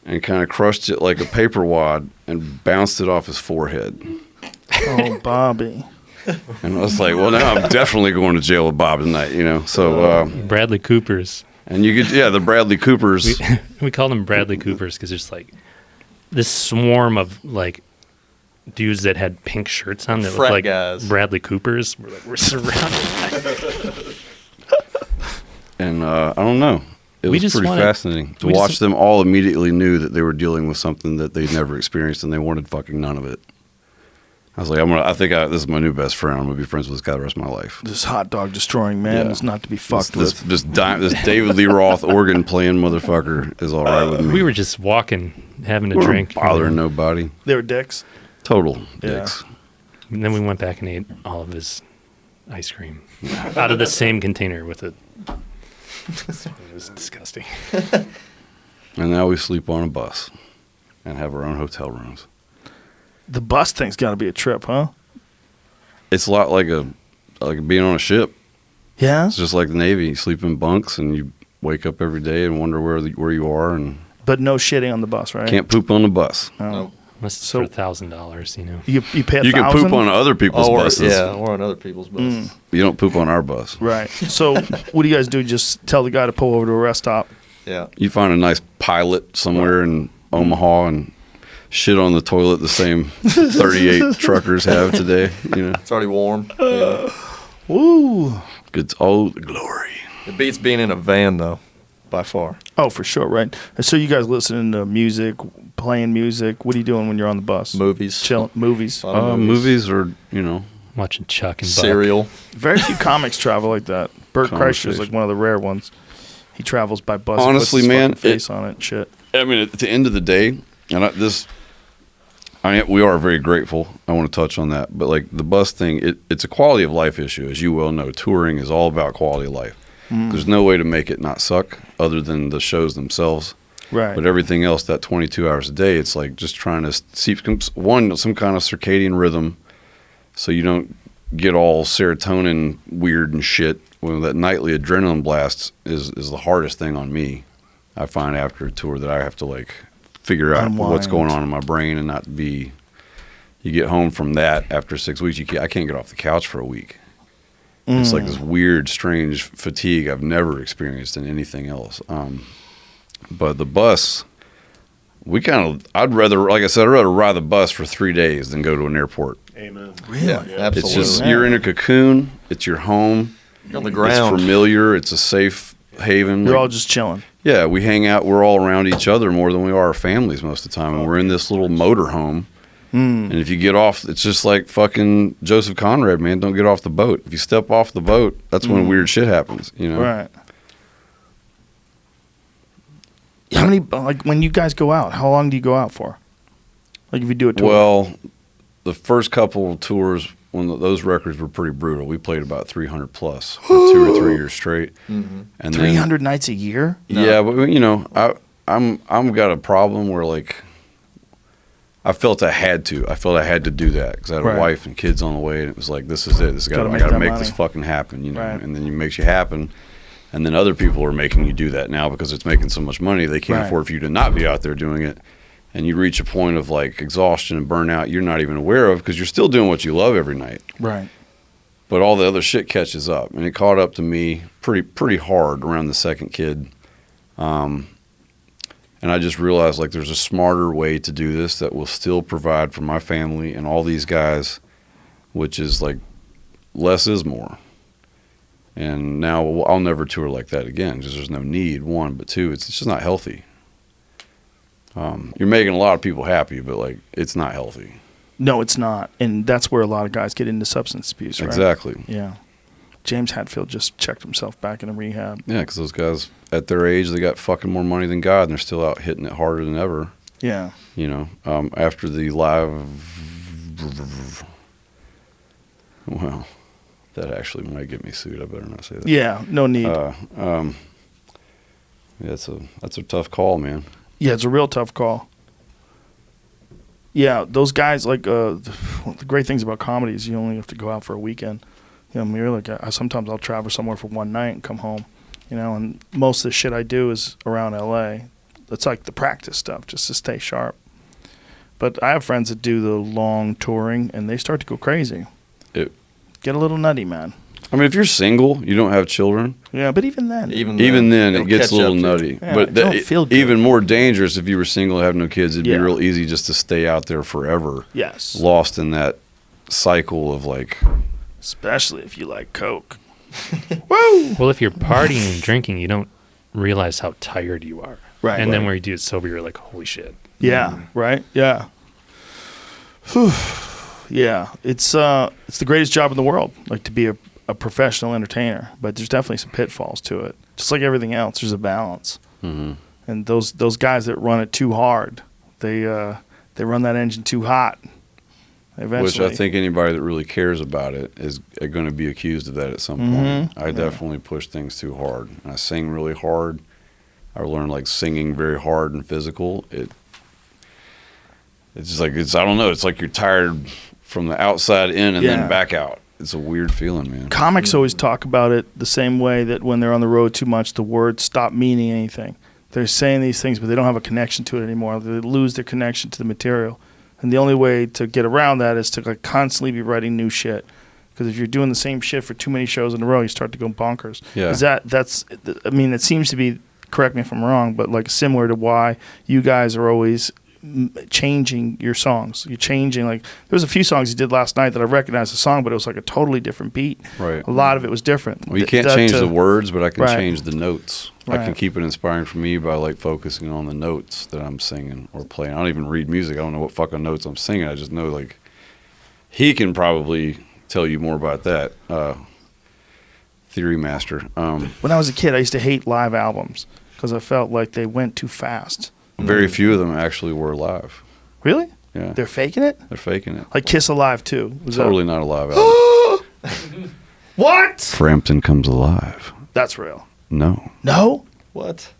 and kind of crushed it like a paper wad and bounced it off his forehead. Oh, Bobby. And I was like, well, now I'm definitely going to jail with Bob tonight, you know? So, Bradley Coopers. and you could, yeah, the Bradley Coopers. We call them Bradley Coopers because there's like this swarm of like dudes that had pink shirts on that Frat looked like guys. Bradley Coopers. We're surrounded. And I don't know. It We was just pretty wanted- fascinating to we watch just- them all immediately knew that they were dealing with something that they'd never experienced, and they wanted fucking none of it. I was like, this is my new best friend. I'm gonna be friends with this guy the rest of my life. This hot dog destroying man Yeah. is not to be fucked This with. David Lee Roth organ playing motherfucker is all right with me. We were just walking, having a We weren't drink. bothering nobody. They were dicks. Total Yeah. dicks. And then we went back and ate all of his ice cream out of the same container with it. It was disgusting. And now we sleep on a bus and have our own hotel rooms. The bus thing's got to be a trip, huh? It's a lot like being on a ship. Yeah. It's just like the Navy. You sleep in bunks and you wake up every day and wonder where you are and But no shitting on the bus, right? can't poop on the bus. Oh. Nope. Unless it's So- for $1,000, you know. You pay You can $1,000? poop on other people's buses. Yeah, or on other people's buses. You don't poop on our bus. Right. So what do you guys do? Just tell the guy to pull over to a rest stop. Yeah. You find a nice pilot somewhere in Omaha and shit on the toilet the same 38 truckers have today. You know, It's already warm. Yeah. Woo. it's all the glory. It beats being in a van, though, by far. Oh, for sure, right? So you guys listening to music, playing music. What are you doing when you're on the bus? Movies. Chill. Movies. A lot of Movies are, you know, Watching Chuck and Buck. Cereal. Very few comics travel like that. Bert Kreischer is like one of the rare ones. He travels by bus. and puts Honestly, his man, fucking face on it. Shit. I mean, at the end of the day, and I mean, we are very grateful. I want to touch on that. But like the bus thing, it's a quality of life issue. As you well know, touring is all about quality of life. There's no way to make it not suck other than the shows themselves. Right. But everything else, that 22 hours a day, it's like just trying to see, one, some kind of circadian rhythm so you don't get all serotonin weird and shit. Well, that nightly adrenaline blast is the hardest thing on me. I find after a tour that I have to like figure out what's going on in my brain and not be. You get home from that after 6 weeks, I can't get off the couch for a week. It's like this weird, strange fatigue I've never experienced in anything else. But the bus, I'd rather, like I said, I'd rather ride the bus for 3 days than go to an airport. Amen. Really? Yeah, absolutely. It's just, you're in a cocoon. It's your home. You're on the ground. It's familiar. It's a safe haven. You're all just chilling. Yeah, we hang out. We're all around each other more than we are our families most of the time. And we're in this little motor home. And if you get off, it's just like fucking Joseph Conrad, man. Don't get off the boat. If you step off the boat, that's when weird shit happens, you know? Right. How many, like, when you guys go out, how long do you go out for? Like, if you do a tour? Well, the first couple of tours, when those records were pretty brutal, we played about 300 plus for 2 or 3 years straight. And 300 nights a year? Yeah, but you know, I'm got a problem where like I felt I had to do that because I had a wife and kids on the way, and it was like, this is it. I got to make this fucking happen, you know. Right. And then it makes you happen, and then other people are making you do that now because it's making so much money they can't afford for you to not be out there doing it. And you reach a point of like exhaustion and burnout you're not even aware of because you're still doing what you love every night. Right. But all the other shit catches up, and it caught up to me pretty hard around the second kid. And I just realized like there's a smarter way to do this that will still provide for my family and all these guys, which is like less is more. And now I'll never tour like that again because there's no need, one, but two, it's just not healthy. You're making a lot of people happy, but like it's not healthy. No, it's not. And that's where a lot of guys get into substance abuse, right? Exactly. Yeah. James Hetfield just checked himself back into rehab. Yeah, because those guys, at their age, they got fucking more money than God, and they're still out hitting it harder than ever. Yeah. You know, after the live... Well, that actually might get me sued. I better not say that. Yeah, no need. Yeah, that's a tough call, man. Yeah, it's a real tough call. Yeah, those guys, like, the great things about comedy is you only have to go out for a weekend. You know, you're like, sometimes I'll travel somewhere for one night and come home, you know, and most of the shit I do is around L.A. It's like the practice stuff, just to stay sharp. But I have friends that do the long touring, and they start to go crazy. Get a little nutty, man. I mean, if you're single, you don't have children. Yeah, but even then. Even then, it gets a little nutty. Yeah, but don't feel good. Even more dangerous if you were single and have no kids. It'd be Yeah. real easy just to stay out there forever. Yes. Lost in that cycle of like... Especially if you like Coke. Woo! Well, if you're partying and drinking, you don't realize how tired you are. Right. And then when you do it sober, you're like, holy shit. Yeah. Right. Yeah. Whew. Yeah. It's the greatest job in the world, like to be a professional entertainer. But there's definitely some pitfalls to it. Just like everything else, there's a balance. Mm-hmm. And those guys that run it too hard, they run that engine too hot. Eventually. Which I think anybody that really cares about it is going to be accused of that at some point. I definitely push things too hard. And I sing really hard. I learned like singing very hard and physical. It's just like, I don't know. It's like you're tired from the outside in and then back out. It's a weird feeling, man. Comics always talk about it the same way that when they're on the road too much, the words stop meaning anything. They're saying these things, but they don't have a connection to it anymore. They lose their connection to the material. And the only way to get around that is to like constantly be writing new shit. Because if you're doing the same shit for too many shows in a row, you start to go bonkers. Yeah. It seems to be, correct me if I'm wrong, but like similar to why you guys are always changing your songs. You're changing, like, there was a few songs you did last night that I recognized the song, but it was like a totally different beat. Right. A lot of it was different. Well, you can't change the words, but I can change the notes. Right. I can keep it inspiring for me by like focusing on the notes that I'm singing or playing. I don't even read music. I don't know what fucking notes I'm singing. I just know like he can probably tell you more about that. Theory master. When I was a kid, I used to hate live albums because I felt like they went too fast. Very few of them actually were live. Really? Yeah. They're faking it? They're faking it. Like Kiss Alive, too. Was Totally not a live album. What? Frampton Comes Alive. That's real. No. No? What?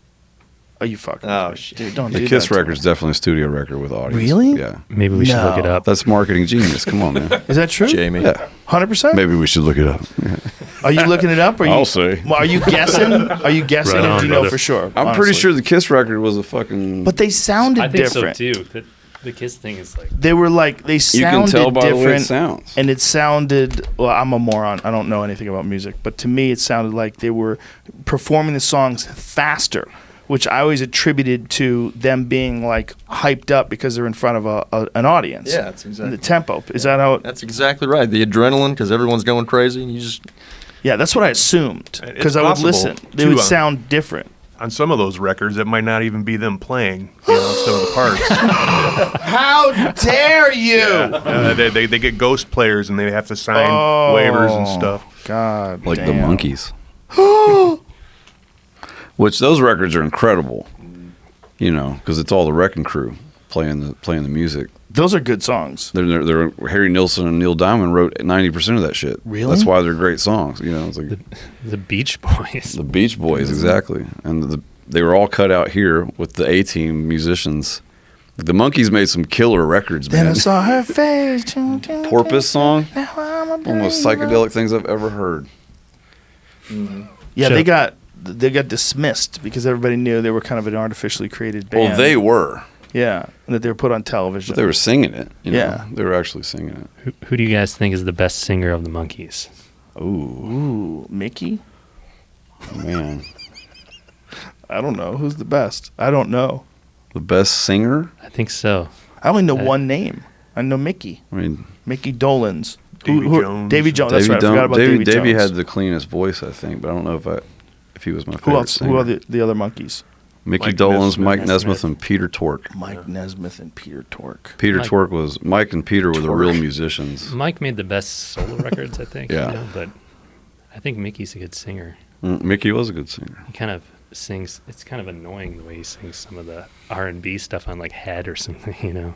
Are you fucking? Oh, with me? shit. Dude, don't The do Kiss that to record's me. definitely a studio record with audience. Really? Yeah. Maybe we should look it No. up. That's marketing genius. Come on, man. Is that true? Jamie. Yeah. 100%? Maybe we should look it up. Yeah. Are you looking it up? Or I'll say. Well, are you guessing? Are you guessing? Right Or on, do you know brother. for sure? I'm honestly? pretty sure the Kiss record was a fucking. But they sounded I think different. so too. The Kiss thing is like They were like they you sounded can tell by the way it different, sounds. and it sounded. Well, I'm a moron. I don't know anything about music, but to me, it sounded like they were performing the songs faster, which I always attributed to them being like hyped up because they're in front of an audience. Yeah, that's And exactly. the tempo is that how? That's exactly right. The adrenaline, because everyone's going crazy, and you just. Yeah, that's what I assumed It's because I would possible, listen. They too, would sound different. On some of those records, it might not even be them playing, some of the parts. How dare you? They get ghost players and they have to sign Oh. waivers and stuff. God, Like the damn. Monkees. Which those records are incredible. Because it's all the Wrecking Crew playing the music. Those are good songs. They're Harry Nilsson and Neil Diamond wrote 90% of that shit. Really? That's why they're great songs. It's like the Beach Boys. the Beach Boys, exactly. And they were all cut out here with the A-Team musicians. The Monkees made some killer records, Then I man. saw her face. Porpoise song, Now I'm a one of the most psychedelic things I've ever heard. Yeah, Chuck. they got dismissed because everybody knew they were kind of an artificially created band. Well, they were, yeah, and that they were put on television. but they were singing it. Yeah. They were actually singing it. Who do you guys think is the best singer of the Monkees? Ooh, Ooh, Mickey. man. I don't know who's the best. I don't know. The best singer? I think so. I only know one name. I know Mickey. I mean, Mickey Dolenz. Davy Jones. Davy Jones. That's Davy right. I forgot about Davy Davy Jones. had the cleanest voice, I think, but I don't know if he was my favorite Who else? singer. Who are the other monkeys? Mickey Mike Dolenz, Nesmith. Mike Nesmith. Nesmith, and Peter Tork. Mike Nesmith and Peter Tork. Peter Mike- Tork was Mike and Peter were the Tork. real musicians. Mike made the best solo records, I think. Yeah. But I think Mickey's a good singer. Mickey was a good singer. He kind of sings. It's kind of annoying the way he sings some of the R&B stuff on like Head or something.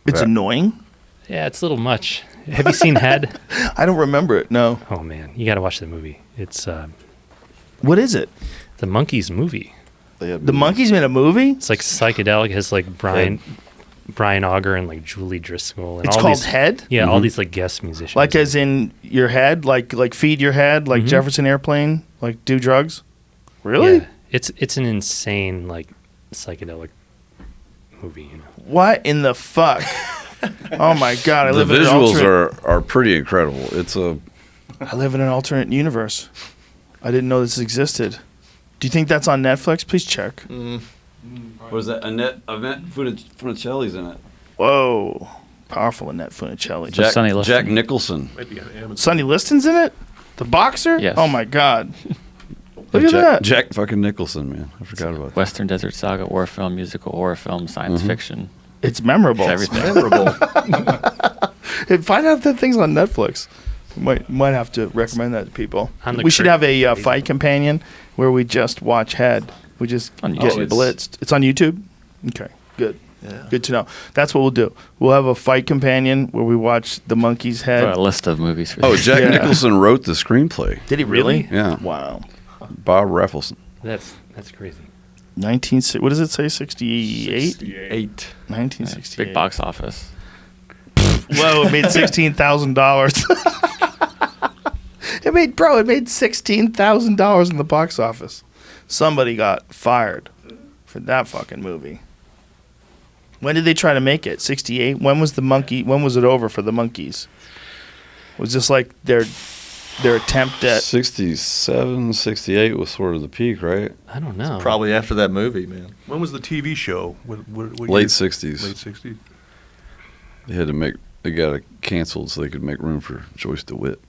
It's Yeah. annoying. Yeah, it's a little much. Have you seen Head? I don't remember it. No. Oh man, you got to watch the movie. It's What is it? the Monkees movie. The Monkeys made a movie. It's like psychedelic. It has like Brian Auger and like Julie Driscoll. And It's all called these, Head. Yeah, all these like guest musicians. Like as in your head, like feed your head, like Jefferson Airplane, like do drugs. Really? Yeah, it's an insane like psychedelic movie. What in the fuck? Oh my god! I The live in an visuals alternate. are pretty incredible. I live in an alternate universe. I didn't know this existed. Do you think that's on Netflix? Please check. What is that? Annette Funicelli's in it. Whoa, powerful Annette Funicelli. Jack- Sonny Liston. Jack Nicholson. Might be on Amazon. Sonny Liston's in it. The boxer. Yes. Oh my god. Look at Jack, that. Jack fucking Nicholson, man. I forgot about that. Western Desert Saga, war film, musical horror film, science fiction. It's memorable. It's everything. Memorable. Find out that thing's on Netflix. Might have to recommend that to people. On the We should crit- have a fight companion where we just watch Head. We just On get YouTube. blitzed. It's on YouTube? Okay, good. Yeah. Good to know. That's what we'll do. We'll have a fight companion where we watch the Monkey's Got Head. a list of movies for Oh, you. Jack Yeah. Nicholson wrote the screenplay. Did he really? Yeah. Wow. Bob Raffleson. That's crazy. 19, what does it say, 68? 8. 1968. Big box office. Whoa, it made $16,000. It made $16,000 in the box office. Somebody got fired for that fucking movie. When did they try to make it? 68? When was it over for the Monkees? Was this like their attempt at 67, 68 was sort of the peak, right? I don't know. Probably after that movie, man. When was the TV show? What Late year? 60s. Late 60s. They got it canceled so they could make room for Joyce DeWitt.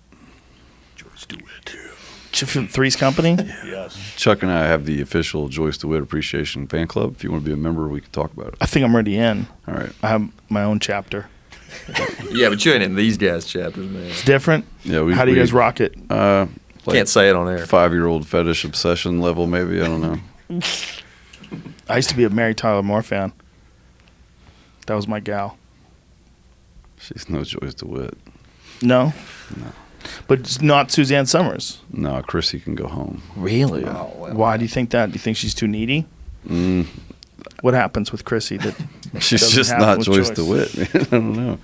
Joyce DeWitt. from Three's Company? Yes. Chuck and I have the official Joyce DeWitt Appreciation Fan Club. If you want to be a member, we can talk about it. I think I'm already in. All right. I have my own chapter. Yeah, but you ain't in these guys' chapters, man. It's different. Yeah. How do you guys rock it? Like Can't say it on air. 5-year-old fetish obsession level, maybe. I don't know. I used to be a Mary Tyler Moore fan. That was my gal. She's no Joyce DeWitt. No? No. But it's not Suzanne Summers. No, Chrissy can go home. Really? Oh, well. Why do you think that? Do you think she's too needy? What happens with Chrissy that She's doesn't just happen not with Joyce Joyce? DeWitt, man. I don't know.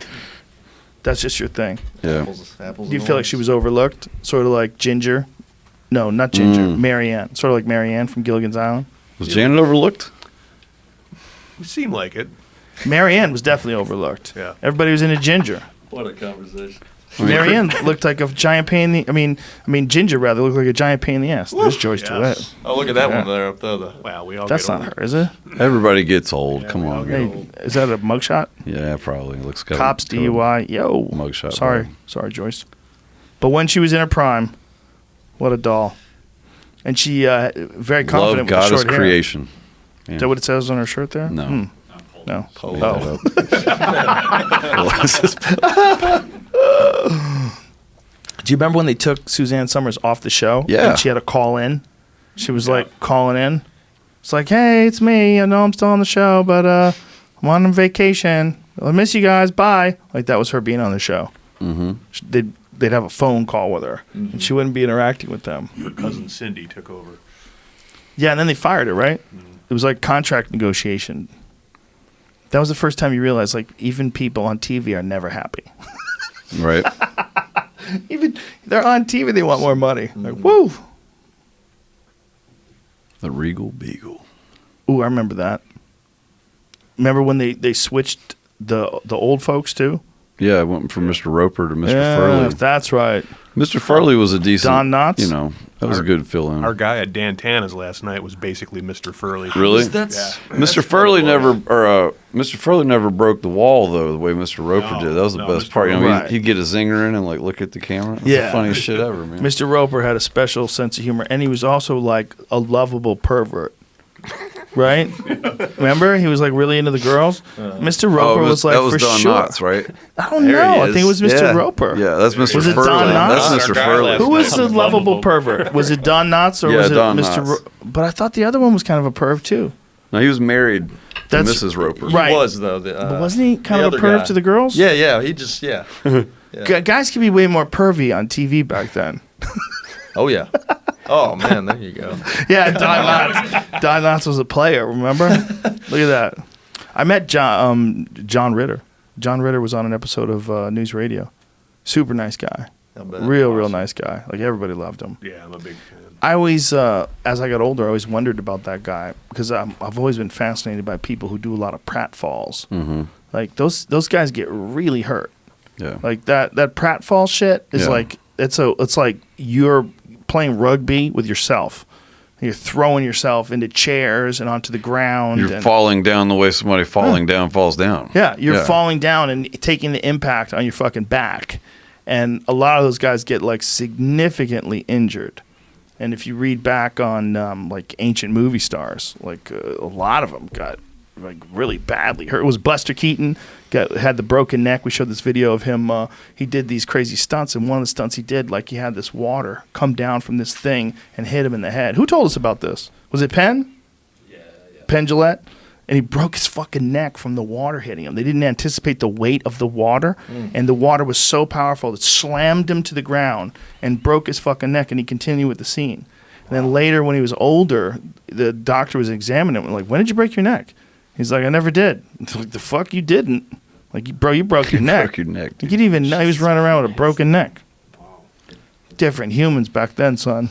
That's just your thing? Yeah. Apples Do you and feel like she oranges. was overlooked? Sort of like Ginger? No, not Ginger. Marianne. Sort of like Marianne from Gilligan's Island? Was Janet overlooked? It seemed like it. Marianne was definitely overlooked. Yeah. Everybody was into Ginger. What a conversation. Marianne looked like a giant pain in the... I mean, Ginger, rather, looked like a giant pain in the ass. There's Joyce Yes. DeWitt. Oh, look at that Yeah. one there up there. Wow, we all That's get not old. her, is it? Everybody gets old. Yeah, Come we all on. get Hey, old. is that a mugshot? Yeah, probably. Looks kind Cops, DUI. Yo. Mugshot. Sorry. vibe. Sorry, Joyce. But when she was in her prime, what a doll. And she very confident Love with the Goddess short hair. creation. Yeah. Is that what it says on her shirt there? No. No. Made Oh. that up. Do you remember when they took Suzanne Summers off the show? Yeah. And she had to call in. She was like calling in. It's like, hey, it's me. I know I'm still on the show, but I'm on vacation. I miss you guys. Bye. Like that was her being on the show. Mm-hmm. They'd have a phone call with her, and she wouldn't be interacting with them. Her cousin Cindy took over. Yeah, and then they fired her, right? It was like contract negotiation. That was the first time you realized, like, even people on TV are never happy. Right. Even they're on TV, they want more money. Like, woo. The Regal Beagle. Ooh, I remember that. Remember when they switched the old folks too? Yeah, I went from Mr. Roper to Mr. Yeah, Furley. that's right. Mr. Furley was a decent. Don Knotts? You know, that was a good fill-in. Our guy at Dan Tana's last night was basically Mr. Furley. Really? That's Mr. Furley never, Mr. Furley never broke the wall though, the way Mr. Roper No, did. That was the no, best Mr. part. You know, Right. he'd get a zinger in and like look at the camera. It was Yeah. the funniest shit ever, man. Mr. Roper had a special sense of humor, and he was also like a lovable pervert. Right? Remember? He was like really into the girls. Mr. Roper was like that was for Don sure. Knotts, right? I don't There he know. I think it was is. Mr. Yeah. Roper. Yeah, that's Mr. Was it Furley. Don Knotts? That's Mr. Furley. Who was the Lovable lovable pervert? Was it Don Knotts or Yeah, was it Don Mr. Knotts. But I thought the other one was kind of a perv too. No, he was married to That's- Mrs. Roper. Right. He was though. But wasn't he kind the of a other perv guy. to the girls? Yeah. He just yeah. Guys could be way more pervy on TV back then. Oh yeah. Oh man, there you go. Yeah, Don Knotts. Don Knotts was a player. Remember? Look at that. I met John Ritter. John Ritter was on an episode of News Radio. Super nice guy. I bet. Real nice guy. Like everybody loved him. Yeah, I'm a big fan. I always, as I got older, I always wondered about that guy because I've always been fascinated by people who do a lot of pratfalls. Mm-hmm. Like those guys get really hurt. Yeah. Like that pratfall shit is Yeah. like it's like you're playing rugby with yourself. You're throwing yourself into chairs and onto the ground. You're and, falling down the way somebody falling down falls down. Yeah, you're Yeah. falling down and taking the impact on your fucking back. And a lot of those guys get like significantly injured. And if you read back on like ancient movie stars, like a lot of them got like really badly hurt. It was Buster Keaton had the broken neck. We showed this video of him. He did these crazy stunts, and one of the stunts he did, like he had this water come down from this thing and hit him in the head. Who told us about this? Was it Penn? Yeah. Penn Jillette? And he broke his fucking neck from the water hitting him. They didn't anticipate the weight of the water, and the water was so powerful it slammed him to the ground and broke his fucking neck, and he continued with the scene. And then later, when he was older, the doctor was examining him, like, when did you break your neck? He's like, I never did. Like, the fuck you didn't? Like, you broke your neck. Broke your neck, You dude. didn't even know he was running around with a broken neck. Different humans back then, son.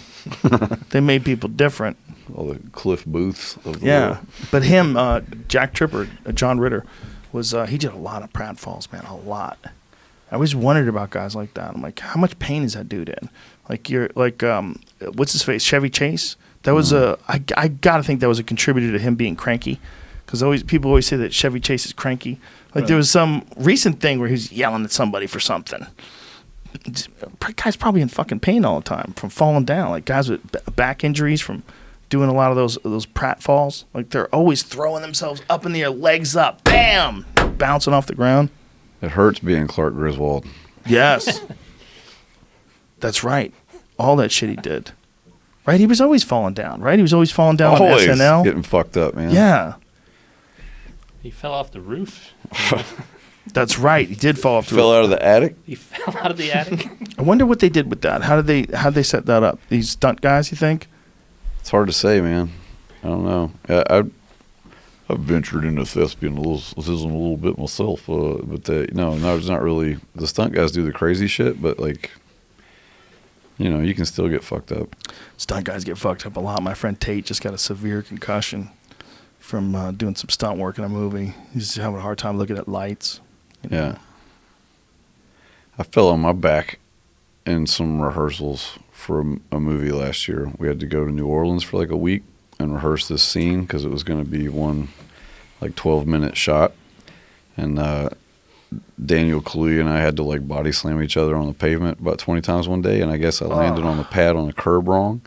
They made people different. All the Cliff Booths of the Yeah, world. but him, Jack Tripper, John Ritter, was he did a lot of pratfalls, man, a lot. I always wondered about guys like that. I'm like, how much pain is that dude in? Like you're like, what's his face, Chevy Chase? That was I gotta think that was a contributor to him being cranky, because people always say that Chevy Chase is cranky. Like there was some recent thing where he was yelling at somebody for something. Guy's probably in fucking pain all the time from falling down. Like guys with back injuries from doing a lot of those pratfalls. Like they're always throwing themselves up in the air, legs up, bam, bouncing off the ground. It hurts being Clark Griswold. Yes. That's right. All that shit he did. Right? He was always falling down, right? He was always falling down Always on SNL. getting fucked up, man. Yeah. He fell off the roof. That's right. He did fall off the Fell out of the attic. He fell out of the attic. I wonder what they did with that. How'd they set that up? These stunt guys, you think? It's hard to say, man. I don't know. I've ventured into thespian a little bit myself, but no, it's not really. The stunt guys do the crazy shit, but like, you can still get fucked up. Stunt guys get fucked up a lot. My friend Tate just got a severe concussion from doing some stunt work in a movie. He's having a hard time looking at lights. Yeah. I fell on my back in some rehearsals for a movie last year. We had to go to New Orleans for like a week and rehearse this scene because it was going to be one like 12-minute shot. And Daniel Kaluuya and I had to like body slam each other on the pavement about 20 times one day. And I guess I landed on the pad on the curb wrong.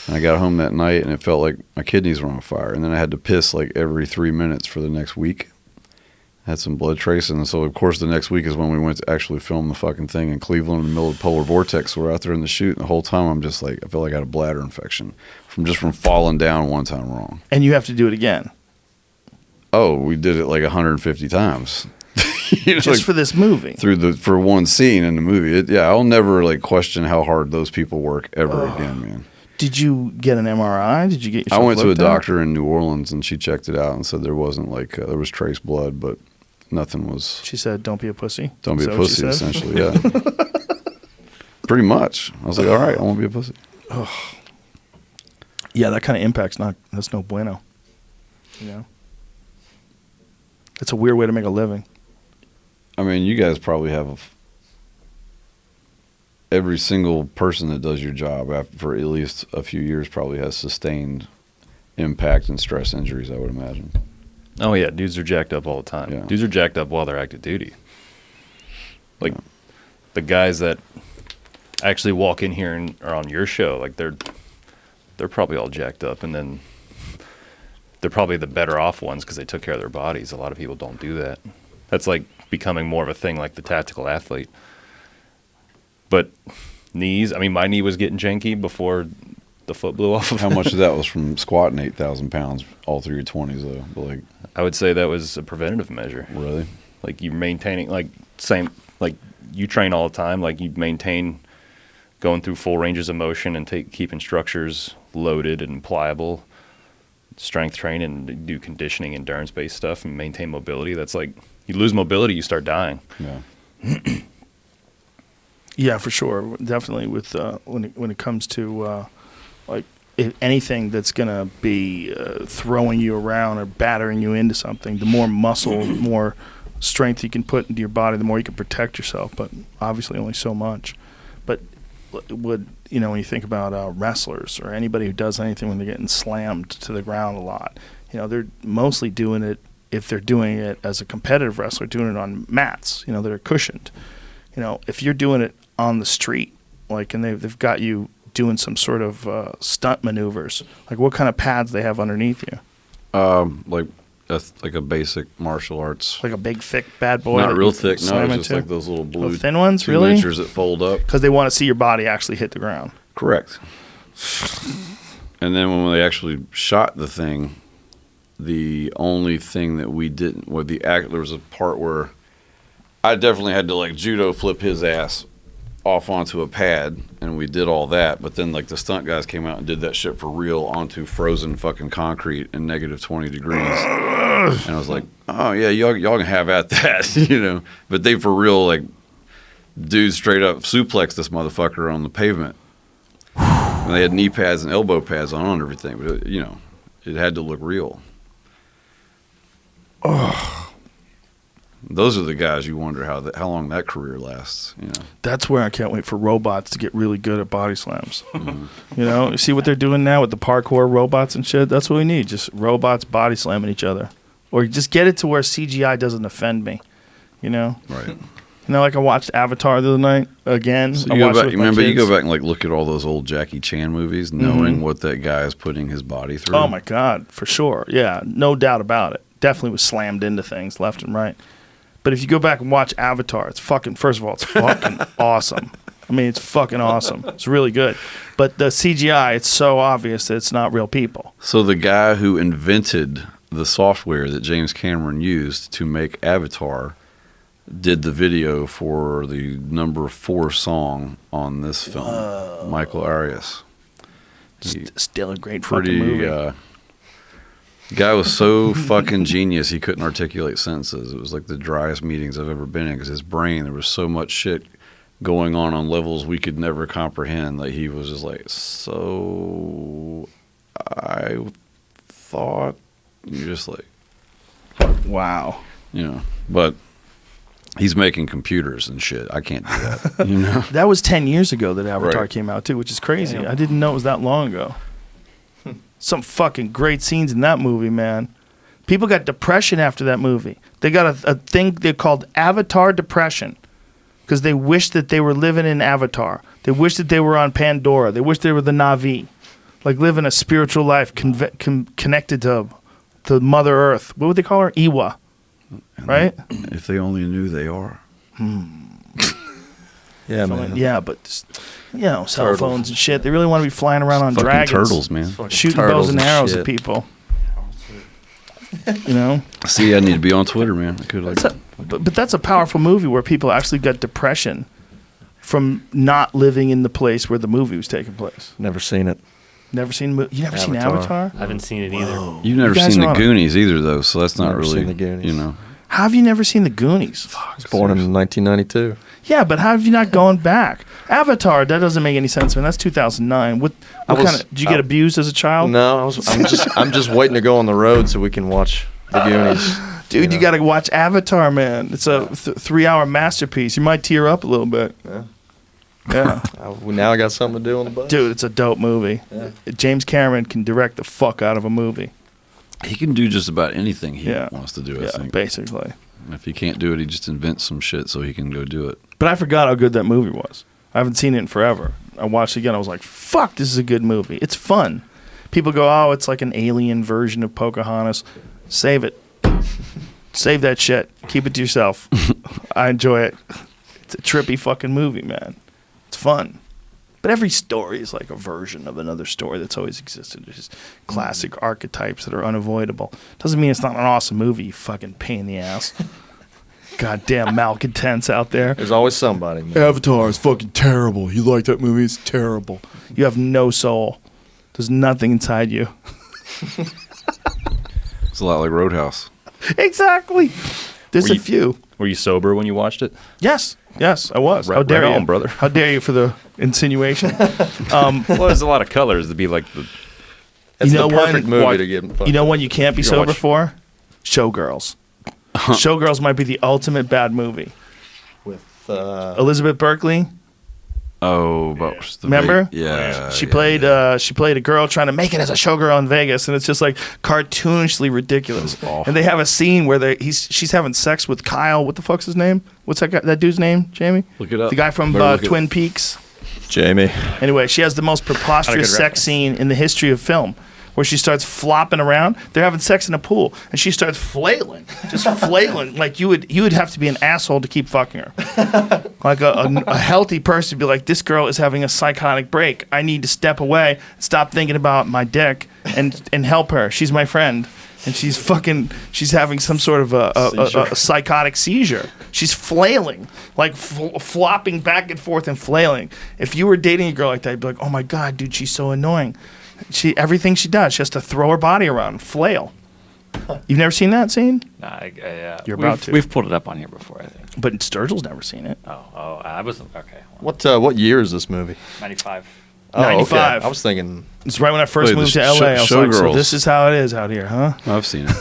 And I got home that night and it felt like my kidneys were on fire. And then I had to piss like every 3 minutes for the next week. Had some blood tracing. And so, of course, the next week is when we went to actually film the fucking thing in Cleveland in the middle of the polar vortex. So we're out there in the shoot. And the whole time I'm just like, I feel like I had a bladder infection from falling down one time wrong. And you have to do it again. Oh, we did it like 150 times. Just like, for this movie. For one scene in the movie. I'll never like question how hard those people work ever again, man. Did you get an MRI? Did you get yourself I went to a looked at? doctor in New Orleans and she checked it out and said there wasn't like, there was trace blood, but nothing was. She said, don't be a pussy. Don't be Is a that what she pussy, said? essentially, yeah. Pretty much. I was like, all right, I won't be a pussy. Yeah, that kind of impact's that's no bueno. It's a weird way to make a living. I mean, you guys probably have every single person that does your job for at least a few years probably has sustained impact and stress injuries, I would imagine. Oh yeah, dudes are jacked up all the time. Yeah. Dudes are jacked up while they're active duty. Like the guys that actually walk in here and are on your show, like they're probably all jacked up, and then they're probably the better off ones because they took care of their bodies. A lot of people don't do that. That's like becoming more of a thing, like the tactical athlete. But knees, I mean, my knee was getting janky before the foot blew off of How much of that was from squatting 8,000 pounds all through your 20s, though? But like, I would say that was a preventative measure. really? Like you're maintaining, like you train all the time, like you maintain going through full ranges of motion and keeping structures loaded and pliable, strength train and do conditioning, endurance-based stuff and maintain mobility. That's like, you lose mobility, you start dying. Yeah. Yeah, for sure. Definitely with when it comes to like anything that's going to be throwing you around or battering you into something, the more muscle, more strength you can put into your body, the more you can protect yourself, but obviously only so much. But when you think about wrestlers or anybody who does anything when they're getting slammed to the ground a lot, they're mostly doing it, if they're doing it as a competitive wrestler, doing it on mats, that are cushioned. If you're doing it on the street, like, and they've got you doing some sort of stunt maneuvers, like what kind of pads they have underneath you? Like a basic martial arts. Like a big, thick bad boy? Not that real you thick, no. slam It's just into? like those little blue thin ones, 2 really? inchers that fold up. Because they want to see your body actually hit the ground. Correct. And then when they actually shot the thing, the only thing that we didn't, there was a part where I definitely had to like judo flip his ass off onto a pad, and we did all that. But then like the stunt guys came out and did that shit for real onto frozen fucking concrete in negative 20 degrees. And I was like, oh yeah, y'all can have at that, But they for real, like, dudes straight up suplexed this motherfucker on the pavement. And they had knee pads and elbow pads on and everything, but it had to look real. Oh, Those are the guys you wonder how long that career lasts. that's where I can't wait for robots to get really good at body slams. You see what they're doing now with the parkour robots and shit? That's what we need, just robots body slamming each other. Or just get it to where CGI doesn't offend me, Right. Like I watched Avatar the other night again. So I you watched it with my you go kids. back and like look at all those old Jackie Chan movies, knowing what that guy is putting his body through. Oh my God, for sure. Yeah, no doubt about it. Definitely was slammed into things left and right. But if you go back and watch Avatar, it's first of all, it's fucking awesome. I mean, it's fucking awesome. It's really good. But the CGI, it's so obvious that it's not real people. So the guy who invented the software that James Cameron used to make Avatar did the video for the number 4 song on this film. Michael Arias. Still a great fucking movie. The guy was so fucking genius he couldn't articulate sentences. It was like the driest meetings I've ever been in because his brain, there was so much shit going on levels we could never comprehend that he was just like, so I thought, you're just like, Wow. But he's making computers and shit. I can't do that, That was 10 years ago that Avatar Right. came out, too, which is crazy. I didn't know it was that long ago. Some fucking great scenes in that movie, man. People got depression after that movie. They got a thing they called Avatar depression because they wished that they were living in Avatar. They wished that they were on Pandora. They wished they were the Na'vi. Like living a spiritual life connected to Mother Earth. What would they call her? Iwa. Right? If they only knew they are. Yeah, man. Yeah, but cell phones and shit. They really want to be flying around on Fucking dragons, turtles, man. shooting turtles bows and and arrows shit. at people. See, I need to be on Twitter, man. I could But that's a powerful movie where people actually got depression from not living in the place where the movie was taking place. Never seen it. Never seen you never seen Avatar. Avatar? I haven't seen it either. You've never You guys seen are the on it. Goonies either, though, so that's not Never really, seen the Goonies. How have you never seen the Goonies? I was born in 1992. Yeah, but how have you not gone back? Avatar, that doesn't make any sense, man. That's 2009. What I was- kind of did you get abused as a child? No, I'm just waiting to go on the road so we can watch the Goonies. Dude, you got to watch Avatar, man. It's a 3-hour masterpiece. You might tear up a little bit. Yeah. Yeah. Now I got something to do on the bus. Dude, it's a dope movie. Yeah. James Cameron can direct the fuck out of a movie. He can do just about anything he Yeah. wants to do, I Yeah, think. basically. And if he can't do it, he just invents some shit so he can go do it. But I forgot how good that movie was. I haven't seen it in forever. I watched it again. I was like, fuck, this is a good movie. It's fun. People go, oh, it's like an alien version of Pocahontas. Save it. Save that shit. Keep it to yourself. I enjoy it. It's a trippy fucking movie, man. It's fun. But every story is like a version of another story that's always existed. There's just classic archetypes that are unavoidable. Doesn't mean it's not an awesome movie, you fucking pain in the ass. Goddamn malcontents out there. There's always somebody. Man. Avatar is fucking terrible. You like that movie? It's terrible. You have no soul. There's nothing inside you. It's a lot like Roadhouse. Exactly. There's Were a you- few. Were you sober when you watched it? Yes, I was. How Right dare you, on, brother. How dare you for the insinuation? Well, there's a lot of colors to be like the. It's You know the perfect when- movie Why- to get. You know when you can't be You're sober watch- for? Showgirls. Showgirls might be the ultimate bad movie. with Elizabeth Berkley. Oh, but the Remember? Yeah. She yeah, played yeah. she played a girl trying to make it as a showgirl in Vegas, and it's just like cartoonishly ridiculous. awful. And they have a scene where she's having sex with Kyle. What the fuck's his name? What's that dude's name? Jamie? Look it up. The guy from Better look it- Twin Peaks. Jamie. Anyway, she has the most preposterous sex reference. scene in the history of film, where she starts flopping around. They're having sex in a pool, and she starts flailing, just flailing. Like you would have to be an asshole to keep fucking her. Like a healthy person would be like, this girl is having a psychotic break. I need to step away, stop thinking about my dick, and help her. She's my friend. And she's having some sort of a psychotic seizure. She's flailing, like flopping back and forth and flailing. If you were dating a girl like that, you'd be like, oh my God, dude, she's so annoying. Everything she does, she has to throw her body around and flail. You've never seen that scene? Nah, You're about to. We've pulled it up on here before, I think. But Sturgill's never seen it. I was okay. What year is this movie? 95. Oh, okay. 95. I was thinking. It's right when I first Wait, moved the to LA. I was like, so Showgirls. this is how it is out here, huh? I've seen it.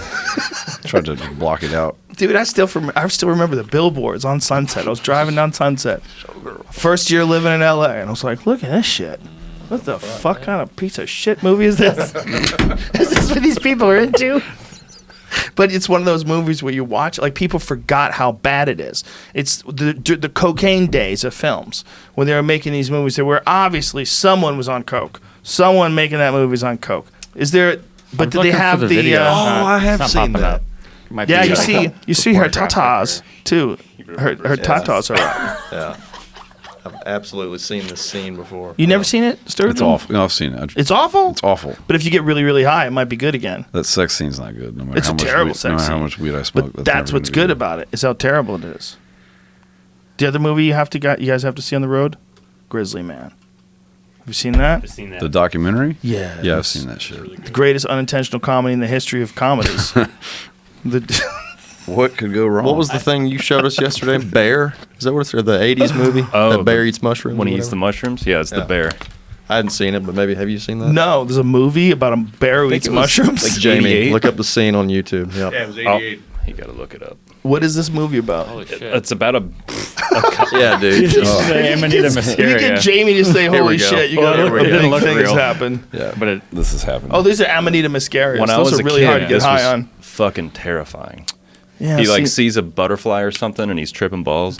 Tried to block it out. Dude, I still remember the billboards on Sunset. I was driving down Sunset. First year living in LA, and I was like, look at this shit. What the fuck kind of piece of shit movie is this? Is this what these people are into? But it's one of those movies where you watch, like people forgot how bad it is. It's the cocaine days of films when they were making these movies where obviously someone was on coke. Someone making that movie is on coke. Is there? But do they have the? video. I have It's not seen popping that. up. It might Yeah, be, you see her pornographic tatas or- too. Her tatas are out. Yeah. I've absolutely seen this scene before. You never seen it, Sturgill? It's awful. No, I've seen it. It's awful? It's awful. But if you get really, really high, it might be good again. That sex scene's not good. No matter It's how a much terrible weed, sex no matter how scene. much weed I smoke. But that's what's good about it, is how terrible it is. The other movie you guys have to see on the road? Grizzly Man. Have you seen that? I've seen that. The documentary? Yeah. Yeah, I've seen that shit. The greatest unintentional comedy in the history of comedies. What could go wrong? What was the thing you showed us yesterday? Bear? Is that what it's? Or the '80s movie? Oh, that Bear eats mushrooms. When or he eats the whatever? mushrooms? Yeah, it's Yeah. the bear. I hadn't seen it, but maybe have you seen that? No, there's a movie about a bear who eats mushrooms. Like Jamie, 88? look up the scene on YouTube. Yep. Yeah, it was Oh, 88. you got to look it up. What is this movie about? Holy shit. It's about a Yeah, dude. Just the Amanita If you Mascara. get Jamie to say we holy go. shit, you Well, gotta it look didn't big look things real. happen. Yeah, but it, this is happening. Oh, these are Amanita Mascarias. when I Those was are a really kid, hard to get this high was on. fucking terrifying. Yeah, He like see- sees a butterfly or something and he's tripping balls.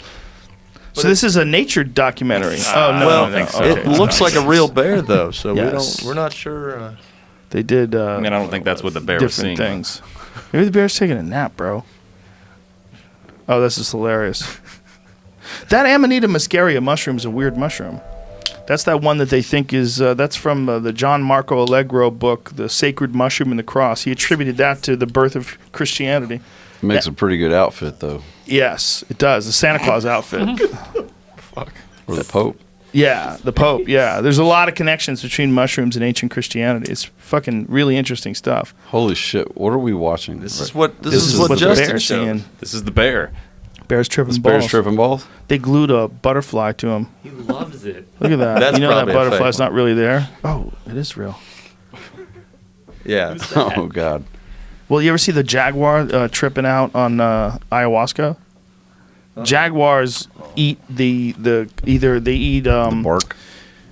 so this is a nature documentary. Oh no, Well, no, think so. okay. it looks like a real bear though, so Yes. we're not sure. They did. I mean, I don't think that's what the bear was seeing. different things. Maybe the bear's taking a nap, bro. Oh, this is hilarious. That Amanita muscaria mushroom is a weird mushroom. That's that one that they think is. That's from the John Marco Allegro book, The Sacred Mushroom and the Cross. He attributed that to the birth of Christianity. Makes a pretty good outfit, though. Yes, it does. The Santa Claus outfit. Or the Pope. Yeah, the Pope. Yeah, there's a lot of connections between mushrooms and ancient Christianity. It's fucking really interesting stuff. Holy shit! What are we watching? This right? is what this, This is is what what the Justin bear's showed. seeing. This is the bear. Bear's tripping This balls. bear's tripping balls. They glued a butterfly to him. He loves it. Look at that. That's you know that probably a fake butterfly's one. not really there. Oh, it is real. Yeah. Oh God! Well, you ever see the jaguar tripping out on ayahuasca? Jaguars eat the either they eat Bark.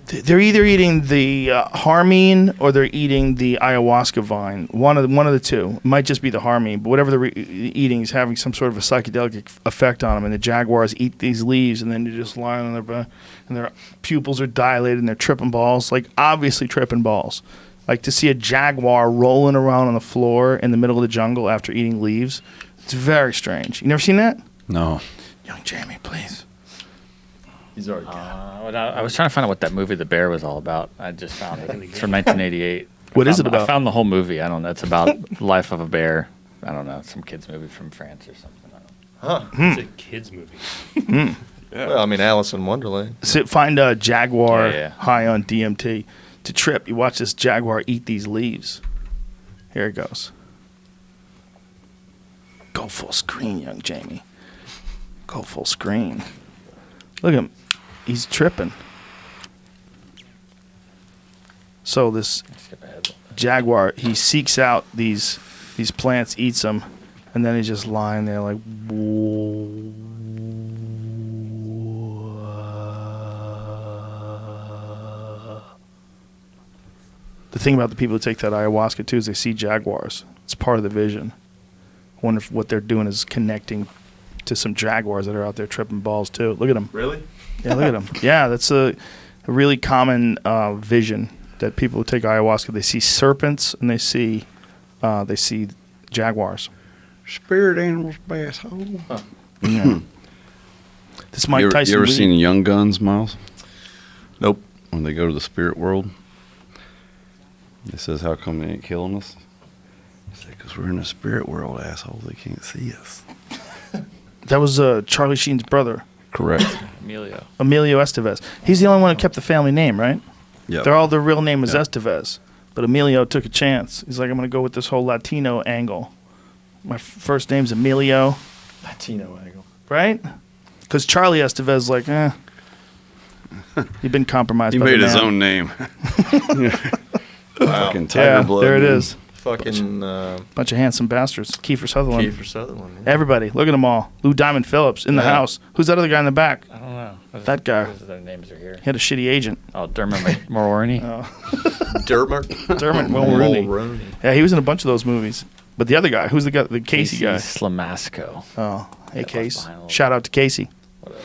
they're either eating the harmine or they're eating the ayahuasca vine. One of the two. It might just be the harmine, but whatever they're eating is having some sort of a psychedelic effect on them. And the jaguars eat these leaves, and then they're just lying on their back, and their pupils are dilated, and they're tripping balls, like obviously tripping balls. Like to see a jaguar rolling around on the floor in the middle of the jungle after eating leaves, it's very strange. You never seen that? No. Young Jamie, please. He's already I was trying to find out what that movie The Bear was all about. I just found it. It's from 1988. What is I it about? found the whole movie. I don't know. It's about life of a bear. I don't know. Some kid's movie from France or something. I don't know. It's a kids movie. Well, I mean, Alice in Wonderland. Find a jaguar Yeah. high on DMT to trip. You watch this jaguar eat these leaves. Here it goes. Go full screen, young Jamie. Go full screen. Look at him. He's tripping. So this Skip ahead. jaguar, he seeks out these plants, eats them, and then he's just lying there like. The thing about the people who take that ayahuasca too is they see jaguars. It's part of the vision. I wonder if what they're doing is connecting to some jaguars that are out there tripping balls too. Look at them. Really? Yeah, look at them. Yeah, that's a really common vision that people who take ayahuasca. They see serpents and they see jaguars. Spirit animals, asshole. Yeah. This Mike You ever, Tyson. you ever weed- seen Young Guns, Miles? Nope. When they go to the spirit world, it says, "How come they ain't killing us?" He said, "Because we're in the spirit world, asshole. They can't see us." That was Charlie Sheen's brother, Correct. Emilio Estevez. He's the only one who kept the family name, right? Yeah. Their real name was Yeah. Estevez, but Emilio took a chance. He's like, I'm going to go with this whole Latino angle. My first name's Emilio, Latino angle. right? Because Charlie Estevez is like, you've been compromised. He by made the his man. own name. Fucking tiger Yeah, blood. there it dude. is. Fucking Bunch of handsome bastards. Kiefer Sutherland. Kiefer Sutherland. Yeah. Everybody, look at them all. Lou Diamond Phillips in the Yeah. house. Who's that other guy in the back? I don't know. That guy. Their names are here. He had a shitty agent. Oh, Dermot Mulroney. Dermot. Dermot Mulroney. Yeah, he was in a bunch of those movies. But the other guy, who's the guy? The Casey guy. Slamasco. Oh, hey, Yeah, Case. behind a little Shout out to Casey. Whatever.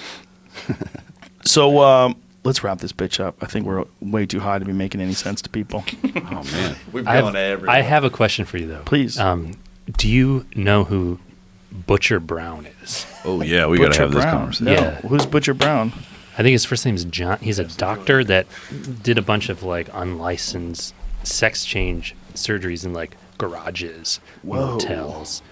So let's wrap this bitch up. I think we're way too high to be making any sense to people. Oh man. We've I gone have, everywhere. I have a question for you though. Please. Do you know who Butcher Brown is? Oh yeah, we gotta Butcher have this Brown. conversation. No. Yeah. Who's Butcher Brown? I think his first name's John. He's a doctor that did a bunch of like unlicensed sex change surgeries in like garages, motels.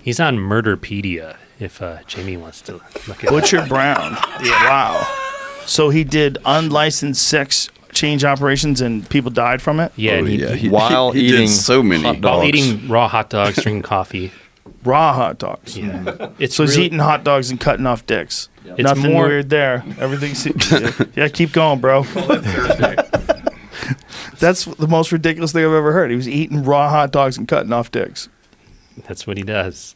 He's on Murderpedia if Jamie wants to look at Butcher Brown. Yeah. Wow. So he did unlicensed sex change operations and people died from it? Yeah, and While he eating did so many. hot while dogs. eating raw hot dogs, drinking coffee. Raw hot dogs. Yeah. It's So he's really- eating hot dogs and cutting off dicks. It's Nothing more- weird there. Everything's yeah. Keep going, bro. That's the most ridiculous thing I've ever heard. He was eating raw hot dogs and cutting off dicks. That's what he does.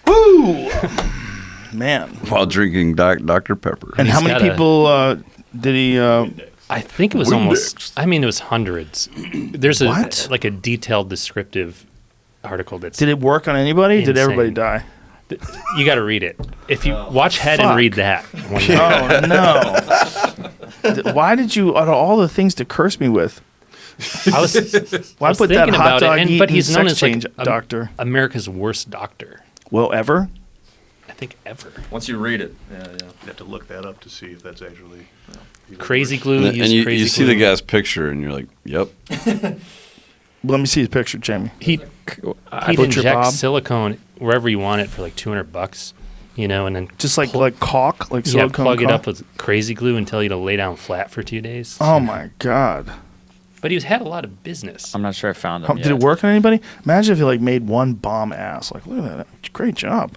Woo! Man. While drinking Dr. Pepper. And how He's many got a- people did he? I think it was almost. I mean, it was hundreds. There's What? a detailed descriptive article that's. Did it work on anybody? Did Insane. everybody die? You got to read it. If you watch Head fuck. and read that. One day. Oh no! Why did you, out of all the things to curse me with? I was Why was put that thinking hot about it, dog and- eating but he's known sex as, like, change doctor? America's worst doctor. Well, ever? I think ever. Once you read it. Yeah. You have to look that up to see if that's actually. Crazy glue. And, used you crazy see glue. the guy's picture and you're like, yep. Let me see his picture, Jamie. He'd Butcher inject Bob? silicone wherever you want it for like $200, and then Just like caulk, like yeah, silicone plug it caulk? up with crazy glue and tell you to lay down flat for 2 days. Oh my god! But he's had a lot of business. I'm not sure I found him Did it work on anybody? Imagine if he like made one bomb ass. Like, look at that! Great job.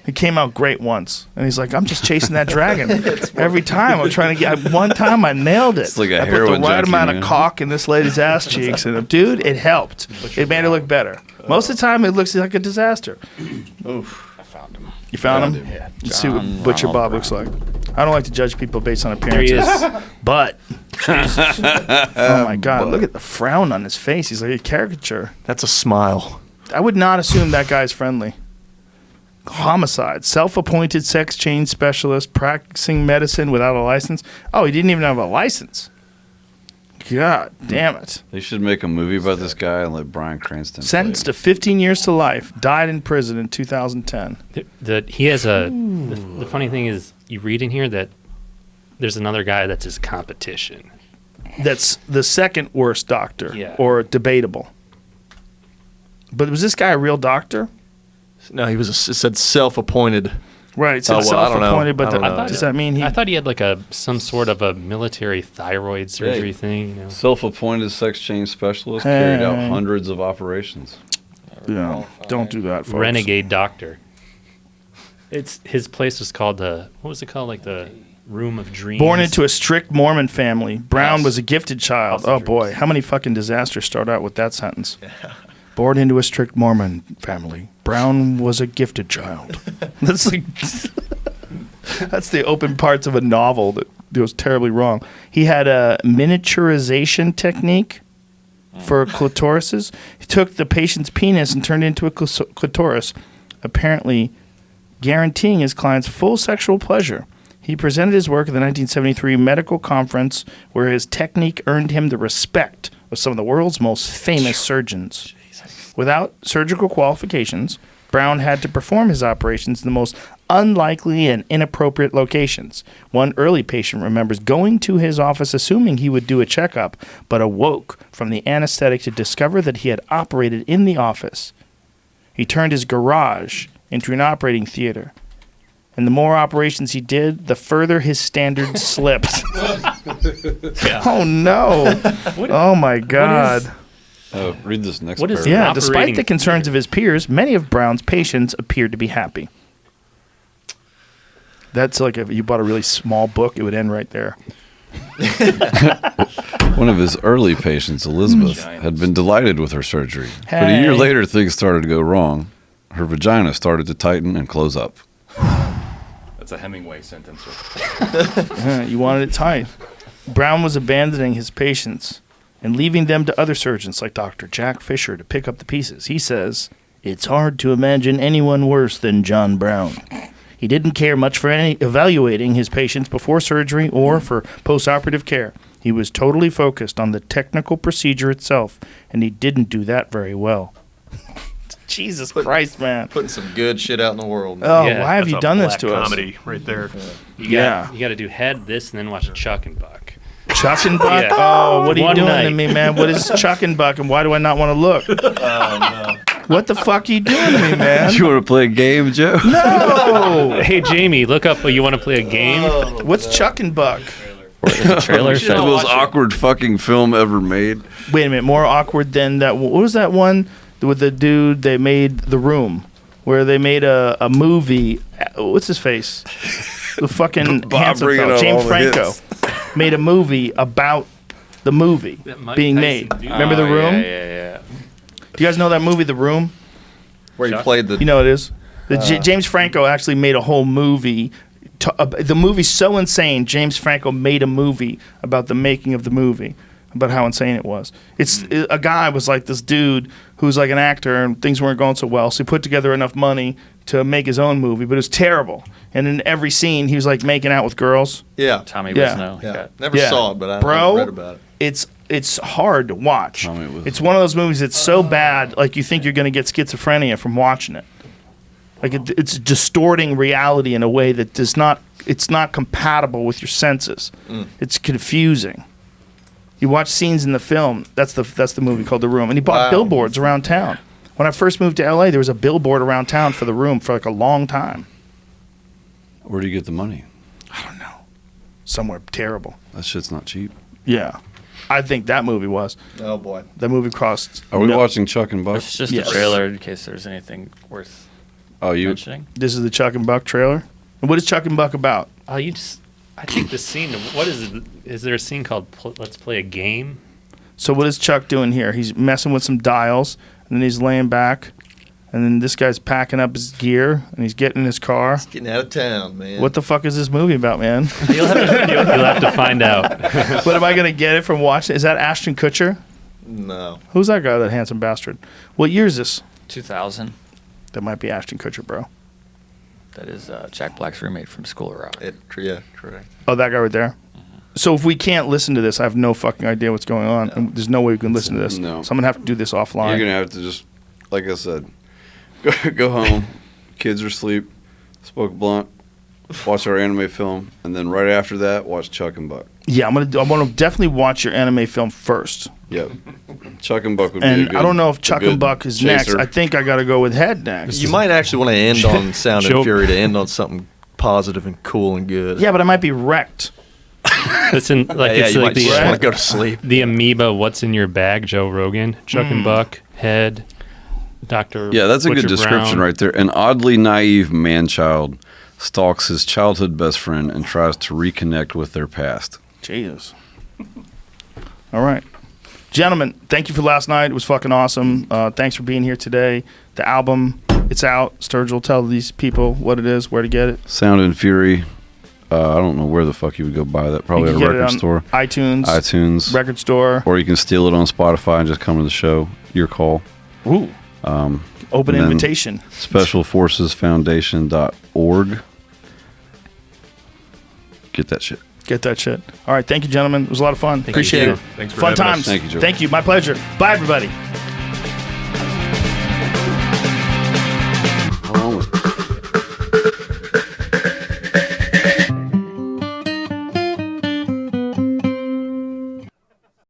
He came out great once, and he's like, "I'm just chasing that dragon every time. I'm trying to get. One time I nailed it. It's like a I put the heroin right junkie, amount man. of caulk in this lady's ass cheeks, and dude, it helped. It made it look better. Most of the time, it looks like a disaster. I found him. You found him? Yeah. Let's see what John Butcher Ronald Bob looks like. I don't like to judge people based on There he appearances, is. but oh my god, look at the frown on his face. He's like a caricature. That's a smile. I would not assume that guy's friendly. Homicide, self-appointed sex change specialist, practicing medicine without a license. Oh, he didn't even have a license. God damn it. They should make a movie about this guy and let Bryan Cranston Sentenced play to 15 years to life. Died in prison in 2010. He has the funny thing is, you read in here that there's another guy that's his competition. That's the second worst doctor, Yeah. or debatable. But was this guy a real doctor? No, it said self-appointed. Right, it's Oh, well, I don't know. self-appointed, but I don't know. does that mean he? I thought he had like some sort of a military thyroid surgery thing. You know? Self-appointed sex change specialist carried out Hey. hundreds of operations. Yeah, don't do that, folks. Renegade doctor. His place was called what was it called? Like the Room of Dreams. Born into a strict Mormon family, Brown House- was a gifted child. House of Oh boy, Dreams. how many fucking disasters start out with that sentence? Born into a strict Mormon family, Brown was a gifted child. That's like that's the open parts of a novel that goes terribly wrong. He had a miniaturization technique for clitorises. He took the patient's penis and turned it into a clitoris, apparently guaranteeing his clients full sexual pleasure. He presented his work at the 1973 medical conference, where his technique earned him the respect of some of the world's most famous surgeons. Without surgical qualifications, Brown had to perform his operations in the most unlikely and inappropriate locations. One early patient remembers going to his office assuming he would do a checkup, but awoke from the anesthetic to discover that he had operated in the office. He turned his garage into an operating theater. And the more operations he did, the further his standards slipped. Oh no. Oh my God. Read this next what is- paragraph. Yeah, Operating despite the concerns of his peers, many of Brown's patients appeared to be happy. That's like if you bought a really small book, it would end right there. One of his early patients, Elizabeth, had been delighted with her surgery. But a year Hey. later, things started to go wrong. Her vagina started to tighten and close up. That's a Hemingway sentence. Yeah, you wanted it tight. Brown was abandoning his patients and leaving them to other surgeons like Dr. Jack Fisher to pick up the pieces. He says, "It's hard to imagine anyone worse than John Brown. He didn't care much for evaluating his patients before surgery or for postoperative care. He was totally focused on the technical procedure itself, and he didn't do that very well." Jesus Christ, man. Putting some good shit out in the world. Man. Oh, Yeah, why have That's you a done this black to us? comedy right there. You got to do Head, this, and then watch Chuck and Buck. Chuck and Buck? Yeah. Oh, what are you One doing to night. me, man? What is Chuck and Buck, and why do I not want to look? What the fuck are you doing to me, man? You want to play a game, Joe? No! Hey, Jamie, look up. You want to play a game? What's Chuck and Buck? The trailer The show. most awkward fucking film ever made. Wait a minute, more awkward than that. What was that one with the dude they made The Room, where they made a movie? What's his face? The fucking Bob handsome bringing fellow, up James all the Franco, hits. made a movie about the movie That Mike being Tyson made. dude. Remember The Room? Yeah. Do you guys know that movie, The Room? Where you played the. You know what it is. James Franco actually made a whole movie. The movie's so insane. James Franco made a movie about the making of the movie, about how insane it was. A guy was like this dude who was like an actor, and things weren't going so well, so he put together enough money to make his own movie, but it was terrible. And in every scene, he was like making out with girls. Yeah. Tommy Yeah. Wiseau. Yeah. Never Yeah. saw it, but I Bro, read about it. It's hard to watch. Tommy Wiseau. It's one of those movies that's so bad, like you think you're going to get schizophrenia from watching it. Like it's distorting reality in a way that it's not compatible with your senses. It's confusing. You watch scenes in the film. That's the movie called The Room, and he bought Wow. billboards around town. When I first moved to LA, there was a billboard around town for The Room for like a long time. Where do you get the money? Somewhere terrible. That shit's not cheap. Yeah, I think that movie was. Oh boy. That movie cost. Are we no- watching Chuck and Buck? It's just Yes. a trailer in case there's anything worth Oh, you. mentioning. This is the Chuck and Buck trailer. And what is Chuck and Buck about? Oh, I think the scene. What is it? Is there a scene called "Let's Play a Game"? So what is Chuck doing here? He's messing with some dials, and then he's laying back, and then this guy's packing up his gear, and he's getting in his car. Getting out of town, man. What the fuck is this movie about, man? You'll have to find out. What am I gonna get it from watching? Is that Ashton Kutcher? No. Who's that guy? That handsome bastard. What year is this? 2000. That might be Ashton Kutcher, bro. That is Jack Black's roommate from School of Rock. Yeah, correct. Oh, that guy right there. So if we can't listen to this, I have no fucking idea what's going on. And there's no way we can listen to this. No. So I'm gonna have to do this offline. You're gonna have to just, like I said, go home. Kids are asleep. Smoke a blunt. Watch our anime film, and then right after that, watch Chuck and Buck. Yeah, I want to definitely watch your anime film first. Yep. Chuck and Buck would be a And good. I don't know if a Chuck good and Buck is next. chaser. I think I got to go with Head next. You might actually want to end on Sound and Joe- Fury to end on something positive and cool and good. Yeah, but I might be wrecked. Listen, like Yeah, it's you like might just the want to go to sleep. the amoeba. What's in your bag, Joe Rogan? Chuck and Buck, Head, Doctor. Yeah, that's a good Butcher description Brown. right there. An oddly naive man-child stalks his childhood best friend and tries to reconnect with their past. Jesus. All right. Gentlemen, thank you for last night. It was fucking awesome. Thanks for being here today. The album, it's out. Sturgill, tell these people what it is, where to get it. Sound and Fury. I don't know where the fuck you would go buy that. Probably You at can a get it record on store. iTunes, iTunes. record store. Or you can steal it on Spotify and just come to the show. Your call. Ooh. Open and then- invitation. SpecialForcesFoundation.org. Get that shit. Get that shit. All right. Thank you, gentlemen. It was a lot of fun. Appreciate you. it. Thanks for Fun having us. times. Thank you, Joe. Thank you. My pleasure. Bye, everybody.